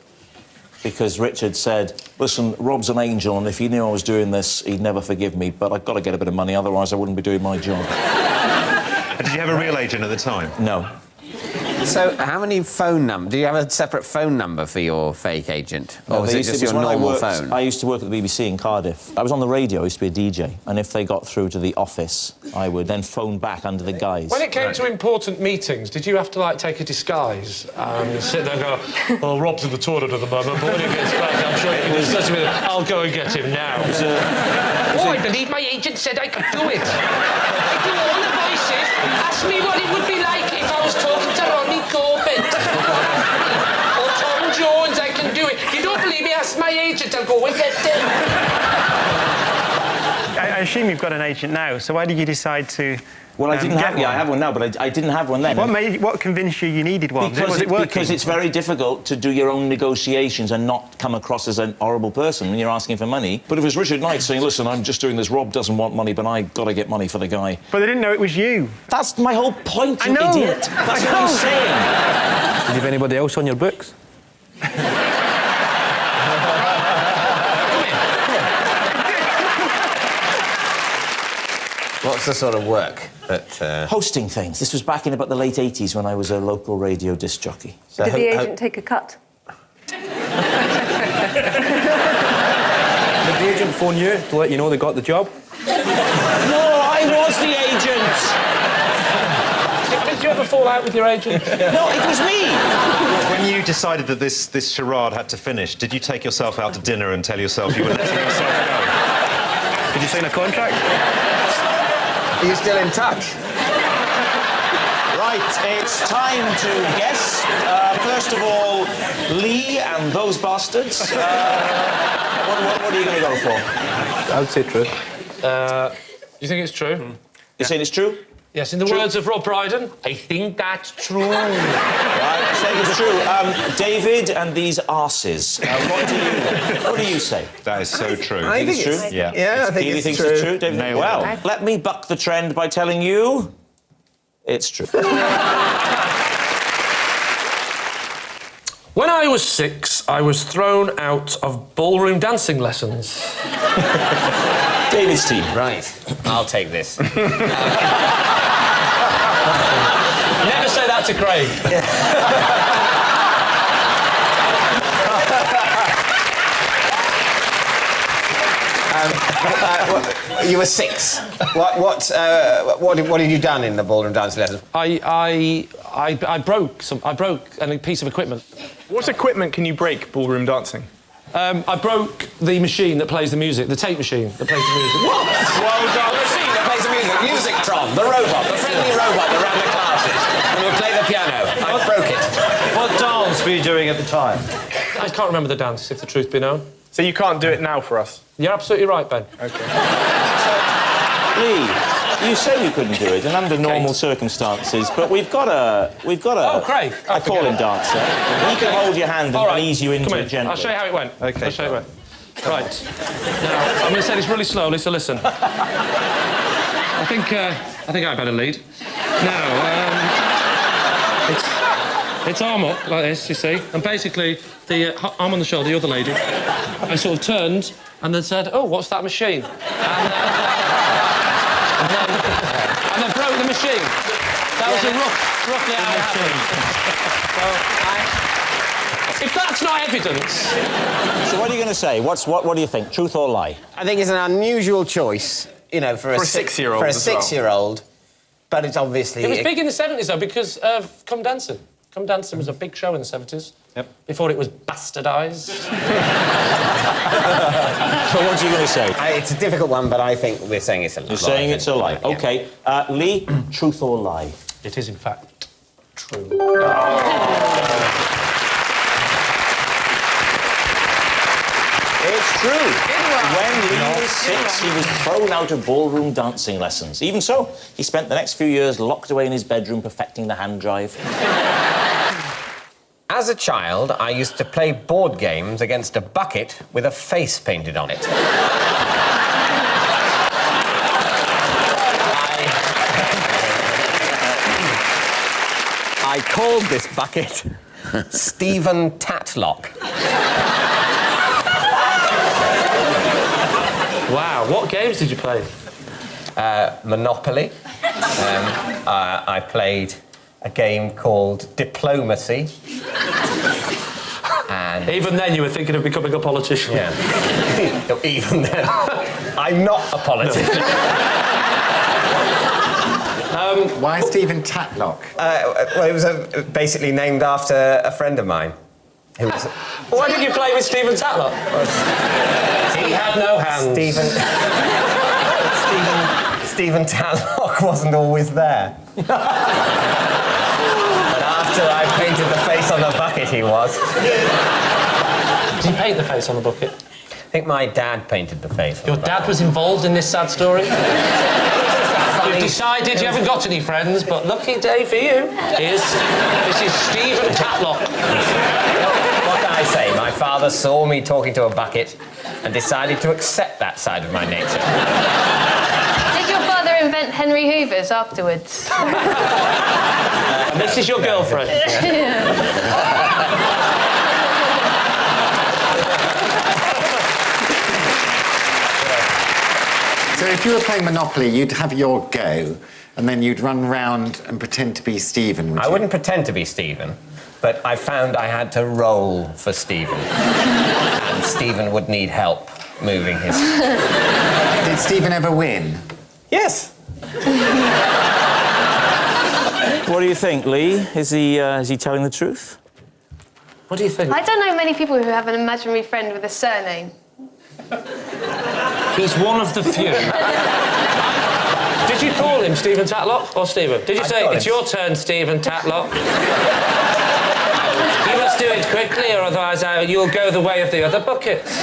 because Richard said, listen, Rob's an angel, and if he knew I was doing this, he'd never forgive me, but I've got to get a bit of money, otherwise I wouldn't be doing my job. Did you have a real agent at the time? No. So, how many phone numbers? Do you have a separate phone number for your fake agent? Or was it just your normal phone? I used to work at the BBC in Cardiff. I was on the radio, I used to be a DJ, and if they got through to the office, I would then phone back under the guise. When it came to important meetings, did you have to, like, take a disguise and sit there and go, well, Rob's in the toilet at the moment, but when he gets back, I'm sure he can discuss with him. I'll go and get him now. I believe my agent said I could do it. I do all the voices. Ask me what it would be like if I was talking to Ronnie Corbett. Or Tom Jones, I can do it. You don't believe me? Ask my agent. I'll go and get him. I assume you've got an agent now, so why did you decide to... Well, I didn't have one. Yeah, I have one now, but I didn't have one then. What convinced you you needed one? Was it working? Because it's very difficult to do your own negotiations and not come across as an horrible person when you're asking for money. But if it was Richard Knight saying, listen, I'm just doing this, Rob doesn't want money, but I got to get money for the guy. But they didn't know it was you. That's my whole point, you idiot. That's what I'm saying. Did you have anybody else on your books? What's the sort of work that... Hosting things. This was back in about the late 80s when I was a local radio disc jockey. So did the agent take a cut? Did the agent phone you to let you know they got the job? No, I was the agent! Did you ever fall out with your agent? No, it was me! When you decided that this charade had to finish, did you take yourself out to dinner and tell yourself you were letting yourself go? Did you sign a contract? Are you still in touch? Right, it's time to guess. First of all, Lee and those bastards. What are you going to go for? I would say true. You think it's true? You're saying it's true? Yes, in the words of Rob Brydon, I think that's true. Right, saying it's true. David and these arses. What do you say? That is so true. I think it's true. Yeah. Yeah, I think Keely it's thinks true. it's true. David, Nailed it. well, let me buck the trend by telling you it's true. When I was 6, I was thrown out of ballroom dancing lessons. David's team. Right, I'll take this. Never say that to Craig. You were 6. What have you done in the ballroom dancing lessons? I broke a piece of equipment. What equipment can you break ballroom dancing? I broke the machine that plays the music, the tape machine that plays the music. What? Well done. The machine that plays the music, Musictron, the robot, the friendly robot that ran the classes and would play the piano. I broke it. What dance were you doing at the time? I can't remember the dance, if the truth be known. So you can't do it now for us? You're absolutely right, Ben. OK. Lee, you said you couldn't do it, and under normal circumstances, but we've got a. Oh, Craig. I call him dancer. He can hold your hand and ease you into it gently. I'll show you how it went. OK. I'll show you how it went. Right. Now, I'm going to say this really slowly, so listen. I think I better lead. Now, it's arm up, like this, you see, and basically, the arm on the shoulder, the other lady, I sort of turned and then said, oh, what's that machine? And then broke the machine. That was roughly how it happened. If that's not evidence... So what are you going to say? What do you think? Truth or lie? I think it's an unusual choice, you know, for a 6-year-old. For a 6-year-old, but it's obviously... It was big in the 70s, though, because of Come Dancing. Come Dancing was a big show in the 70s. Yep. Before it was bastardised. So what are you going to say? It's a difficult one, but I think we're saying it's a lie. You're saying it's a lie. OK. Lee, truth or lie? It is, in fact, true. It's true. When Lee was 6, he was thrown out of ballroom dancing lessons. Even so, he spent the next few years locked away in his bedroom perfecting the hand drive. As a child, I used to play board games against a bucket with a face painted on it. I called this bucket Stephen Tatlock. Wow, what games did you play? Monopoly. I played a game called Diplomacy. And even then, you were thinking of becoming a politician. Yeah. Even then, I'm not a politician. Why Stephen Tatlock? Well, it was basically named after a friend of mine. Who was... Why did you play with Stephen Tatlock? He had no hands. Stephen Tatlock wasn't always there. But after I painted the face on the bucket, he was. Did you paint the face on the bucket? I think my dad painted the face. Your dad was involved in this sad story? You've decided you haven't got any friends, but lucky day for you is this is Stephen Tatlock. What can I say? My father saw me talking to a bucket and decided to accept that side of my nature. Did your father invent Henry Hoovers afterwards? And this is your girlfriend. So if you were playing Monopoly, you'd have your go, and then you'd run round and pretend to be Stephen, I wouldn't pretend to be Stephen, but I found I had to roll for Stephen. And Stephen would need help moving his... Did Stephen ever win? Yes. What do you think, Lee? Is he telling the truth? What do you think? I don't know many people who have an imaginary friend with a surname. He's one of the few. Did you call him Stephen Tatlock or Stephen? Did you say, it's your turn, Stephen Tatlock? You must do it quickly, or otherwise you'll go the way of the other buckets.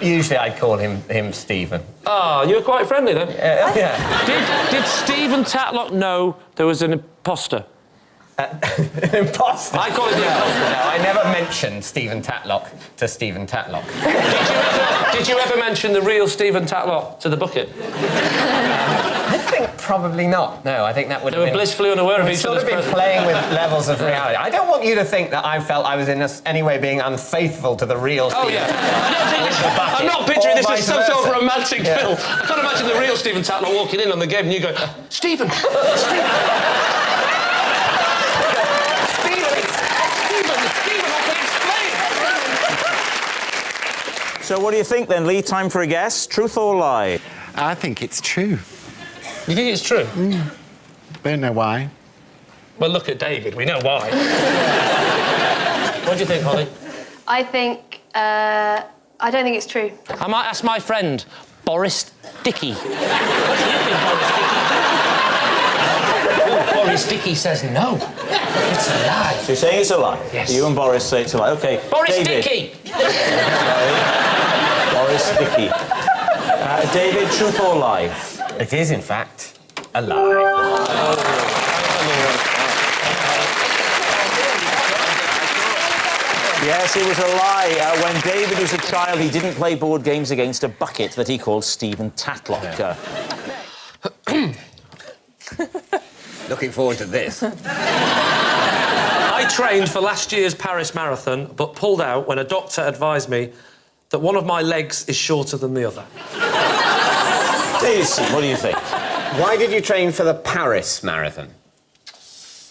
Usually I'd call him Stephen. Oh, you were quite friendly then. Yeah. Did Stephen Tatlock know there was an imposter? An imposter? I call it the imposter. No, I never mentioned Stephen Tatlock to Stephen Tatlock. Did you ever mention the real Stephen Tatlock to the bucket? I think probably not. No, I think that would have been... They were blissfully unaware of each other's presence. We've sort of been playing with levels of reality. I don't want you to think that I felt I was in any way being unfaithful to the real Stephen. Oh, yeah. I'm not picturing this as some sort of romantic film. I can't imagine the real Stephen Tatlock walking in on the game and you go, Stephen! So what do you think then, Lee? Time for a guess. Truth or lie? I think it's true. You think it's true? Don't know why. Well, look at David. We know why. What do you think, Holly? I think, I don't think it's true. I might ask my friend, Boris Dickey. What do you think, Boris Dickey? Boris Dickey says no. It's a lie. So you're saying it's a lie? Yes. You and Boris say it's a lie. OK, Boris David. Dickey! Boris Dickey. David, truth or lie? It is, in fact, a lie. Yes, it was a lie. When David was a child, he didn't play board games against a bucket that he called Stephen Tatlock. Looking forward to this. I trained for last year's Paris Marathon, but pulled out when a doctor advised me that one of my legs is shorter than the other. Daisy, what do you think? Why did you train for the Paris Marathon?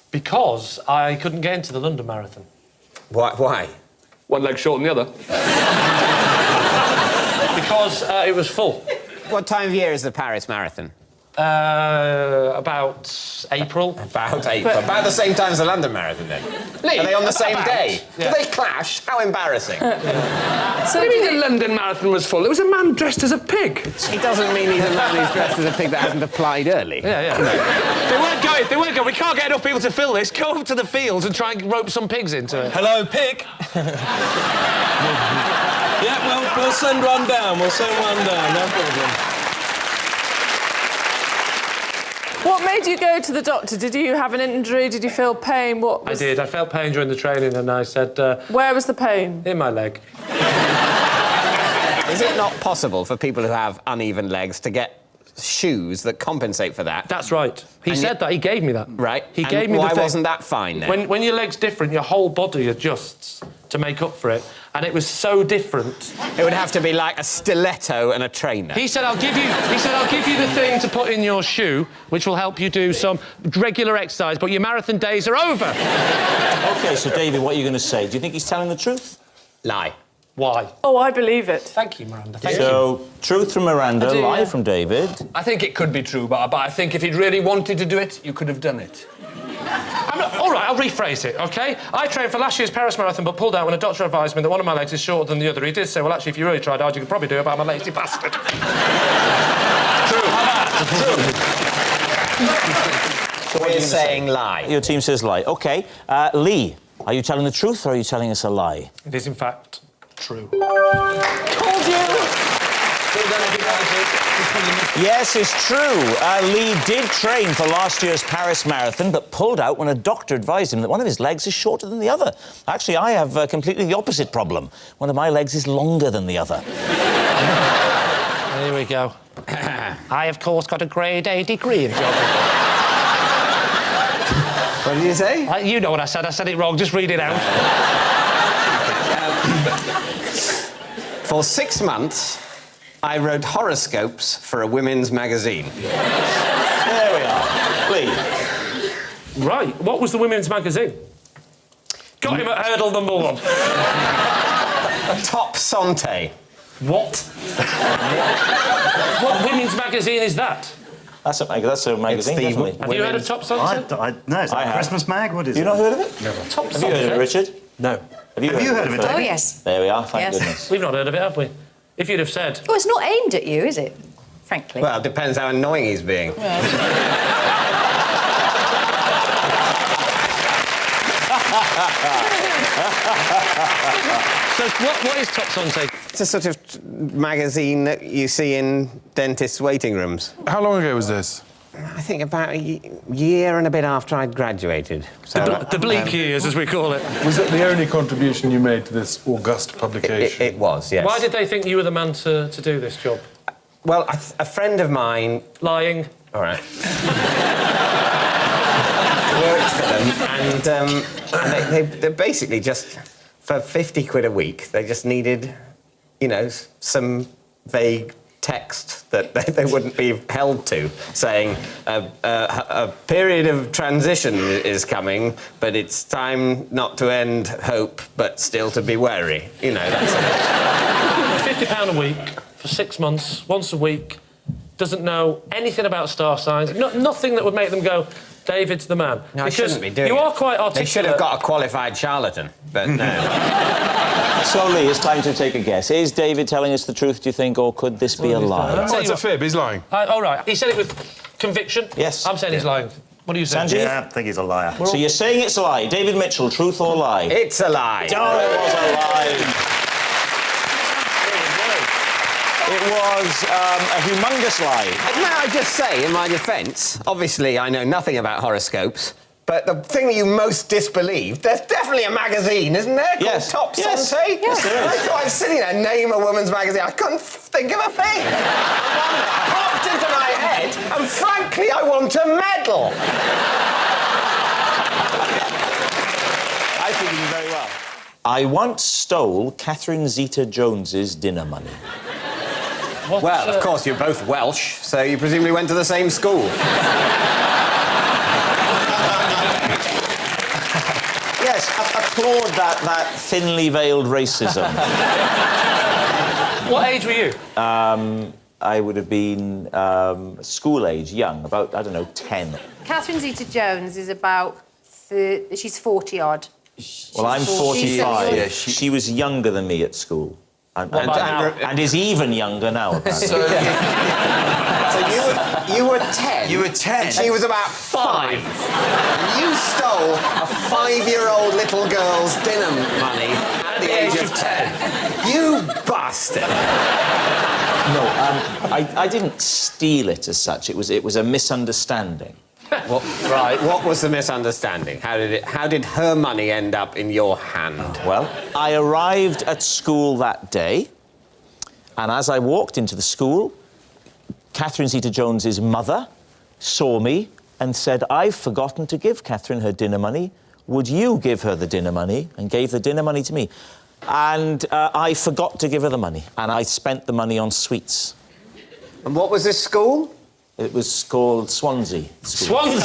Because I couldn't get into the London Marathon. Why? One leg shorter than the other. Because it was full. What time of year is the Paris Marathon? About April. About the same time as the London Marathon, then? Lee, are they on the same day? Yeah. Do they clash? How embarrassing. So what do you mean the London Marathon was full? It was a man dressed as a pig. He doesn't mean he's a man who's dressed as a pig that hasn't applied early. Yeah. They weren't going. We can't get enough people to fill this. Go up to the fields and try and rope some pigs into it. Hello, pig. Yeah, well, we'll send one down. No problem. What made you go to the doctor? Did you have an injury? Did you feel pain? I did. I felt pain during the training and I said... Where was the pain? In my leg. Is it not possible for people who have uneven legs to get shoes that compensate for that? That's right. He said that. He gave me that. Right. He gave me why the thing. wasn't that fine, then? When your leg's different, your whole body adjusts to make up for it. And it was so different. It would have to be like a stiletto and a trainer. He said, I'll give you the thing to put in your shoe, which will help you do some regular exercise, but your marathon days are over. OK, so, David, what are you going to say? Do you think he's telling the truth? Lie. Why? Oh, I believe it. Thank you, Miranda. So, truth from Miranda, lie from David. I think it could be true, but I think if he'd really wanted to do it, you could have done it. All right, I'll rephrase it, OK? I trained for last year's Paris Marathon, but pulled out when a doctor advised me that one of my legs is shorter than the other. He did say, well, actually, if you really tried hard, you could probably do it, but I'm a lazy bastard. So we're saying lie. Your team says lie. OK. Lee, are you telling the truth or are you telling us a lie? It is, in fact, true. Told you! Yes, it's true. Lee did train for last year's Paris Marathon, but pulled out when a doctor advised him that one of his legs is shorter than the other. Actually, I have completely the opposite problem. One of my legs is longer than the other. Here we go. I, of course, got a grade A degree in geography. What did you say? You know what I said. I said it wrong. Just read it out. For 6 months, I wrote horoscopes for a women's magazine. There we are. Lee. Right. What was the women's magazine? Got him at hurdle number 1. Top Sante. What? What women's magazine is that? That's a magazine, definitely. Have you heard of Top Sante? No, it's like a Christmas mag. What is it? You not heard of it? Never. Top Have you heard of it, Richard? No. Have you heard of it, David? Oh, yes. There we are, thank Yes. goodness. We've not heard of it, have we? If you'd have said... Well, it's not aimed at you, is it? Frankly. Well, it depends how annoying he's being. So what is Top Sante? It's a sort of magazine that you see in dentists' waiting rooms. How long ago was this? I think about a year and a bit after I'd graduated. So, The bleak years, as we call it. Was it the only contribution you made to this august publication? It was, yes. Why did they think you were the man to do this job? Well, a friend of mine... Lying. All right. worked for them, and they basically just, for 50 quid a week, they just needed, you know, some vague text that they wouldn't be held to, saying a period of transition is coming, but it's time not to end hope, but still to be wary. You know, that's £50 a week for 6 months, once a week, doesn't know anything about star signs, nothing that would make them go, David's the man. No, I because shouldn't be doing you it. are quite articulate. They should have got a qualified charlatan, but no. So, Lee, it's time to take a guess. Is David telling us the truth, do you think, or could this be a lie? Oh, it's a fib. He's lying. All right. He said it with conviction. Yes. I'm saying he's lying. What do you say? Sanjeev? Yeah, I think he's a liar. So you're saying it's a lie. David Mitchell, truth or lie? It's a lie. Oh, it was a lie. It was a humongous lie. May I just say, in my defence, obviously I know nothing about horoscopes, but the thing that you most disbelieved, there's definitely a magazine, isn't there? Yes. Called Top Yes. Santé? Yes, there is. I thought I was sitting there, name a woman's magazine. I couldn't think of a thing. It popped into my head, and frankly, I want a medal. I think you did very well. I once stole Catherine Zeta-Jones's dinner money. Well, of course, you're both Welsh, so you presumably went to the same school. Yes, applaud that thinly veiled racism. What age were you? I would have been school age, young, about, I don't know, 10. Catherine Zeta-Jones is about... she's 40-odd. Well, I'm 45. Yeah, she was younger than me at school. And is even younger now, apparently. So you were 10? You were 10. And she was about 5. And you stole a 5-year-old little girl's dinner money at the age of 10. You bastard. No, I didn't steal it as such. It was a misunderstanding. Right. What was the misunderstanding? How did her money end up in your hand? Well, I arrived at school that day, and as I walked into the school, Catherine Zeta-Jones's mother saw me and said, I've forgotten to give Catherine her dinner money. Would you give her the dinner money? And gave the dinner money to me. And I forgot to give her the money, and I spent the money on sweets. And what was this school? It was called Swansea School. Swansea?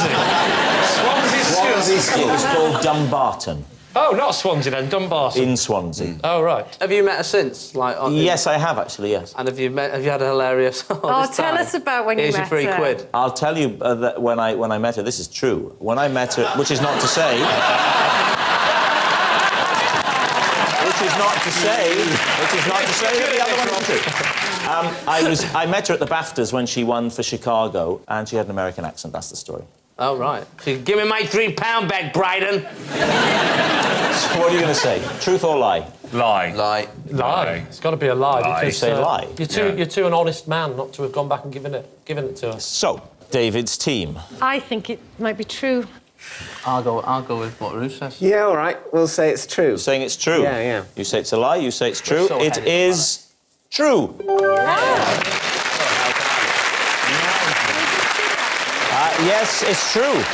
Swansea School? It was called Dumbarton. Oh, not Swansea then, Dumbarton. In Swansea. Oh, right. Have you met her since? Yes, I have, actually, yes. And have you had a hilarious... Oh, tell us about when you met her. Here's your £3. I'll tell you that when I met her, this is true. When I met her, which is not to say... which is not to say that the other one isn't true. I met her at the BAFTAs when she won for Chicago, and she had an American accent. That's the story. Oh, right. So give me my £3 back, Brydon. So what are you going to say? Truth or lie? Lie. Lie. It's got to be a lie. You Because, say lie. You're too an honest man not to have gone back and given it to us. So, David's team. I think it might be true. I'll go with what Ruth says. Yeah, all right. We'll say it's true. You're saying it's true? Yeah, yeah. You say it's a lie, you say it's true. So it is true. Yes, it's true.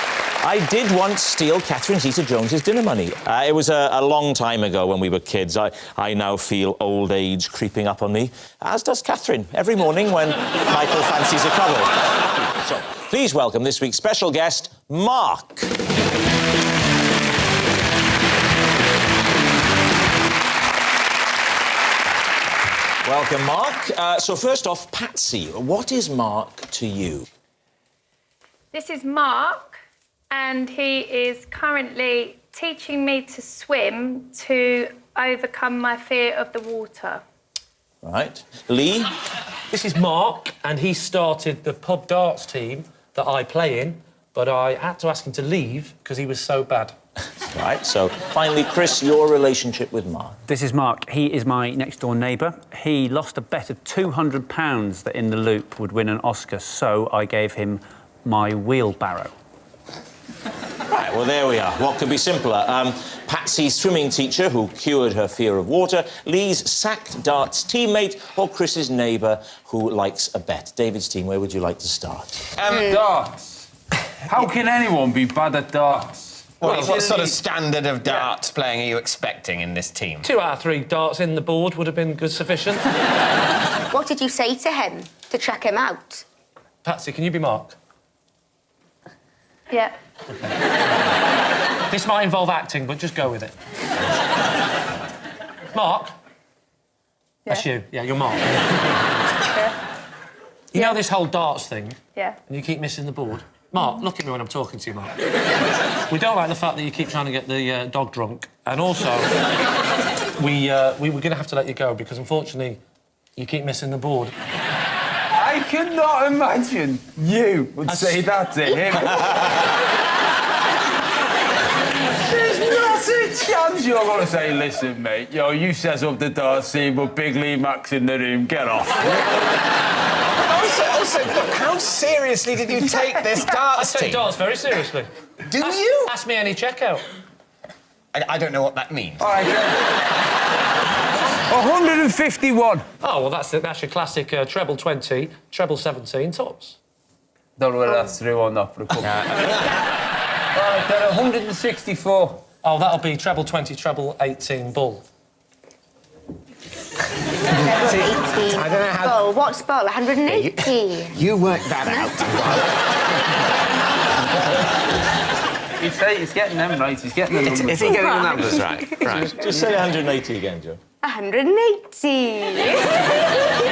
I did once steal Catherine Zeta-Jones's dinner money. It was a long time ago when we were kids. I now feel old age creeping up on me, as does Catherine, every morning when Michael fancies a cuddle. So, please welcome this week's special guest, Mark. Welcome, Mark. So first off, Patsy, what is Mark to you? This is Mark, and he is currently teaching me to swim to overcome my fear of the water. Right. Lee? This is Mark, and he started the pub darts team that I play in, but I had to ask him to leave because he was so bad. Right, so finally, Chris, your relationship with Mark. This is Mark. He is my next-door neighbour. He lost a bet of £200 that In the Loop would win an Oscar, so I gave him my wheelbarrow. Right, well, there we are. What could be simpler? Patsy's swimming teacher who cured her fear of water, Lee's sacked darts teammate, or Chris's neighbour who likes a bet. David's team, where would you like to start? Darts. How can anyone be bad at darts? What sort of standard of darts playing are you expecting in this team? 2 out of 3 darts in the board would have been good sufficient. What did you say to him to check him out? Patsy, can you be Mark? Yeah. This might involve acting, but just go with it. Mark? That's you. Yeah, you're Mark. You know this whole darts thing? Yeah. And you keep missing the board? Mark, look at me when I'm talking to you, Mark. We don't like the fact that you keep trying to get the dog drunk. And also, we were going to have to let you go because, unfortunately, you keep missing the board. I could not imagine you would say that to him. There's not a chance you're going to say, listen, mate, you set up the darts scene, but Big Lee Mack's in the room, get off. Also, look, how seriously did you take this darts I team? take darts very seriously. Do you? Ask me any checkout. I don't know what that means. All right, 151. Oh, well, that's your classic treble 20, treble 17 tops. Don't know whether that's true or not for a couple. All right, then 164. Oh, that'll be treble 20, treble 18 bull. 118. I don't know how... Bull. What's bull? 180. You worked that out. He's getting them right. He's getting the numbers. Is he getting the numbers right? Right. Just say 180 again, Joe. 180.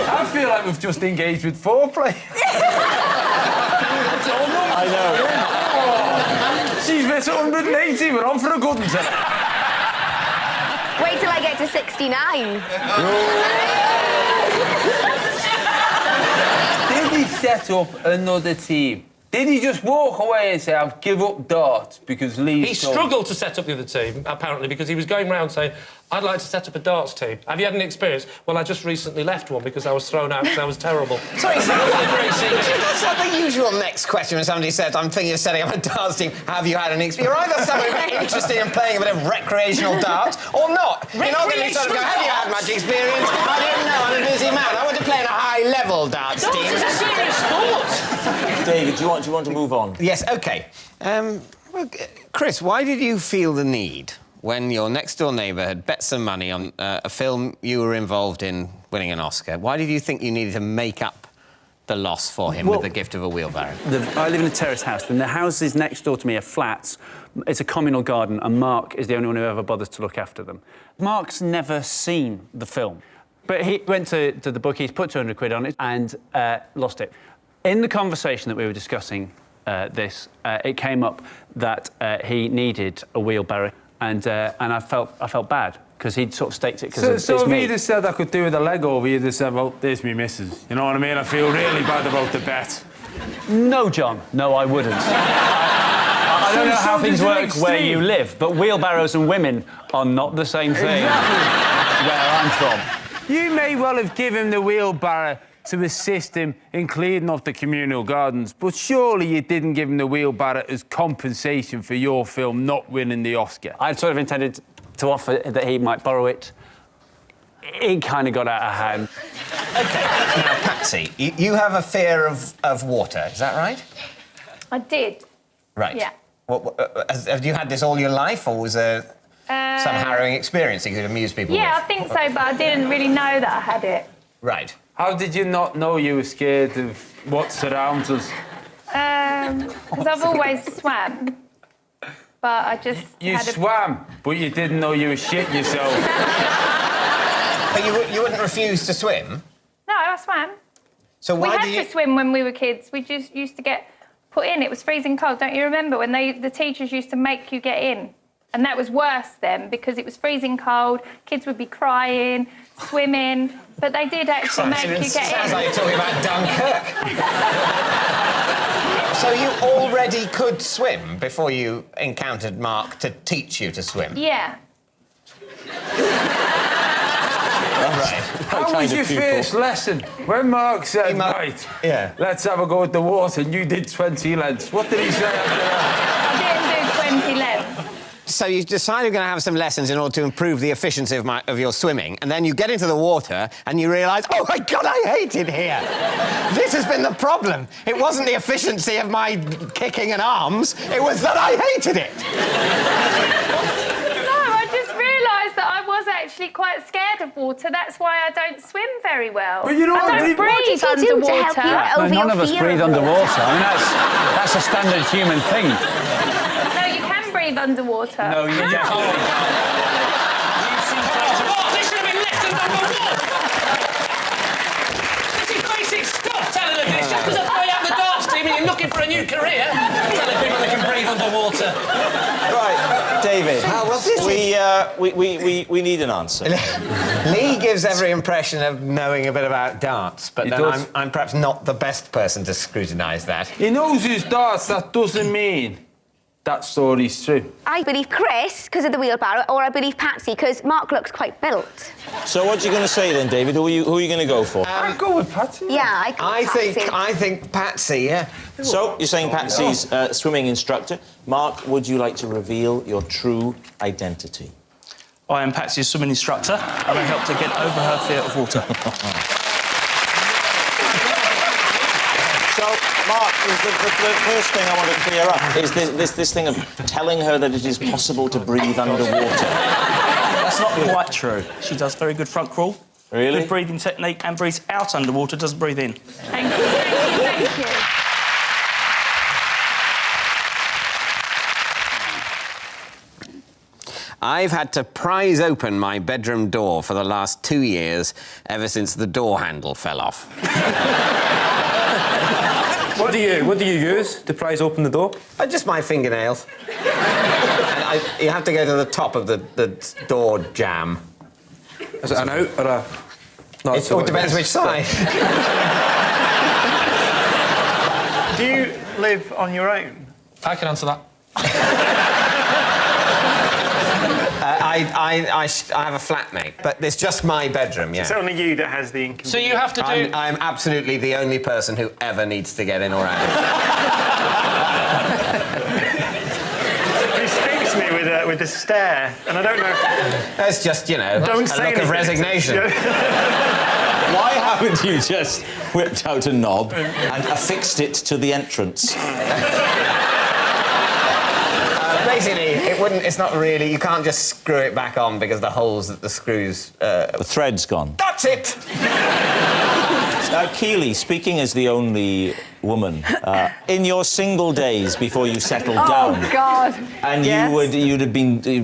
I feel like we've just engaged with foreplay. I know. She's missed 180. We're on for a good one. Wait till I get to 69. Did he set up another team? Did he just walk away and say, I've give up darts because Lee's... He struggled to set up the other team, apparently, because he was going round saying, I'd like to set up a darts team. Have you had any experience? Well, I just recently left one because I was thrown out because I was terrible. Sorry, that's not the usual next question when somebody says, I'm thinking of setting up a darts team. Have you had an experience? You're either someone interested in playing a bit of recreational darts or not. You're not going to sort of go, have you had much experience? I don't know, I'm a busy man. I want to play in a high-level darts team. Darts is a serious sport! David, do you want to move on? Yes, OK. Well, Chris, why did you feel the need, when your next-door neighbour had bet some money on a film you were involved in winning an Oscar, why did you think you needed to make up the loss for him with the gift of a wheelbarrow? I live in a terrace house, and the houses next door to me are flats. It's a communal garden, and Mark is the only one who ever bothers to look after them. Mark's never seen the film, but he went to the bookies, put 200 quid on it, and lost it. In the conversation that we were discussing it came up that he needed a wheelbarrow, and I felt bad because he'd sort of staked it because So if he'd have said I could do with a leg over, you'd have said, well, there's me missus. You know what I mean? I feel really bad about the bet. No, John. No, I wouldn't. I don't know how things work where you live, but wheelbarrows and women are not the same thing where I'm from. You may well have given him the wheelbarrow to assist him in cleaning up the communal gardens, but surely you didn't give him the wheelbarrow as compensation for your film not winning the Oscar. I'd sort of intended to offer that he might borrow it. It kind of got out of hand. OK, now, Patsy, you have a fear of water, is that right? I did. Right. Yeah. Have you had this all your life, or was there some harrowing experience that you could amuse people with? Yeah, I think so, but I didn't really know that I had it. Right. How did you not know you were scared of what surrounds us? Because I've always swam, but I just You swam, but you didn't know you were shit yourself. But you wouldn't refuse to swim? No, I swam. So why we had to swim when we were kids. We just used to get put in. It was freezing cold. Don't you remember when the teachers used to make you get in? And that was worse then because it was freezing cold. Kids would be crying, swimming, but they did actually make you get in. Sounds like you're talking about Dunkirk. So you already could swim before you encountered Mark to teach you to swim? Yeah. Right. How was your first lesson? When Mark said, right, let's have a go at the water, and you did 20 lengths. What did he say after that? I didn't do 20 lengths. So you decided you're going to have some lessons in order to improve the efficiency of your swimming, and then you get into the water and you realise, oh, my God, I hate it here. This has been the problem. It wasn't the efficiency of my kicking and arms, it was that I hated it. No, I just realised that I was actually quite scared of water. That's why I don't swim very well. But you know I don't breathe underwater. No, none of us breathe underwater. I mean, that's a standard human thing. No, you can breathe underwater. No, you definitely Oh, this should have been lesson number 1! It's just because I throw you out the darts team and you're looking for a new career. Telling people they can breathe underwater. Right, David. We need an answer. Lee gives every impression of knowing a bit about darts, but then I'm perhaps not the best person to scrutinise that. He knows his darts, that doesn't mean that story's true. I believe Chris, because of the wheelbarrow, or I believe Patsy, because Mark looks quite built. So what are you going to say then, David? Who are you going to go for? I'll go with Patsy. Yeah, I think Patsy, yeah. So, you're saying Patsy's swimming instructor. Mark, would you like to reveal your true identity? I am Patsy's swimming instructor, and I helped her get over her fear of water. So, Mark, the first thing I want to clear up is this thing of telling her that it is possible to breathe underwater. That's not quite true. She does very good front crawl. Really? Good breathing technique, and breathes out underwater, doesn't breathe in. Thank you, thank you. I've had to prise open my bedroom door for the last 2 years, ever since the door handle fell off. What do you use to prise open the door? Just my fingernails. And you have to go to the top of the door jamb. Is it an out or a... No, it all depends which side. Do you live on your own? I can answer that. I have a flatmate, but it's just my bedroom, yeah. It's only you that has the inconvenience. So you have to do... I'm absolutely the only person who ever needs to get in or out. He speaks to me with a stare, and I don't know... That's just, you know, don't a say look of resignation. Why haven't you just whipped out a knob and affixed it to the entrance? Basically, it's not really... You can't just screw it back on because the holes that the screws... The thread's gone. That's it! Keely, speaking as the only woman, in your single days before you settled down... Oh, God. And you'd have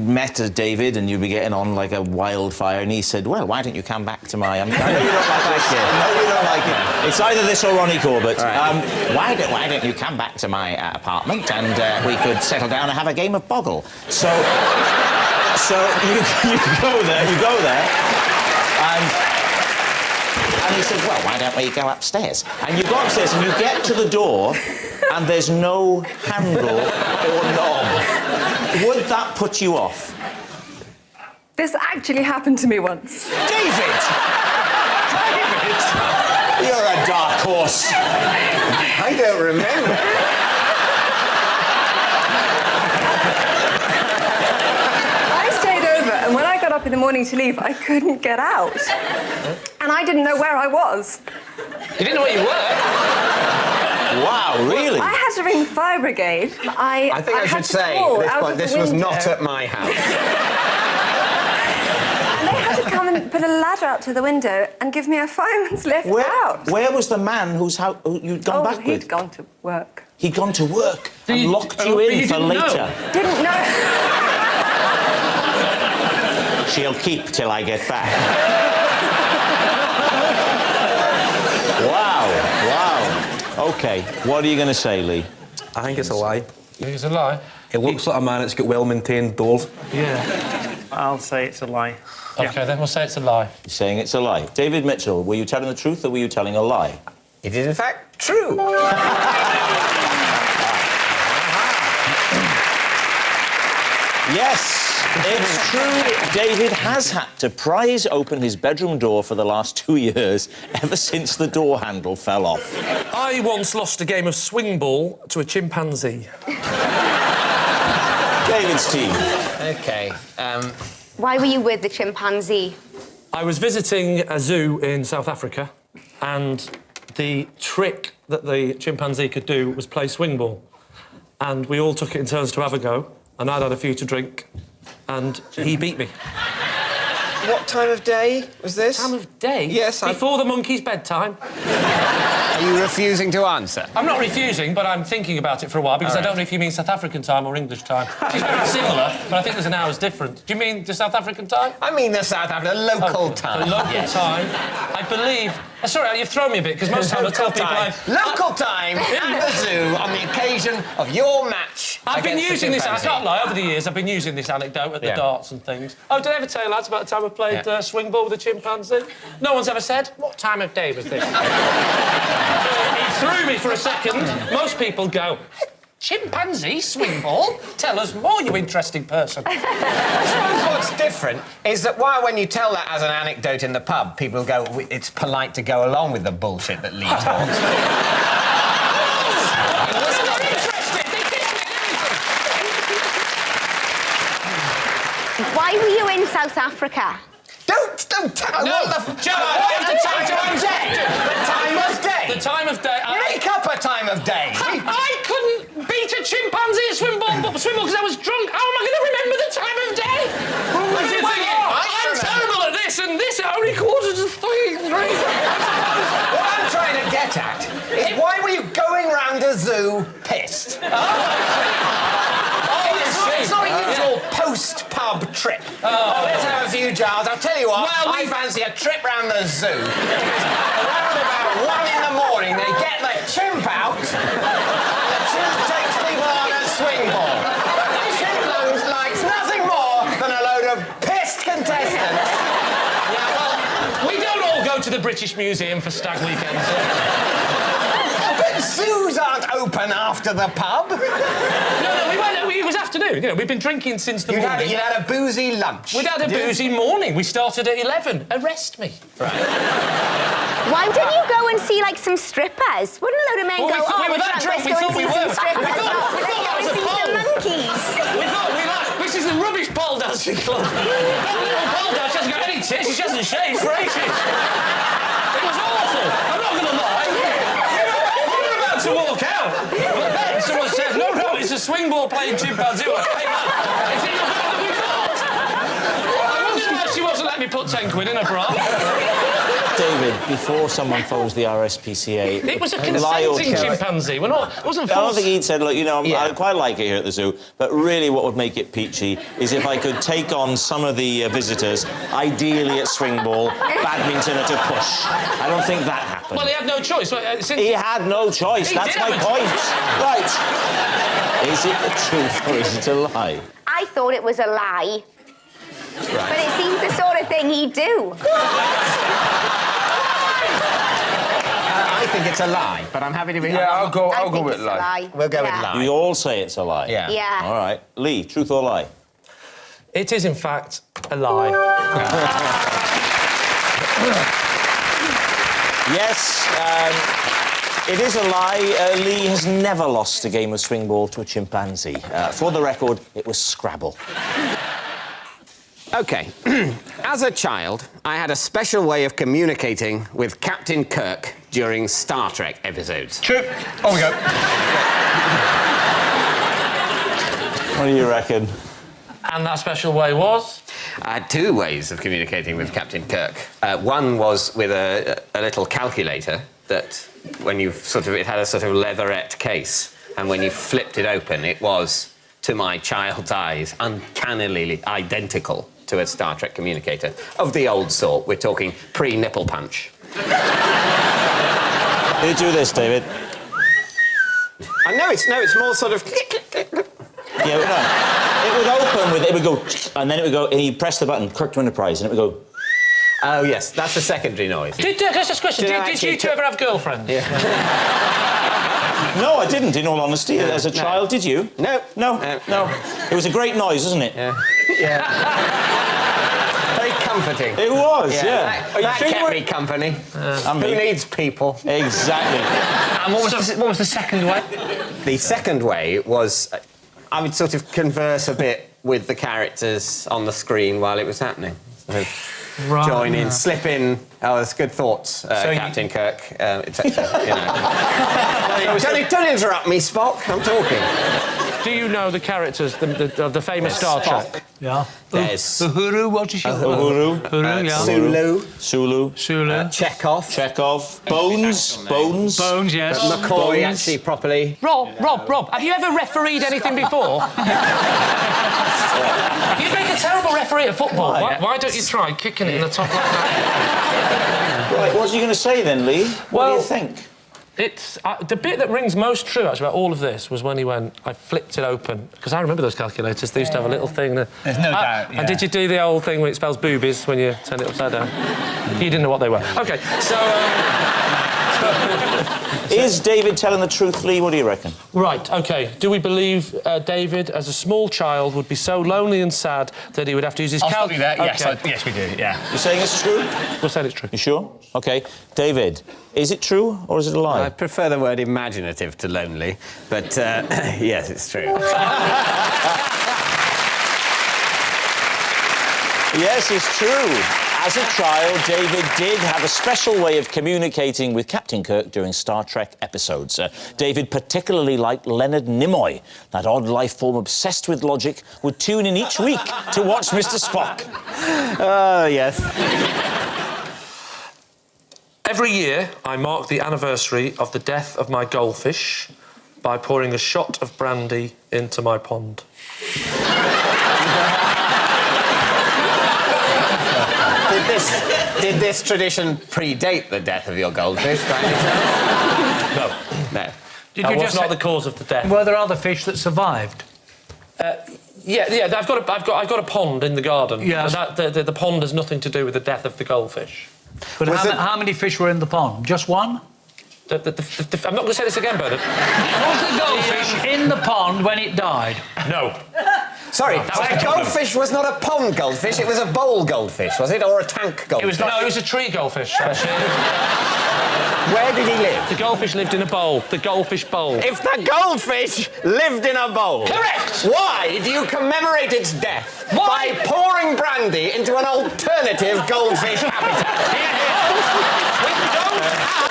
met as David and you'd be getting on like a wildfire, and he said, well, why don't you come back to my... I know you don't like this shit. I know you don't like it. It's either this or Ronnie Corbett. Right. Why don't you come back to my apartment and we could settle down and have a game of Boggle? So you go there, and he said, well, why don't we go upstairs? And you go upstairs and you get to the door and there's no handle or knob. Would that put you off? This actually happened to me once. David! You're a dark horse. I don't remember. I stayed over, and when I got up in the morning to leave, I couldn't get out. And I didn't know where I was. You didn't know where you were? Wow, really? I had to ring the fire brigade. I think I should say, at this point, this was not at my house. And they had to come and put a ladder up to the window and give me a fireman's lift out. Where was the man who you'd gone back with? He'd gone to work. He'd gone to work and locked you in for later. Didn't know. She'll keep till I get back. Wow. OK, what are you going to say, Lee? I think it's a lie. You think it's a lie? It looks like a man that's got well-maintained doors. Yeah. I'll say it's a lie. OK, then we'll say it's a lie. You're saying it's a lie. David Mitchell, were you telling the truth or were you telling a lie? It is, in fact, true. Yes, it's true. David has had to prise open his bedroom door for the last 2 years, ever since the door handle fell off. I once lost a game of swing ball to a chimpanzee. David's team. OK, Why were you with the chimpanzee? I was visiting a zoo in South Africa, and the trick that the chimpanzee could do was play swing ball. And we all took it in turns to have a go, and I'd had a few to drink, and he beat me. What time of day was this? Time of day? Yes, Before the monkey's bedtime. you refusing to answer? I'm not refusing, but I'm thinking about it for a while because I don't know if you mean South African time or English time. It's very similar, but I think there's an hour's difference. Do you mean the South African time? I mean the South African local time. The local time. I believe... sorry, you've thrown me a bit, because most times I tell people Local time at the zoo on the occasion of your match. I've been using this... I can't lie, over the years, I've been using this anecdote at the darts and things. Oh, did I ever tell you, lads, about the time I played swing ball with a chimpanzee? No one's ever said, what time of day was this? He threw me for a second. Most people go, chimpanzee swing ball? Tell us more, you interesting person. I suppose what's different is that when you tell that as an anecdote in the pub, people go, it's polite to go along with the bullshit that Lee talks. Why were you in South Africa? Don't tell No, the time of day. The time of day. Make up a time of day. I couldn't beat a chimpanzee at swim ball because I was drunk. How am I going to remember the time of day? I'm terrible at this, and this at only 2:45. What I'm trying to get at is why were you going round a zoo pissed? It's not a usual post-pub trip. Let's have a few jars. I'll tell you what, I fancy a trip round the zoo. Around about 1 in the morning, they get the chimp out, and the chimp takes people on a swing ball. The chimp likes nothing more than a load of pissed contestants. Yeah, well, we don't all go to the British Museum for stag weekends. But zoos aren't open after the pub. No, we went. It was afternoon. You know, we've been drinking since the morning. You had a boozy lunch. We'd had a boozy morning. We started at 11. Arrest me. Right. Why didn't you go and see, like, some strippers? Wouldn't a load of men Well, go, we were that drunk, we thought we were. Let's go and see some monkeys. We thought, this is the rubbish pole dancing club. That little pole dance hasn't got any tits, she hasn't shaved for ages. It was awful. I'm not going to lie. We were about to walk out. But then someone said, no, it's a swing ball playing chimpanzee. Hey, man, it's even better than we thought. I wonder why she wasn't letting me put 10 quid in her bra. David, before someone phones the RSPCA... It was a consenting chimpanzee. It wasn't forced. I don't think he'd said, look, you know, I quite like it here at the zoo, but really what would make it peachy is if I could take on some of the visitors, ideally at swing ball, badminton at a push. I don't think that happened. Well, he had no choice. He had no choice. That's my point. Right. Is it the truth or is it a lie? I thought it was a lie. Right. But it seems the sort of thing he'd do. I think it's a lie, but I'm happy to be... Yeah, I'll go with lie. We'll go with lie. We all say it's a lie. Yeah. Yeah. All right. Lee, truth or lie? It is, in fact, a lie. Yes, it is a lie. Lee has never lost a game of swing ball to a chimpanzee. For the record, it was Scrabble. OK. As a child, I had a special way of communicating with Captain Kirk during Star Trek episodes. True. On we go. What do you reckon? And that special way was? I had 2 ways of communicating with Captain Kirk. One was with a little calculator that, when you it had a sort of leatherette case, and when you flipped it open, it was, to my child's eyes, uncannily identical to a Star Trek communicator of the old sort. We're talking pre-nipple punch. Did you do this, David? No, it's more sort of... Yeah, no. It would open with, it would go, and then it would go, and you press the button, Kirk to Enterprise, and it would go... Oh, yes, that's the secondary noise. Just a question. Did you two ever have girlfriends? Yeah. No, I didn't, in all honesty. As a child, did you? No. No. It was a great noise, wasn't it? Yeah. Very comforting. It was, yeah. That kept me company. Who needs people? Exactly. And what was the second way? The second way was I would sort of converse a bit with the characters on the screen while it was happening. So join in, slip in. Oh, that's good thoughts, Captain Kirk, etc. You know. Don't interrupt me, Spock. I'm talking. Do you know the characters of the famous Star Trek? Yeah. There's Uhuru, what is she called? Uhuru. Yeah. Sulu. Chekhov. Bones. Bones, yes. McCoy, actually, properly. Rob, have you ever refereed anything before? You make a terrible referee at football. Why don't you try kicking it in the top like that? Right, what are you going to say then, Lee? What do you think? It's the bit that rings most true actually about all of this was when he went. I flipped it open because I remember those calculators. They used to have a little thing. There's no doubt. Yeah. And did you do the old thing where it spells boobies when you turn it upside down? You didn't know what they were. Okay, so. Is David telling the truth, Lee? What do you reckon? Right, OK. Do we believe David, as a small child, would be so lonely and sad that he would have to use his calculator? Yes, Okay. yes, we do, yeah. You're saying it's true? We're saying it's true. You sure? OK. David, is it true or is it a lie? I prefer the word imaginative to lonely, but yes, it's true. Yes, it's true. As a child, David did have a special way of communicating with Captain Kirk during Star Trek episodes. David particularly liked Leonard Nimoy. That odd life form obsessed with logic would tune in each week to watch Mr. Spock. Oh, yes. Every year, I mark the anniversary of the death of my goldfish by pouring a shot of brandy into my pond. Did this tradition predate the death of your goldfish? No. Did you was not the cause of the death. Were there other fish that survived? Yeah. I've got a pond in the garden. Yes. And the pond has nothing to do with the death of the goldfish. But how many fish were in the pond? Just one? I'm not going to say this again, Bernard. Was the goldfish in the pond when it died? No. Sorry, a goldfish was not a pond goldfish, it was a bowl goldfish, was it? Or a tank goldfish? It was a tree goldfish, actually. Where did he live? The goldfish lived in a bowl. The goldfish bowl. If the goldfish lived in a bowl... Correct! Why do you commemorate its death by pouring brandy into an alternative goldfish habitat? We don't have...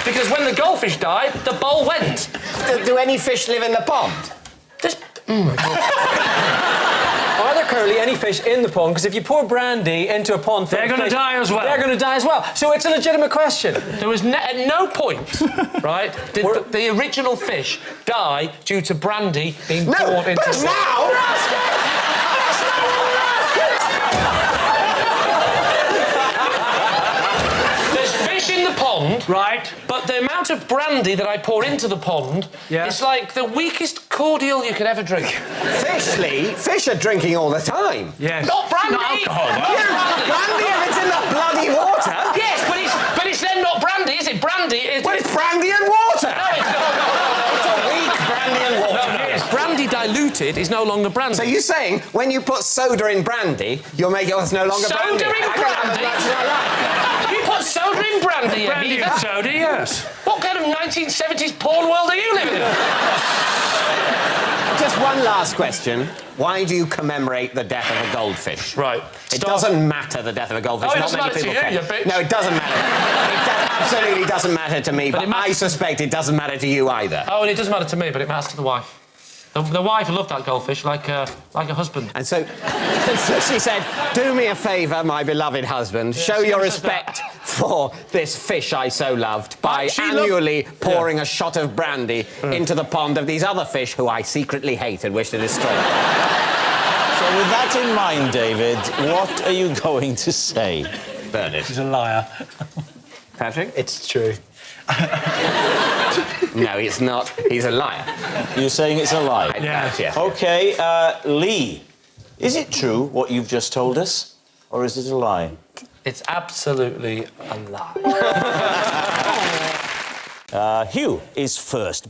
Because when the goldfish died, the bowl went. Do any fish live in the pond? Oh, my God. Are there currently any fish in the pond? Because if you pour brandy into a pond... They're going to die as well. They're going to die as well. So it's a legitimate question. There was at no point, right, did the original fish die due to brandy being poured into... But now... In the pond, right? But the amount of brandy that I pour into the pond is like the weakest cordial you could ever drink. Fish, Lee, fish are drinking all the time. Yes. Not brandy. Not alcohol. Brandy if it's in the bloody water. Yes, but it's then not brandy, is it? Brandy is. Well, it's brandy and water. No, it's not. It's a weak brandy and water. No. Brandy diluted is no longer brandy. So you're saying when you put soda in brandy, you'll make it it's no longer brandy? Soda in brandy? You put soda in brandy, Brandy and soda, yes. What kind of 1970s porn world are you living in? Just one last question. Why do you commemorate the death of a goldfish? Right. It doesn't matter the death of a goldfish. Oh, it Not doesn't many matter to people you, care. you bitch. No, it doesn't matter. Absolutely doesn't matter to me, but I suspect it doesn't matter to you either. Oh, and it doesn't matter to me, but it matters to the wife. The wife loved that goldfish like a husband. And so she said, do me a favour, my beloved husband, show your respect for this fish I so loved by annually pouring a shot of brandy into the pond of these other fish who I secretly hate and wish to destroy. So with that in mind, David, what are you going to say? Bernard. He's a liar. Patrick? It's true. No, it's not. He's a liar. You're saying it's a lie? Yeah. OK, Lee, is it true what you've just told us, or is it a lie? It's absolutely a lie. Hugh is first.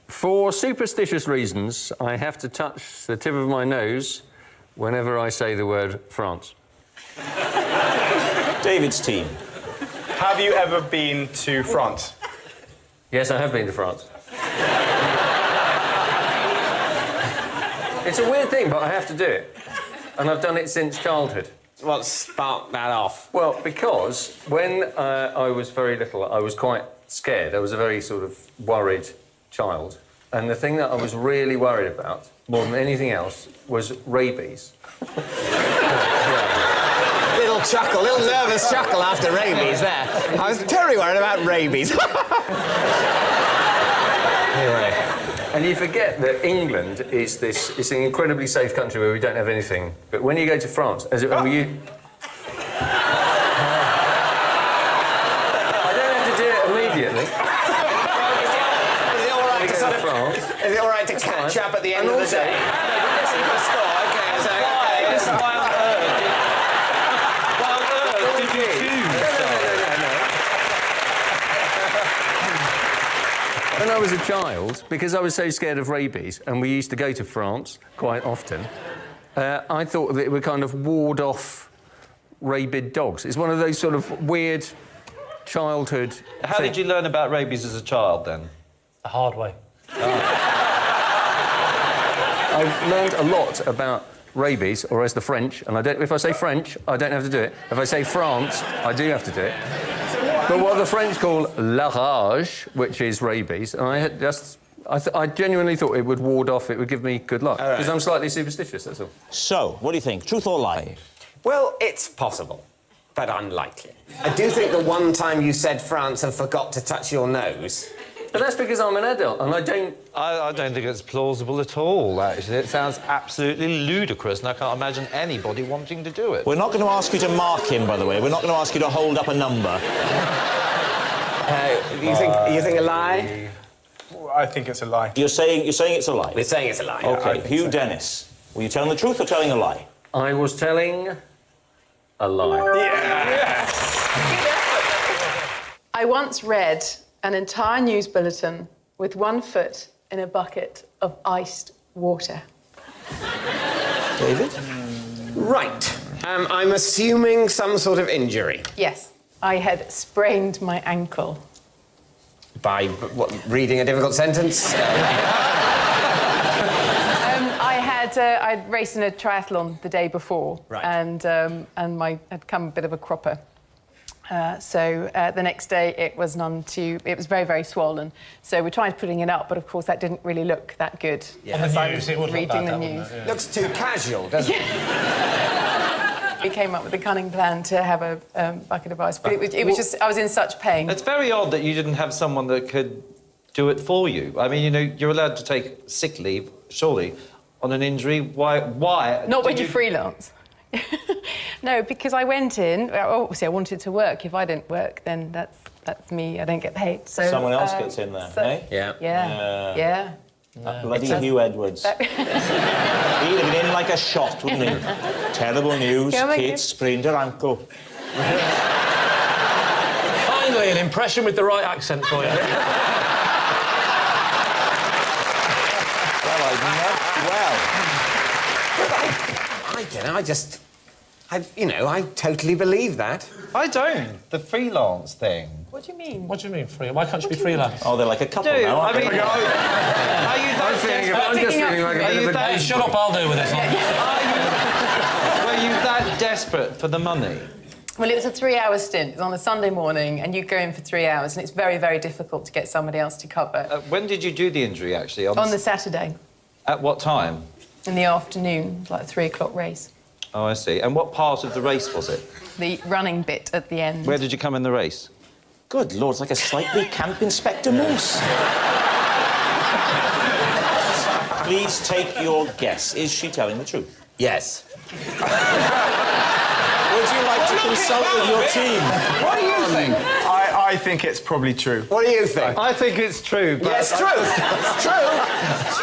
For superstitious reasons, I have to touch the tip of my nose whenever I say the word France. David's team. Have you ever been to France? Yes, I have been to France. It's a weird thing, but I have to do it. And I've done it since childhood. What sparked that off? Well, because when I was very little, I was quite scared. I was a very sort of worried child. And the thing that I was really worried about, more than anything else, was rabies. Little chuckle, little nervous chuckle after rabies there. I was terribly worried about rabies. Anyway. And you forget that England is it's an incredibly safe country where we don't have anything. But when you go to France, I don't have to do it immediately. Is it all right to catch up at the end of the day? When I was a child, because I was so scared of rabies, and we used to go to France quite often, I thought that it would kind of ward off rabid dogs. It's one of those sort of weird childhood... How did you learn about rabies as a child, then? The hard way. I learned a lot about rabies, or as the French, and if I say French, I don't have to do it. If I say France, I do have to do it. But what the French call la rage, which is rabies, and I genuinely thought it would ward off, it would give me good luck. Because I'm slightly superstitious, that's all. So, what do you think? Truth or lie? Well, it's possible, but unlikely. I do think the one time you said France and forgot to touch your nose... But that's because I'm an adult, and I don't... I don't think it's plausible at all, actually. It sounds absolutely ludicrous, and I can't imagine anybody wanting to do it. We're not going to ask you to mark him, by the way. We're not going to ask you to hold up a number. You think a lie? I think it's a lie. You're saying it's a lie? We're saying it's a lie. OK, Hugh Dennis, were you telling the truth or telling a lie? I was telling a lie. Yes! I once read an entire news bulletin with 1 foot in a bucket of iced water. David? Right. I'm assuming some sort of injury. Yes, I had sprained my ankle. By, what, reading a difficult sentence? I'd raced in a triathlon the day before, right. and I'd come a bit of a cropper. So the next day it was very, very swollen. So we tried putting it up, but of course that didn't really look that good. Yeah. As I was reading the news. Yeah. Looks too casual, doesn't it? We came up with a cunning plan to have a bucket of ice, but it was just, I was in such pain. It's very odd that you didn't have someone that could do it for you. I mean, you know, you're allowed to take sick leave, surely, on an injury. Why? Not when you freelance. No, because I went in. Obviously, I wanted to work. If I didn't work, then that's me. I don't get paid. So someone else gets in there, eh? Yeah. Bloody Hugh Edwards. He'd have been in like a shot, wouldn't he? Terrible news. Kate sprained her ankle. Finally, an impression with the right accent for you. I totally believe that. I don't. The freelance thing. What do you mean? What do you mean free? Why can't you be freelance? Oh, they're like a couple now, aren't they? Are you that desperate? Shut up, I'll deal with this. Were you that desperate for the money? Well, it was a 3-hour stint. It was on a Sunday morning, and you go in for 3 hours, and it's very, very difficult to get somebody else to cover. When did you do the injury, actually? On the Saturday. At what time? In the afternoon, like a 3 o'clock race. Oh, I see. And what part of the race was it? The running bit at the end. Where did you come in the race? Good Lord, it's like a slightly Camp Inspector Morse. Please take your guess. Is she telling the truth? Yes. Would you like to consult with your team? What do you think? I think it's probably true. What do you think? I think it's true. But yes, true. It's true.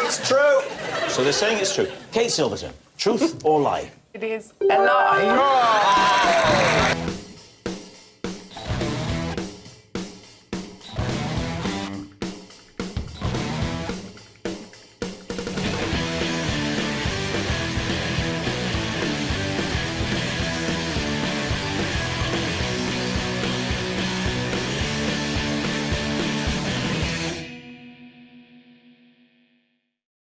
It's true. So they're saying it's true. Kate Silverton, truth or lie? It is a lie.